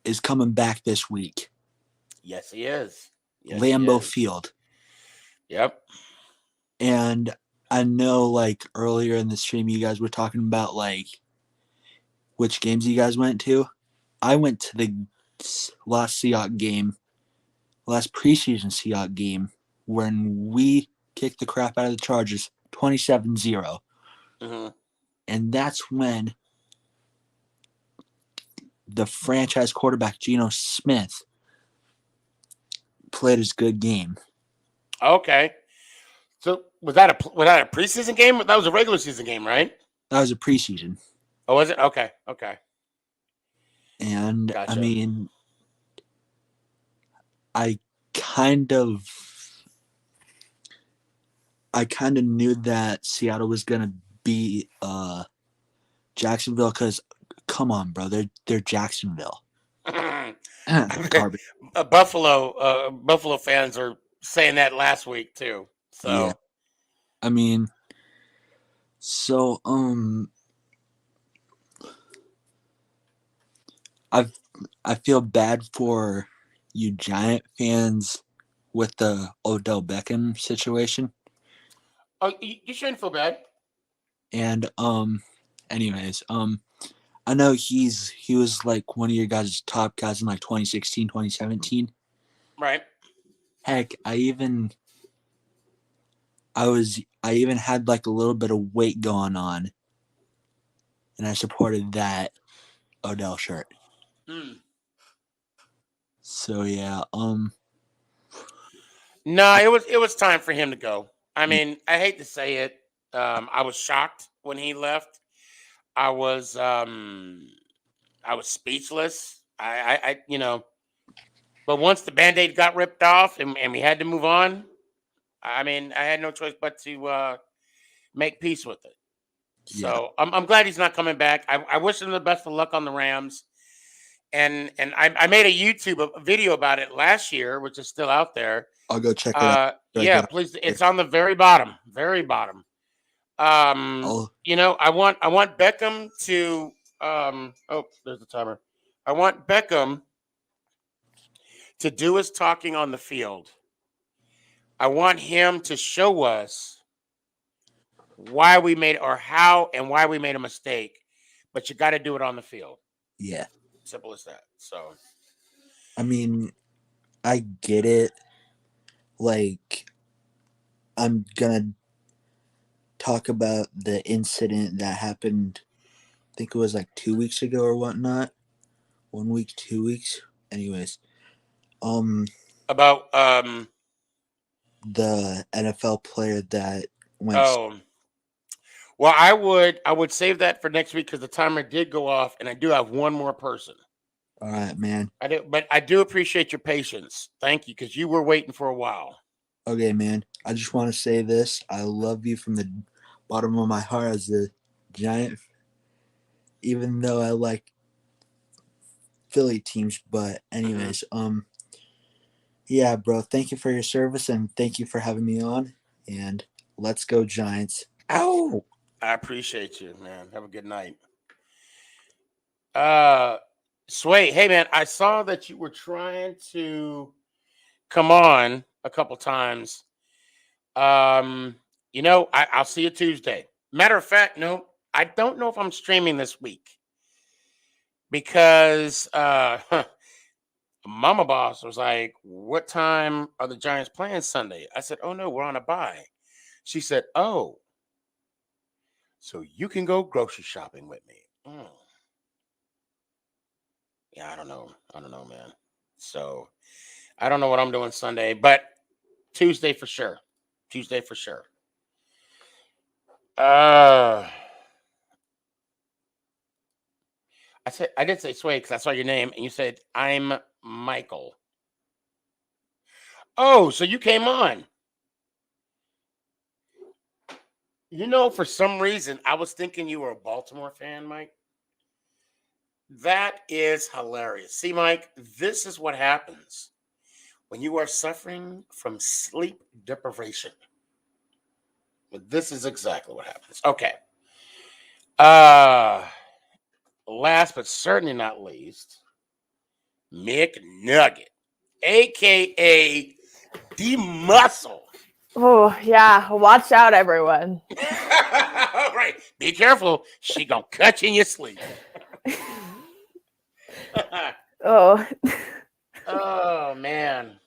is coming back this week. Yes, he is. Yes, Lambeau he is. Field. Yep. And I know, like, earlier in the stream, you guys were talking about, like, which games you guys went to. I went to the last Seahawks game, last preseason Seahawks game, when we kicked the crap out of the Chargers 27-0. Mm-hmm. And that's when the franchise quarterback, Geno Smith, played his good game. Okay. So was that a preseason game? That was a regular season game, right? That was a preseason. Oh, was it? Okay. Okay. And Gotcha. I mean, I kind of knew that Seattle was gonna beat Jacksonville because, come on, bro, they're Jacksonville. Garbage. Buffalo fans are saying that last week too. So Yeah. I mean, so I feel bad for you Giant fans with the Odell Beckham situation. Oh, you shouldn't feel bad. And anyways, I know he was like one of your guys' top guys in like 2016, 2017. Right. Heck, I even had like a little bit of weight going on, and I supported that Odell shirt. Mm. So yeah, No, it was time for him to go. I mean, I hate to say it. I was shocked when he left. I was speechless. I but once the Band-Aid got ripped off and we had to move on, I mean, I had no choice but to make peace with it. So I'm glad he's not coming back. I wish him the best of luck on the Rams. And I made a YouTube video about it last year, which is still out there. I'll go check it out. Yeah, please. It's on the very bottom. Very bottom. I want Beckham to oh, there's the timer. I want Beckham to do his talking on the field. I want him to show us why we made a mistake, but you got to do it on the field. Yeah. Simple as that. So, I mean, I get it. Like, I'm gonna talk about the incident that happened think it was like 2 weeks ago or whatnot. 1 week, 2 weeks. Anyways, About the NFL player that went. oh, well, I would save that for next week because the timer did go off, and I do have one more person. All right, man. But I do appreciate your patience. Thank you, because you were waiting for a while. Okay, man. I just want to say this. I love you from the bottom of my heart as a Giant, even though I like Philly teams. But anyways, yeah, bro. Thank you for your service and thank you for having me on. And let's go Giants. Ow! I appreciate you, man. Have a good night. Sway, hey man, I saw that you were trying to come on a couple times. I'll see you Tuesday. Matter of fact, no, I don't know if I'm streaming this week because Mama Boss was like, "What time are the Giants playing Sunday?" I said, "Oh no, we're on a bye." She said, "Oh, so you can go grocery shopping with me." Yeah, I don't know, man. So I don't know what I'm doing Sunday, but Tuesday for sure. I did say Sway because I saw your name and you said I'm Michael. Oh, so you came on. For some reason I was thinking you were a Baltimore fan, Mike. That is hilarious. See, Mike, this is what happens when you are suffering from sleep deprivation. This is exactly what happens. Okay. Last but certainly not least, McNugget, aka D Muscle. Oh yeah, watch out, everyone. All right, be careful. She gonna cut you in your sleep. Oh. Oh man.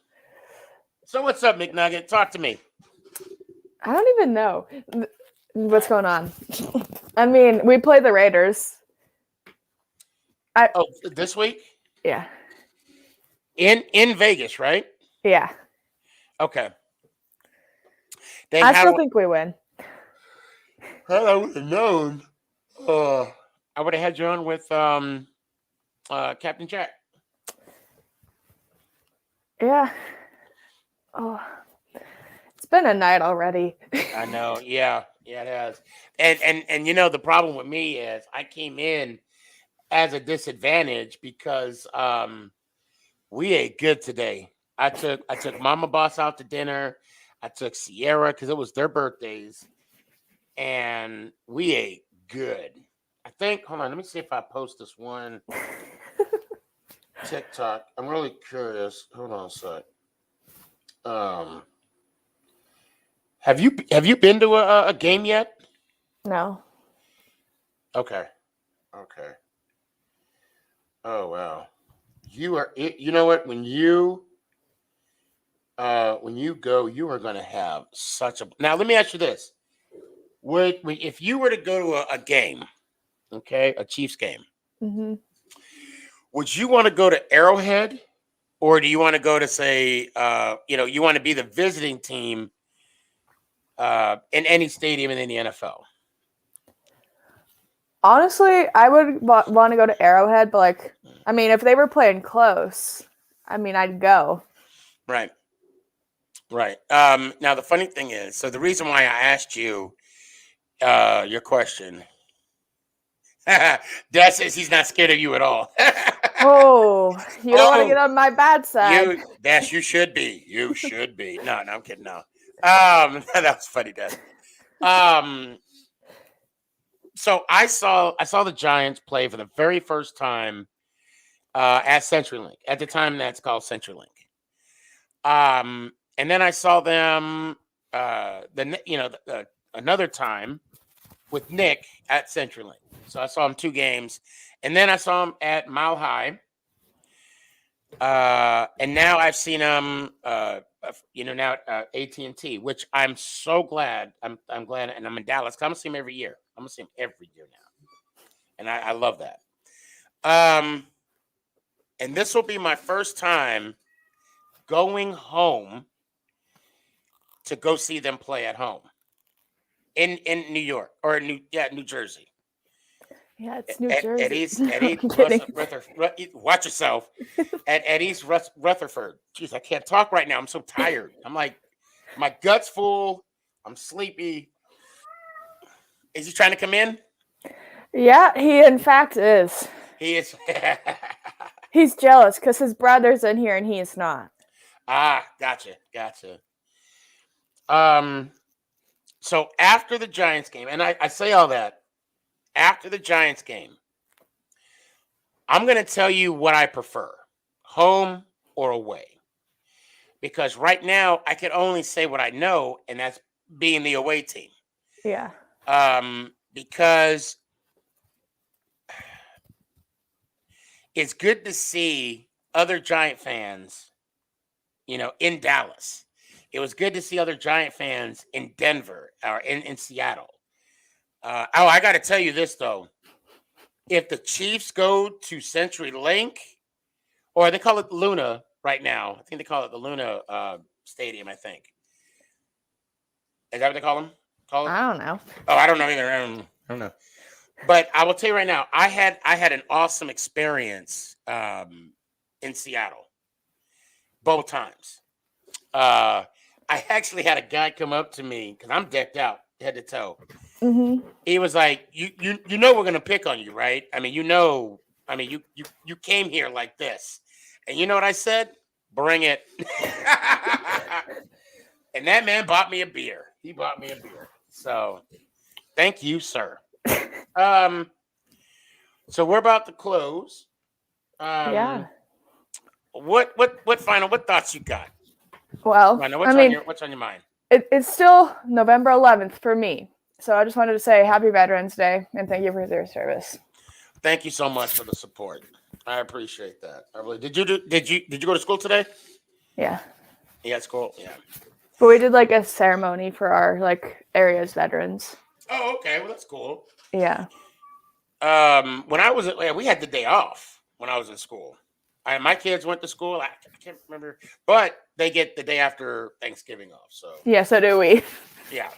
So what's up, McNugget? Talk to me. I don't even know what's going on. I mean, we play the Raiders. This week? Yeah. In Vegas, right? Yeah. Okay. I still think we win. I would have known. I would have had you on with Captain Jack. Yeah. Oh, it's been a night already. I know. Yeah, it has. And the problem with me is I came in as a disadvantage because we ate good today. I took Mama Boss out to dinner. I took Sierra because it was their birthdays, and we ate good. I think. Hold on, let me see if I post this one TikTok. I'm really curious. Hold on a sec. Have you been to a game yet? No. Okay. Oh wow. You are. You know what? When you go, you are going to have such a. Now let me ask you this: if you were to go to a game, okay, a Chiefs game, Mm-hmm. would you want to go to Arrowhead, or do you want to go to say, you want to be the visiting team in any stadium in the NFL? Honestly, I would want to go to Arrowhead, but if they were playing close, I'd go. Right. Now the funny thing is, so the reason why I asked you your question, Dad says he's not scared of you at all. Oh, you don't want to get on my bad side. You should be. You should be. No, I'm kidding. No. That was funny, Dad. So I saw the Giants play for the very first time at CenturyLink. At the time, that's called CenturyLink. And then I saw them another time with Nick at CenturyLink. So I saw him 2 games, and then I saw him at Mile High. And now I've seen him, now at AT&T, which I'm so glad. I'm glad, and I'm in Dallas. I'm gonna see him every year. I'm gonna see him every year now. and I love that. And this will be my first time going home to go see them play at home in New York or New Jersey. Yeah, it's New At Jersey. East I'm kidding. watch yourself. At East Rutherford. Jeez, I can't talk right now. I'm so tired. I'm like, my gut's full. I'm sleepy. Is he trying to come in? Yeah, he in fact is. He is. He's jealous because his brother's in here and he is not. Gotcha. So after the Giants game, and I say all that, after the Giants game, I'm going to tell you what I prefer, home or away. Because right now, I can only say what I know, and that's being the away team. Yeah. Because it's good to see other Giant fans, in Dallas. It was good to see other Giant fans in Denver or in Seattle. I got to tell you this, though. If the Chiefs go to CenturyLink, or they call it Luna right now. I think they call it the Luna Stadium, I think. Is that what they call them? I don't know. Oh, I don't know either. I don't know. But I will tell you right now, I had an awesome experience in Seattle. Both times. I actually had a guy come up to me, because I'm decked out head to toe. Mm-hmm. He was like, you know we're gonna pick on you, right? I mean, you came here like this. And you know what I said? Bring it. And that man bought me a beer. He bought me a beer. So thank you, sir. So we're about to close. Yeah. What thoughts you got? Well, What's on your mind? It's still November 11th for me. So I just wanted to say Happy Veterans Day and thank you for your service. Thank you so much for the support. I appreciate that. I really did. You go to school today? Yeah. Yeah, school. Yeah. But we did like a ceremony for our area's veterans. Oh, okay. Well, that's cool. Yeah. When I was we had the day off when I was in school. My kids went to school. I can't remember, but they get the day after Thanksgiving off. So yeah, so do we. Yeah.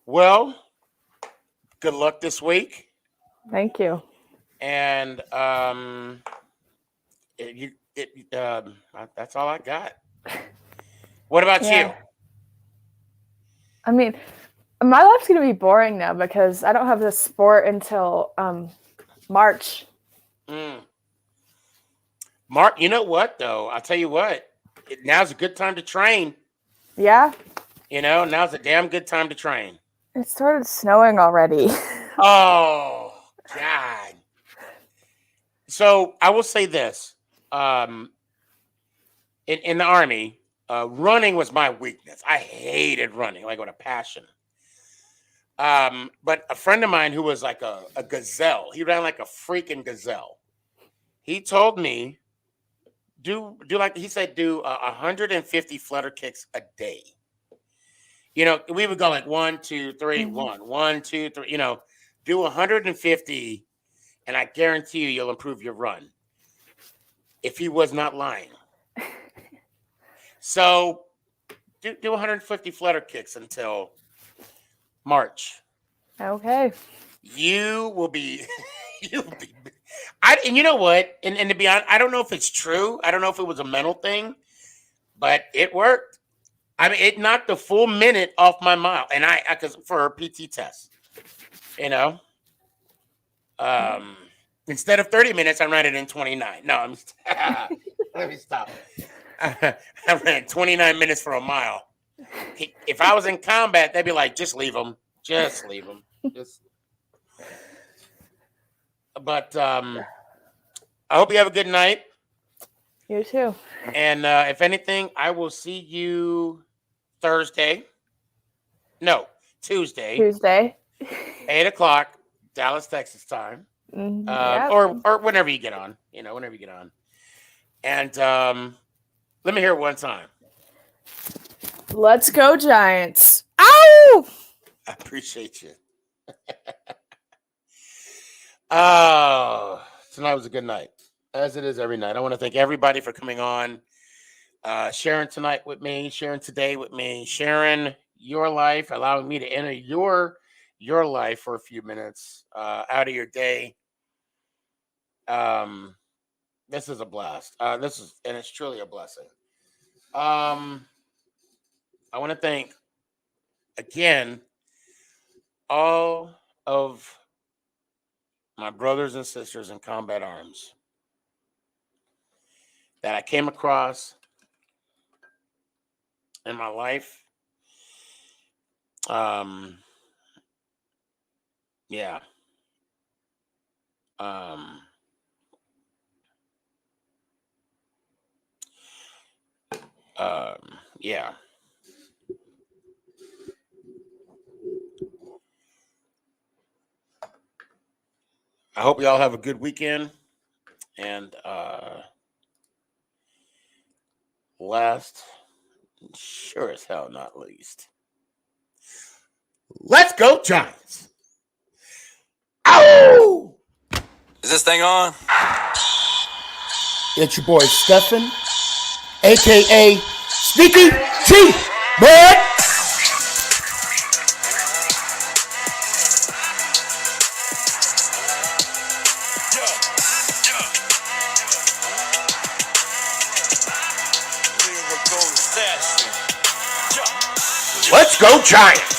Well, good luck this week. Thank you. And that's all I got. What about you? I mean, my life's gonna be boring now because I don't have this sport until March. Mark, you know what though? I'll tell you what. Now's a good time to train. Yeah. Now's a damn good time to train. It started snowing already. Oh God. So I will say this. In the Army, running was my weakness. I hated running, like with a passion. But a friend of mine who was like a gazelle, he ran like a freaking gazelle. He told me, do 150 flutter kicks a day. We would go like 1, 2, 3, 1, 2, 3, do 150, and I guarantee you'll improve your run. If he was not lying. So do 150 flutter kicks until March. Okay. You will be and you know what? And to be honest, I don't know if it's true. I don't know if it was a mental thing, but it worked. I mean, it knocked the full minute off my mile, and because for a PT test, instead of 30 minutes, I ran it in 29. No, let me stop. I ran 29 minutes for a mile. If I was in combat, they'd be like, just leave him. Just leave him. But I hope you have a good night. You too. And if anything, I will see you Tuesday. 8 o'clock, Dallas, Texas time. Yep. Or whenever you get on. Whenever you get on. And let me hear it one time. Let's go, Giants. Ow! I appreciate you. Tonight was a good night, as it is every night. I want to thank everybody for coming on, sharing tonight with me, sharing today with me, sharing your life, allowing me to enter your life for a few minutes out of your day. This is a blast. And it's truly a blessing. I want to thank again all of my brothers and sisters in combat arms that I came across in my life. Yeah. Yeah. I hope y'all have a good weekend. And last, sure as hell not least, let's go Giants. Ow! Is this thing on? It's your boy Stefan, aka SneakyG, bud. Let's go Giants.